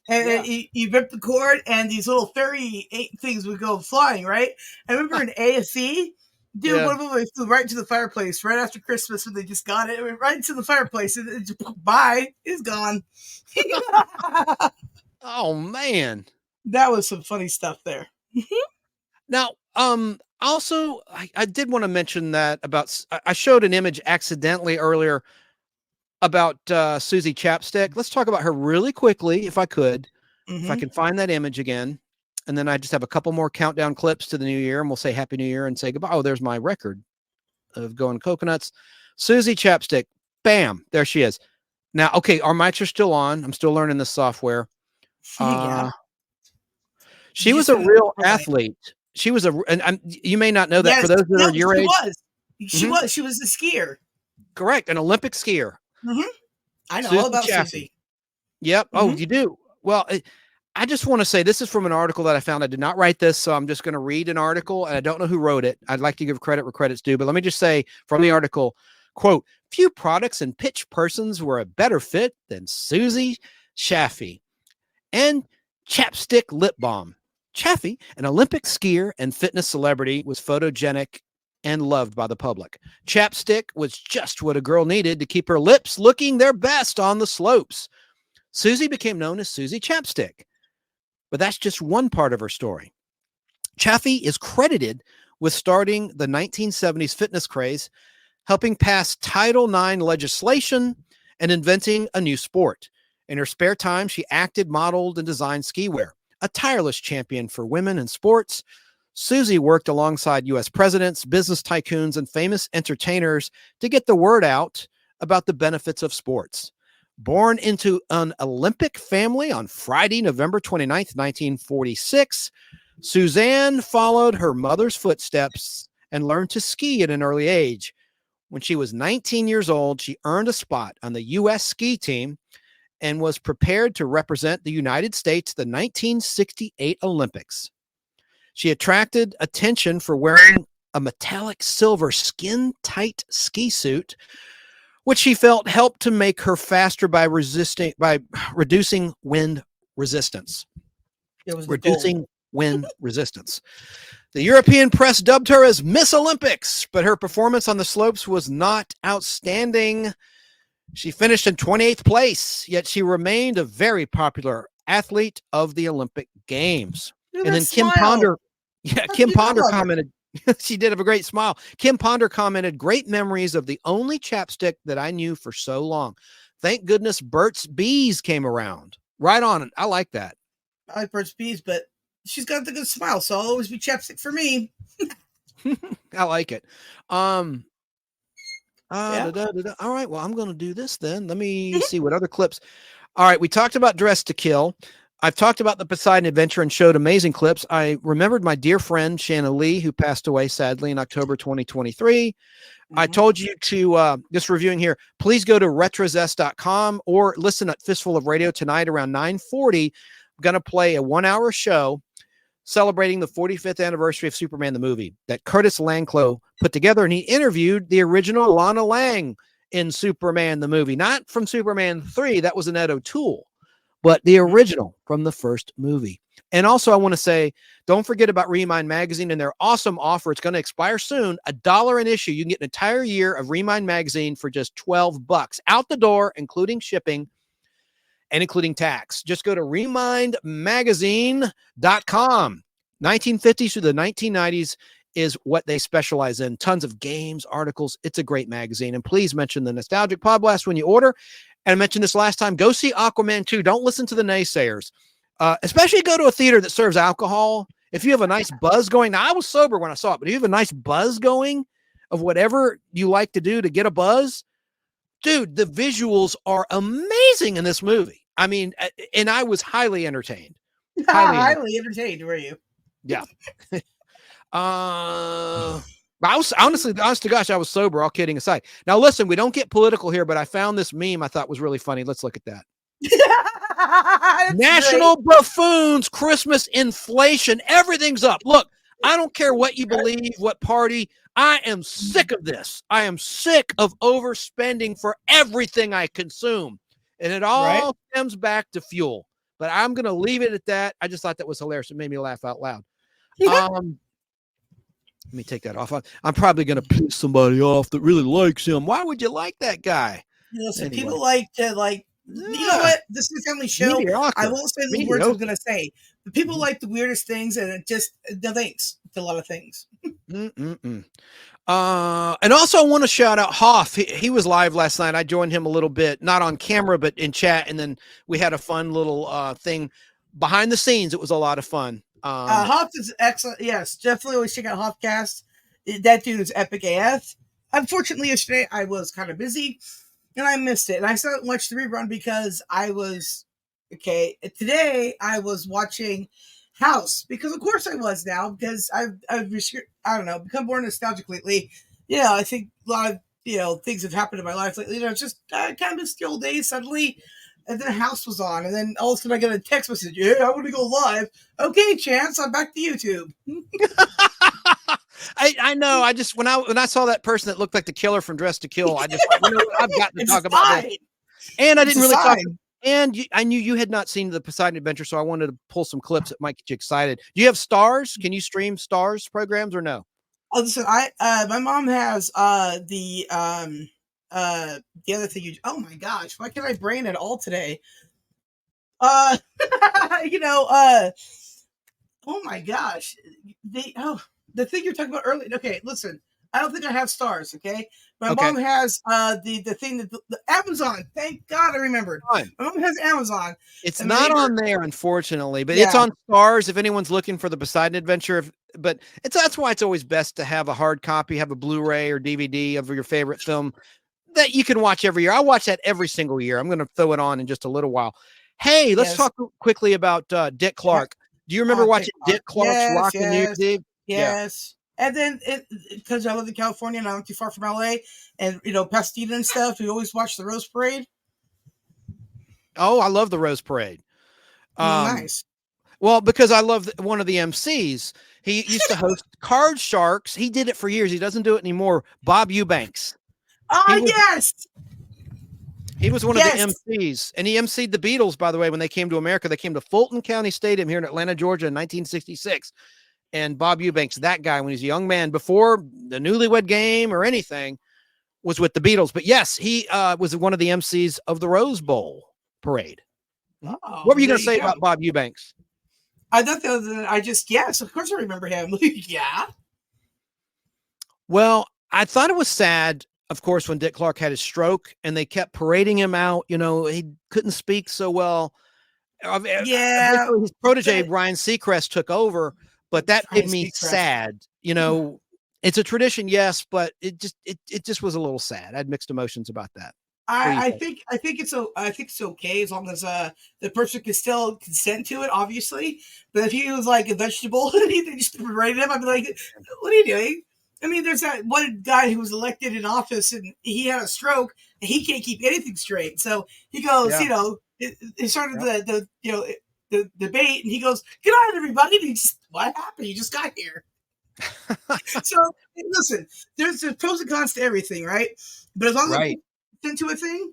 [SPEAKER 13] And you rip the cord and these little fairy things would go flying, right? I remember in ASC, dude, one of them flew right into the fireplace right after Christmas when they just got it. It went right into the fireplace and it just, bye, it's gone.
[SPEAKER 9] Oh man,
[SPEAKER 13] that was some funny stuff there.
[SPEAKER 9] Now, also, I did want to mention that about, I showed an image accidentally earlier about Susie Chapstick. Let's talk about her really quickly, if I could, if I can find that image again. And then I just have a couple more countdown clips to the new year, and we'll say Happy New Year and say goodbye. Oh, there's my record of Going Coconuts. Susie Chapstick. Bam. There she is. Now, okay, our mics are still on. I'm still learning this software. She was a real athlete. She was and you may not know that. For those that are your age.
[SPEAKER 13] She was a skier.
[SPEAKER 9] Correct. An Olympic skier.
[SPEAKER 13] I know all about Susie.
[SPEAKER 9] Yep. Oh, you do? Well, I just want to say this is from an article that I found. I did not write this, so I'm just going to read an article, and I don't know who wrote it. I'd like to give credit where credit's due, but let me just say from the article, quote, few products and pitch persons were a better fit than Susie Chaffee and Chapstick Lip Balm. Chaffee, an Olympic skier and fitness celebrity, was photogenic and loved by the public. Chapstick was just what a girl needed to keep her lips looking their best on the slopes. Susie became known as Susie Chapstick, but that's just one part of her story. Chaffee is credited with starting the 1970s fitness craze, helping pass Title IX legislation, and inventing a new sport. In her spare time, she acted, modeled, and designed ski wear. A tireless champion for women in sports, Susie worked alongside U.S. presidents, business tycoons, and famous entertainers to get the word out about the benefits of sports. Born into an Olympic family on Friday, November 29th, 1946, Suzanne followed her mother's footsteps and learned to ski at an early age. When she was 19 years old, she earned a spot on the U.S. ski team and was prepared to represent the United States at the 1968 Olympics. She attracted attention for wearing a metallic silver skin-tight ski suit, which she felt helped to make her faster by reducing wind resistance. Wind resistance. The European press dubbed her as Miss Olympics, but her performance on the slopes was not outstanding. She finished in 28th place, yet she remained a very popular athlete of the Olympic Games. And then Kim Ponder commented, she did have a great smile. Kim Ponder commented, great memories of the only chapstick that I knew for so long. Thank goodness Burt's Bees came around. Right on. I like that.
[SPEAKER 13] I like Burt's Bees, but she's got the good smile, so I'll always be chapstick for me.
[SPEAKER 9] I like it. All right, well, I'm going to do this then. Let me see what other clips. All right, we talked about Dress to Kill. I've talked about the Poseidon Adventure and showed amazing clips. I remembered my dear friend, Shanna Lee, who passed away, sadly, in October 2023. I told you to, just reviewing here, please go to retrozest.com or listen at Fistful of Radio tonight around 9:40. I'm going to play a 1-hour show celebrating the 45th anniversary of Superman the movie that Curtis Langlow put together, and he interviewed the original Lana Lang in Superman the movie, not from Superman 3. That was an Ed O'Toole, but the original from the first movie. And also, I want to say, don't forget about Remind Magazine and their awesome offer. It's going to expire soon. $1 an issue. You can get an entire year of Remind Magazine for just $12 out the door, including shipping and including tax. Just go to remindmagazine.com. 1950s through the 1990s is what they specialize in. Tons of games, articles. It's a great magazine. And please mention the Nostalgic Podblast when you order. And I mentioned this last time, go see Aquaman 2. Don't listen to the naysayers. Especially go to a theater that serves alcohol. If you have a nice buzz going, now I was sober when I saw it, but if you have a nice buzz going of whatever you like to do to get a buzz, dude, the visuals are amazing in this movie. I mean, and I was highly entertained.
[SPEAKER 13] Highly entertained, were you?
[SPEAKER 9] Yeah. I was honest to gosh, I was sober, all kidding aside. Now listen, we don't get political here, but I found this meme I thought was really funny. Let's look at that. National buffoons, Christmas inflation, everything's up. Look, I don't care what you believe, what party. I am sick of this. I am sick of overspending for everything I consume. And it all stems back to fuel. But I'm going to leave it at that. I just thought that was hilarious. It made me laugh out loud. Let me take that off. I'm probably going to piss somebody off that really likes him. Why would you like that guy?
[SPEAKER 13] Listen, people like to you know what? This is a family show.
[SPEAKER 9] Mediocre.
[SPEAKER 13] I won't say the words I was going to say. But people like the weirdest things, and it just no thanks to a lot of things.
[SPEAKER 9] And also I want to shout out Hoff. He was live last night. I joined him a little bit, not on camera, but in chat. And then we had a fun little thing behind the scenes. It was a lot of fun.
[SPEAKER 13] Hoff is excellent. Yes, definitely always check out Hoffcast. That dude is epic AF. Unfortunately, yesterday I was kind of busy. And I missed it. And I still haven't watched the rerun because I was, today I was watching House. Because of course I was now. Because I've become more nostalgic lately. Yeah, I think a lot of, things have happened in my life lately. It's just kind of missed the old days suddenly. And then House was on. And then all of a sudden I got a text message. Yeah, I want to go live. Okay, Chance, I'm back to YouTube.
[SPEAKER 9] I know. I just when I saw that person that looked like the killer from Dress to Kill, I just I've got to talk about this. And I didn't really talk. And I knew you had not seen the Poseidon Adventure, so I wanted to pull some clips that might get you excited. Do you have Stars? Can you stream Stars programs or no?
[SPEAKER 13] Oh, listen, my mom has the other thing. Oh my gosh, why can't I brain it all today? Oh my gosh, the thing you're talking about earlier. Okay, listen, I don't think I have Stars. Okay, my mom has the thing that the Amazon. Thank God I remembered. My mom has Amazon.
[SPEAKER 9] It's not on there, unfortunately, but it's on Stars. If anyone's looking for the Poseidon Adventure, but that's why it's always best to have a hard copy, have a Blu-ray or DVD of your favorite film that you can watch every year. I watch that every single year. I'm going to throw it on in just a little while. Hey, let's talk quickly about Dick Clark. Do you remember watching Dick Clark's Rockin' New Year's Eve?
[SPEAKER 13] Yes. And then, because I live in California and I'm not too far from LA, and Pasadena and stuff, we always watch the Rose Parade.
[SPEAKER 9] Oh, I love the Rose Parade.
[SPEAKER 13] Nice.
[SPEAKER 9] Well, because I love one of the MCs. He used to host Card Sharks. He did it for years. He doesn't do it anymore. Bob Eubanks.
[SPEAKER 13] Yes.
[SPEAKER 9] He was one of the MCs, and he MC'd the Beatles, by the way, when they came to America. They came to Fulton County Stadium here in Atlanta, Georgia in 1966. And Bob Eubanks, that guy, when he was a young man, before the Newlywed Game or anything, was with the Beatles. But yes, he was one of the MCs of the Rose Bowl parade. What were you going to say about Bob Eubanks?
[SPEAKER 13] I thought yes, of course I remember him. Yeah.
[SPEAKER 9] Well, I thought it was sad, of course, when Dick Clark had his stroke and they kept parading him out. He couldn't speak so well.
[SPEAKER 13] Yeah.
[SPEAKER 9] His protege, Ryan Seacrest, took over. But that made me sad. It's a tradition, yes, but it just was a little sad. I had mixed emotions about that.
[SPEAKER 13] I think it's okay as long as the person can still consent to it, obviously. But if he was like a vegetable and they just paraded him, I'd be like, "What are you doing?" I mean, there's that one guy who was elected in office and he had a stroke and he can't keep anything straight. So he goes, it started the debate and he goes, "Good night, everybody." And he just, what happened? You just got here. So listen, there's pros and cons to everything, right? But as long as into a thing,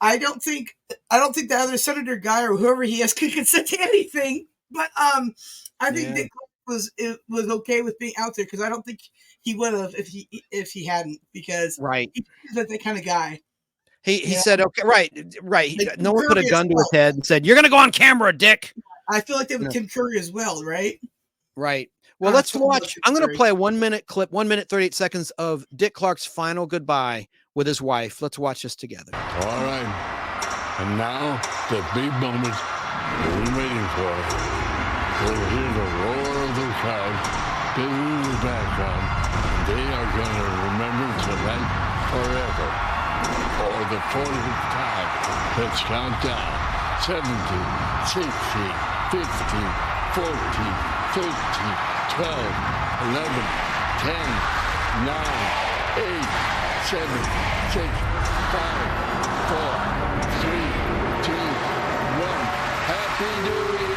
[SPEAKER 13] I don't think the other senator guy or whoever he is could consent to anything. But I think Dick was okay with being out there because I don't think he would have if he hadn't, because he's that kind of guy.
[SPEAKER 9] He said, okay, right. Like, no one put a gun to his head and said, "You're going to go on camera, Dick."
[SPEAKER 13] I feel like they would Tim Curry as well, right?
[SPEAKER 9] Right. Well, let's watch. I'm going to play a 1 minute clip, 1 minute, 38 seconds of Dick Clark's final goodbye with his wife. Let's watch this together.
[SPEAKER 18] All right. And now, the big moment we've been waiting for. We'll hear the roar of the crowd building in the background. They are going to remember tonight forever. For the 40th time, let's count down. 17, 16, 15, 14, 13, 12, 11, 10, 9, 8, 7, 6, 5, 4, 3, 2, 1. Happy New Year!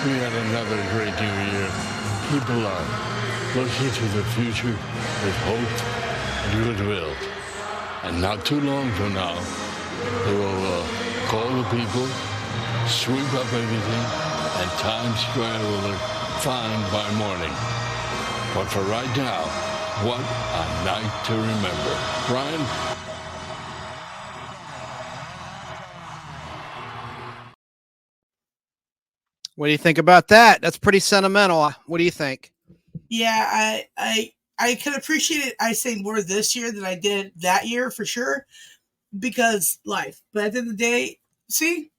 [SPEAKER 18] We had another great new year. People are looking to the future with hope and goodwill. And not too long from now, they will call the people, sweep up everything, and Times Square will look fine by morning. But for right now, what a night to remember. Brian?
[SPEAKER 9] What do you think about that? That's pretty sentimental. What do you think?
[SPEAKER 13] Yeah, I can appreciate it. I say more this year than I did that year for sure, because life. But at the end of the day, see,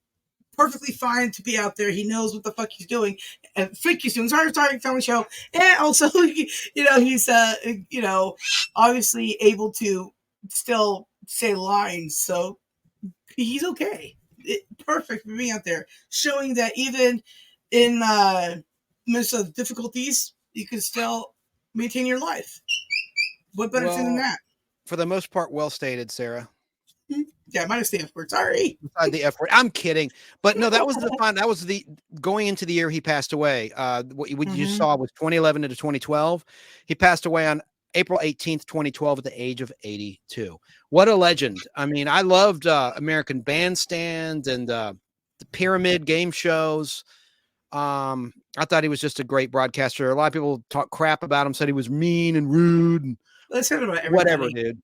[SPEAKER 13] perfectly fine to be out there. He knows what the fuck he's doing. And he's doing. Sorry, family show. And also, he's obviously able to still say lines, so he's okay. Perfect for being out there, showing that even in midst of difficulties, you can still maintain your life. What better thing than that?
[SPEAKER 9] For the most part, well stated, Sarah.
[SPEAKER 13] Yeah, minus the F word. Sorry.
[SPEAKER 9] The F word. I'm kidding. But no, that was the fun. That was the going into the year he passed away. What you saw was 2011 to 2012. He passed away on April 18th, 2012 at the age of 82. What a legend. I mean, I loved American Bandstand and the Pyramid game shows. I thought he was just a great broadcaster. A lot of people talk crap about him, said he was mean and rude. And
[SPEAKER 13] they said about everybody.
[SPEAKER 9] Whatever, dude.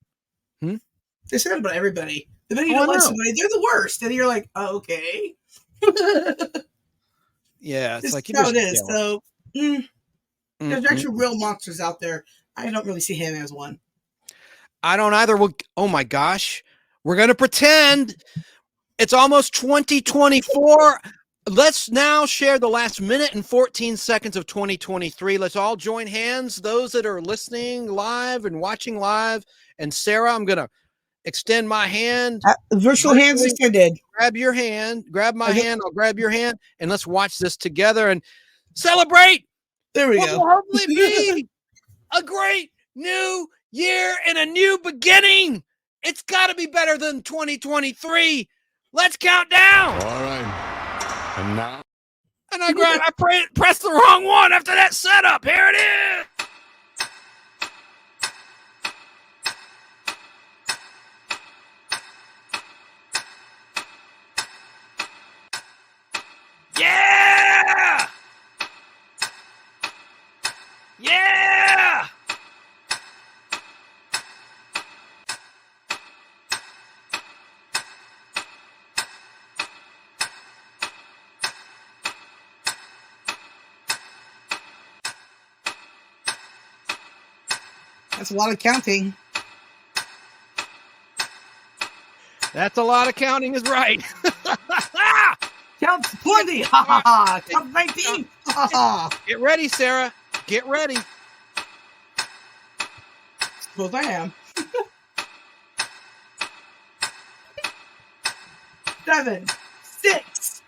[SPEAKER 13] They said about everybody. The minute you don't like somebody, they're the worst. And you're like, oh, okay.
[SPEAKER 9] Yeah, it's like
[SPEAKER 13] how it is. So there's actually real monsters out there. I don't really see him as one.
[SPEAKER 9] I don't either. Well, oh my gosh. We're going to pretend it's almost 2024. Let's now share the last minute and 14 seconds of 2023. Let's all join hands. Those that are listening live and watching live. And Sarah, I'm going to extend my hand.
[SPEAKER 13] Virtual hands extended.
[SPEAKER 9] Grab your hand. Grab my hand. I'll grab your hand. And let's watch this together and celebrate.
[SPEAKER 13] There we
[SPEAKER 9] what
[SPEAKER 13] go.
[SPEAKER 9] Will hopefully be a great new year and a new beginning. It's got to be better than 2023. Let's count down.
[SPEAKER 18] All right. And now.
[SPEAKER 9] And I pressed the wrong one after that setup. Here it is. Yeah! Yeah!
[SPEAKER 13] That's a lot of counting.
[SPEAKER 9] That's a lot of counting is right.
[SPEAKER 13] Count 20. Ha ha ha. Count 19. Ha ha.
[SPEAKER 9] Get ready, Sarah. Get ready.
[SPEAKER 13] suppose I am. 7, 6,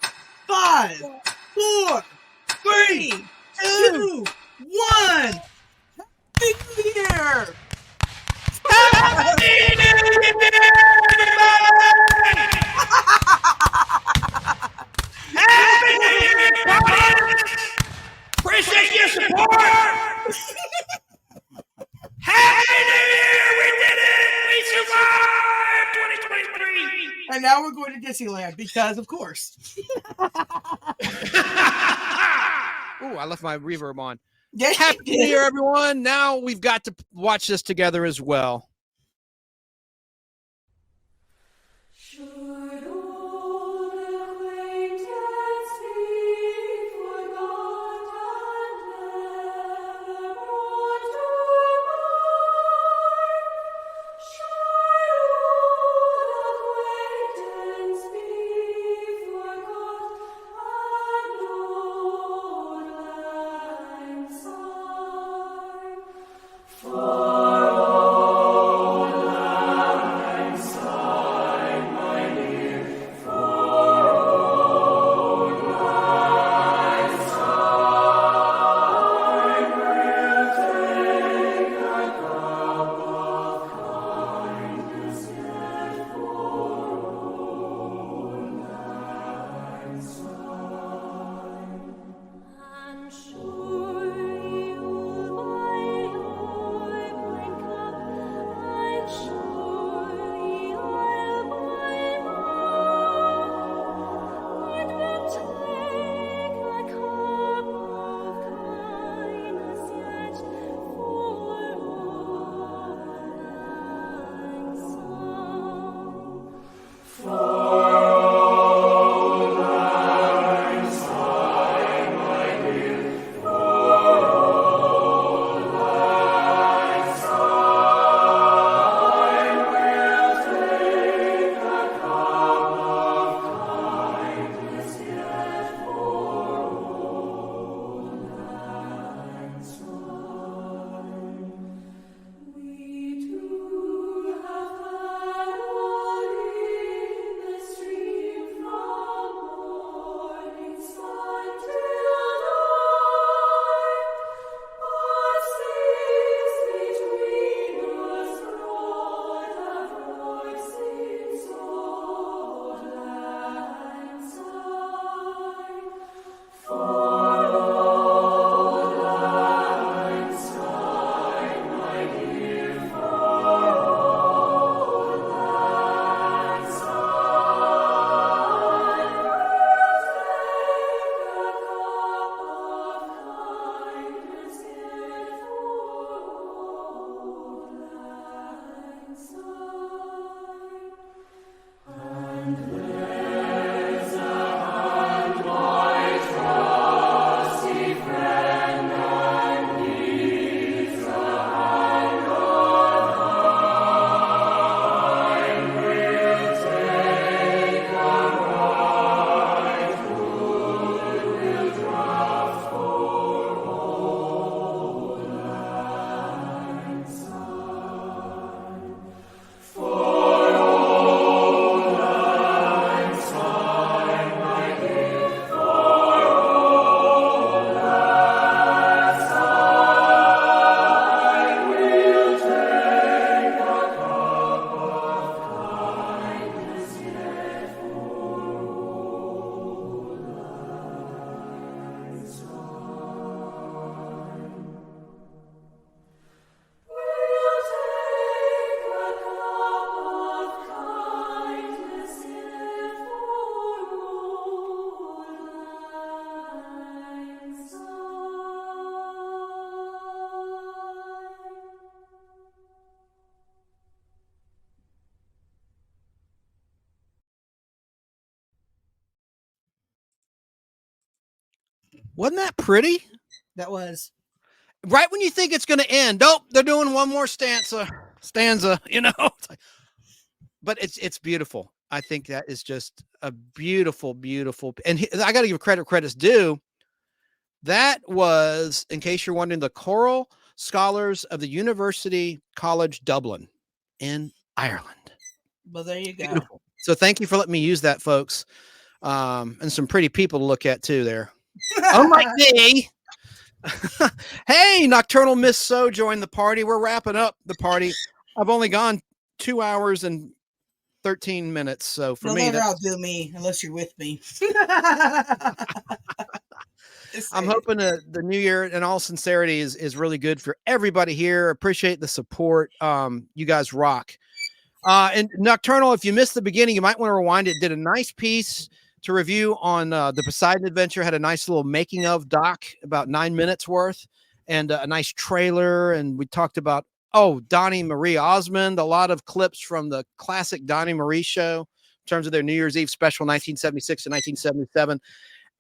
[SPEAKER 13] 5, 4, 3, 2, 1. Happy New Year!
[SPEAKER 1] Happy New Year, everybody! Happy New Year, Podblast! Appreciate your support! Happy New Year! We did it! We survived 2023!
[SPEAKER 13] And now we're going to Disneyland because, of course.
[SPEAKER 9] Ooh, I left my reverb on.
[SPEAKER 13] Yes,
[SPEAKER 9] Happy
[SPEAKER 13] you
[SPEAKER 9] New
[SPEAKER 13] did.
[SPEAKER 9] Year, everyone. Now we've got to watch this together as well. Wasn't that pretty?
[SPEAKER 13] That was.
[SPEAKER 9] Right when you think it's going to end, nope, they're doing one more stanza, you know. But it's beautiful. I think that is just a beautiful, beautiful. And I got to give credit's due. That was, in case you're wondering, the choral scholars of the University College Dublin in Ireland.
[SPEAKER 13] Well, there you go.
[SPEAKER 9] Beautiful. So thank you for letting me use that, folks. And some pretty people to look at too there. Unlike me. Hey, Nocturnal Miss So joined the party. We're wrapping up the party. I've only gone 2 hours and 13 minutes. So for
[SPEAKER 13] You'll
[SPEAKER 9] me,
[SPEAKER 13] never outdo me unless you're with me.
[SPEAKER 9] I'm hoping the new year, in all sincerity, is really good for everybody here. Appreciate the support. You guys rock. And Nocturnal, if you missed the beginning, you might want to rewind it. Did a nice piece to review on the Poseidon Adventure. Had a nice little making of doc, about 9 minutes worth, and a nice trailer. And we talked about, Donny Marie Osmond, a lot of clips from the classic Donny Marie show in terms of their New Year's Eve special, 1976 to 1977.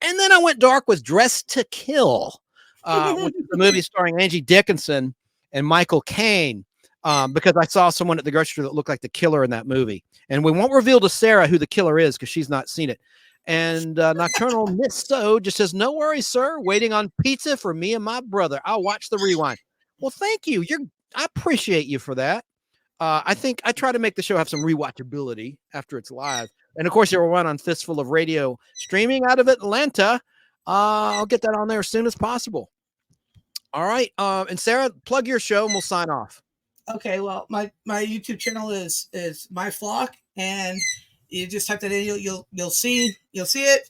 [SPEAKER 9] And then I went dark with Dressed to Kill, which is the movie starring Angie Dickinson and Michael Caine, because I saw someone at the grocery store that looked like the killer in that movie. And we won't reveal to Sarah who the killer is because she's not seen it. And Nocturnal Miss So just says, no worries, sir. Waiting on pizza for me and my brother. I'll watch the rewind. Well, thank you. I appreciate you for that. I think I try to make the show have some rewatchability after it's live. And of course, it will run on Fistful of Radio streaming out of Atlanta. I'll get that on there as soon as possible. All right. And Sarah, plug your show and we'll sign off.
[SPEAKER 13] Okay, well, my YouTube channel is My Flock, and you just type that in, you'll see it.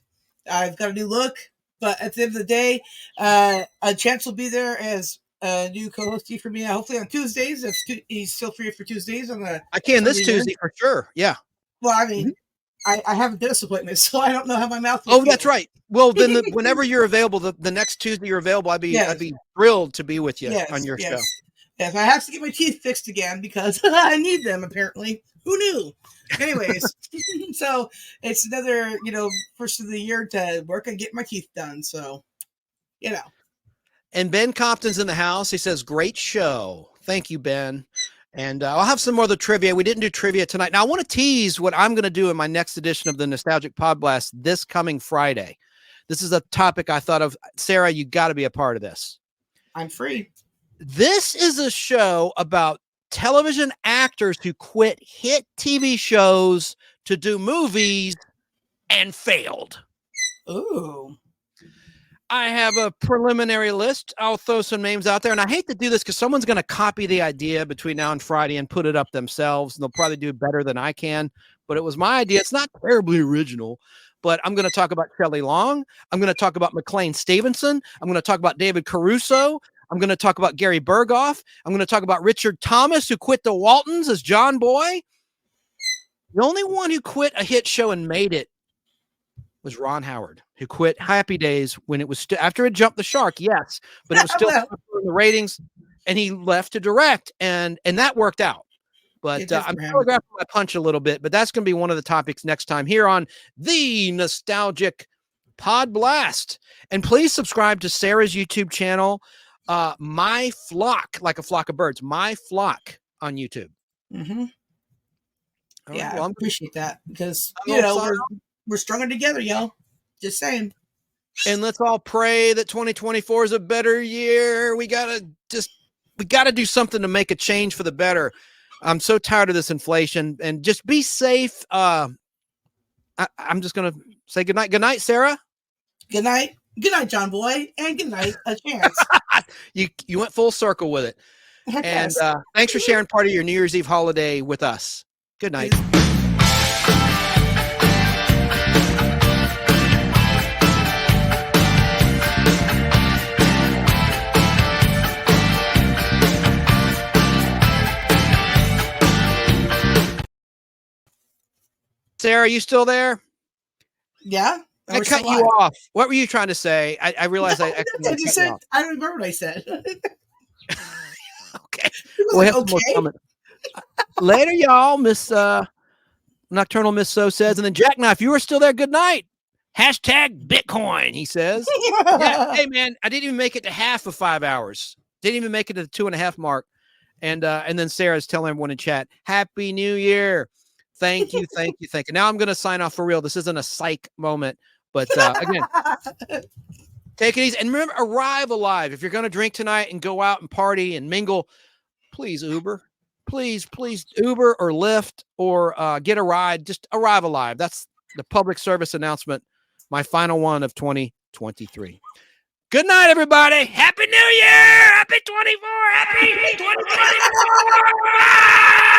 [SPEAKER 13] I've got a new look, but at the end of the day, a chance will be there as a new co-host for me. Hopefully on Tuesdays, if he's still free for Tuesdays.
[SPEAKER 9] I can this Tuesday for sure. Yeah.
[SPEAKER 13] Well, I mean, I have a dentist appointment, so I don't know how my mouth.
[SPEAKER 9] That's right. Well, then whenever you're available, the next Tuesday you're available, I'd be thrilled to be with you on your show.
[SPEAKER 13] Yes, I have to get my teeth fixed again because I need them, apparently. Who knew? Anyways, so it's another, first of the year to work on getting my teeth done. So,
[SPEAKER 9] And Ben Compton's in the house. He says, great show. Thank you, Ben. And I'll have some more of the trivia. We didn't do trivia tonight. Now, I want to tease what I'm going to do in my next edition of the Nostalgic Podblast this coming Friday. This is a topic I thought of. Sarah, you got to be a part of this.
[SPEAKER 13] I'm free.
[SPEAKER 9] This is a show about television actors who quit hit TV shows to do movies and failed.
[SPEAKER 13] Ooh.
[SPEAKER 9] I have a preliminary list. I'll throw some names out there. And I hate to do this because someone's going to copy the idea between now and Friday and put it up themselves. And they'll probably do better than I can. But it was my idea. It's not terribly original. But I'm going to talk about Shelley Long. I'm going to talk about McLean Stevenson. I'm going to talk about David Caruso. I'm going to talk about Gary Berghoff. I'm going to talk about Richard Thomas, who quit the Waltons as John Boy. The only one who quit a hit show and made it was Ron Howard, who quit Happy Days when it was after it jumped the shark. Yes, but it was still in the ratings, and he left to direct, and that worked out. But I'm telegraphing my punch a little bit, but that's going to be one of the topics next time here on the Nostalgic Podblast. And please subscribe to Sarah's YouTube channel, My Flock, like a flock of birds, My Flock on YouTube.
[SPEAKER 13] Mm-hmm.
[SPEAKER 9] Right,
[SPEAKER 13] I appreciate that because we're stronger together, y'all. Just saying.
[SPEAKER 9] And let's all pray that 2024 is a better year. We gotta do something to make a change for the better. I'm so tired of this inflation, and just be safe. I'm just gonna say goodnight. Good night, Sarah.
[SPEAKER 13] Good night. Good night, John Boy, and good night, a chance.
[SPEAKER 9] You went full circle with it. And thanks for sharing part of your New Year's Eve holiday with us. Good night. Sarah, are you still there?
[SPEAKER 13] Yeah.
[SPEAKER 9] I cut you off. What were you trying to say? I realized I
[SPEAKER 13] don't remember what I said.
[SPEAKER 9] Okay. We'll have more comment. Later, y'all. Miss Nocturnal Miss So says, and then Jackknife, you are still there. Good night. Hashtag Bitcoin, he says. Yeah. Hey, man, I didn't even make it to half of 5 hours. Didn't even make it to the 2.5 mark. And then Sarah's telling everyone in chat, Happy New Year. Thank you. Now I'm going to sign off for real. This isn't a psych moment. But again, Take it easy. And remember, arrive alive. If you're going to drink tonight and go out and party and mingle, please Uber. Please Uber or Lyft or get a ride. Just arrive alive. That's the public service announcement. My final one of 2023. Good night, everybody. Happy New Year. Happy 24. Happy 2024.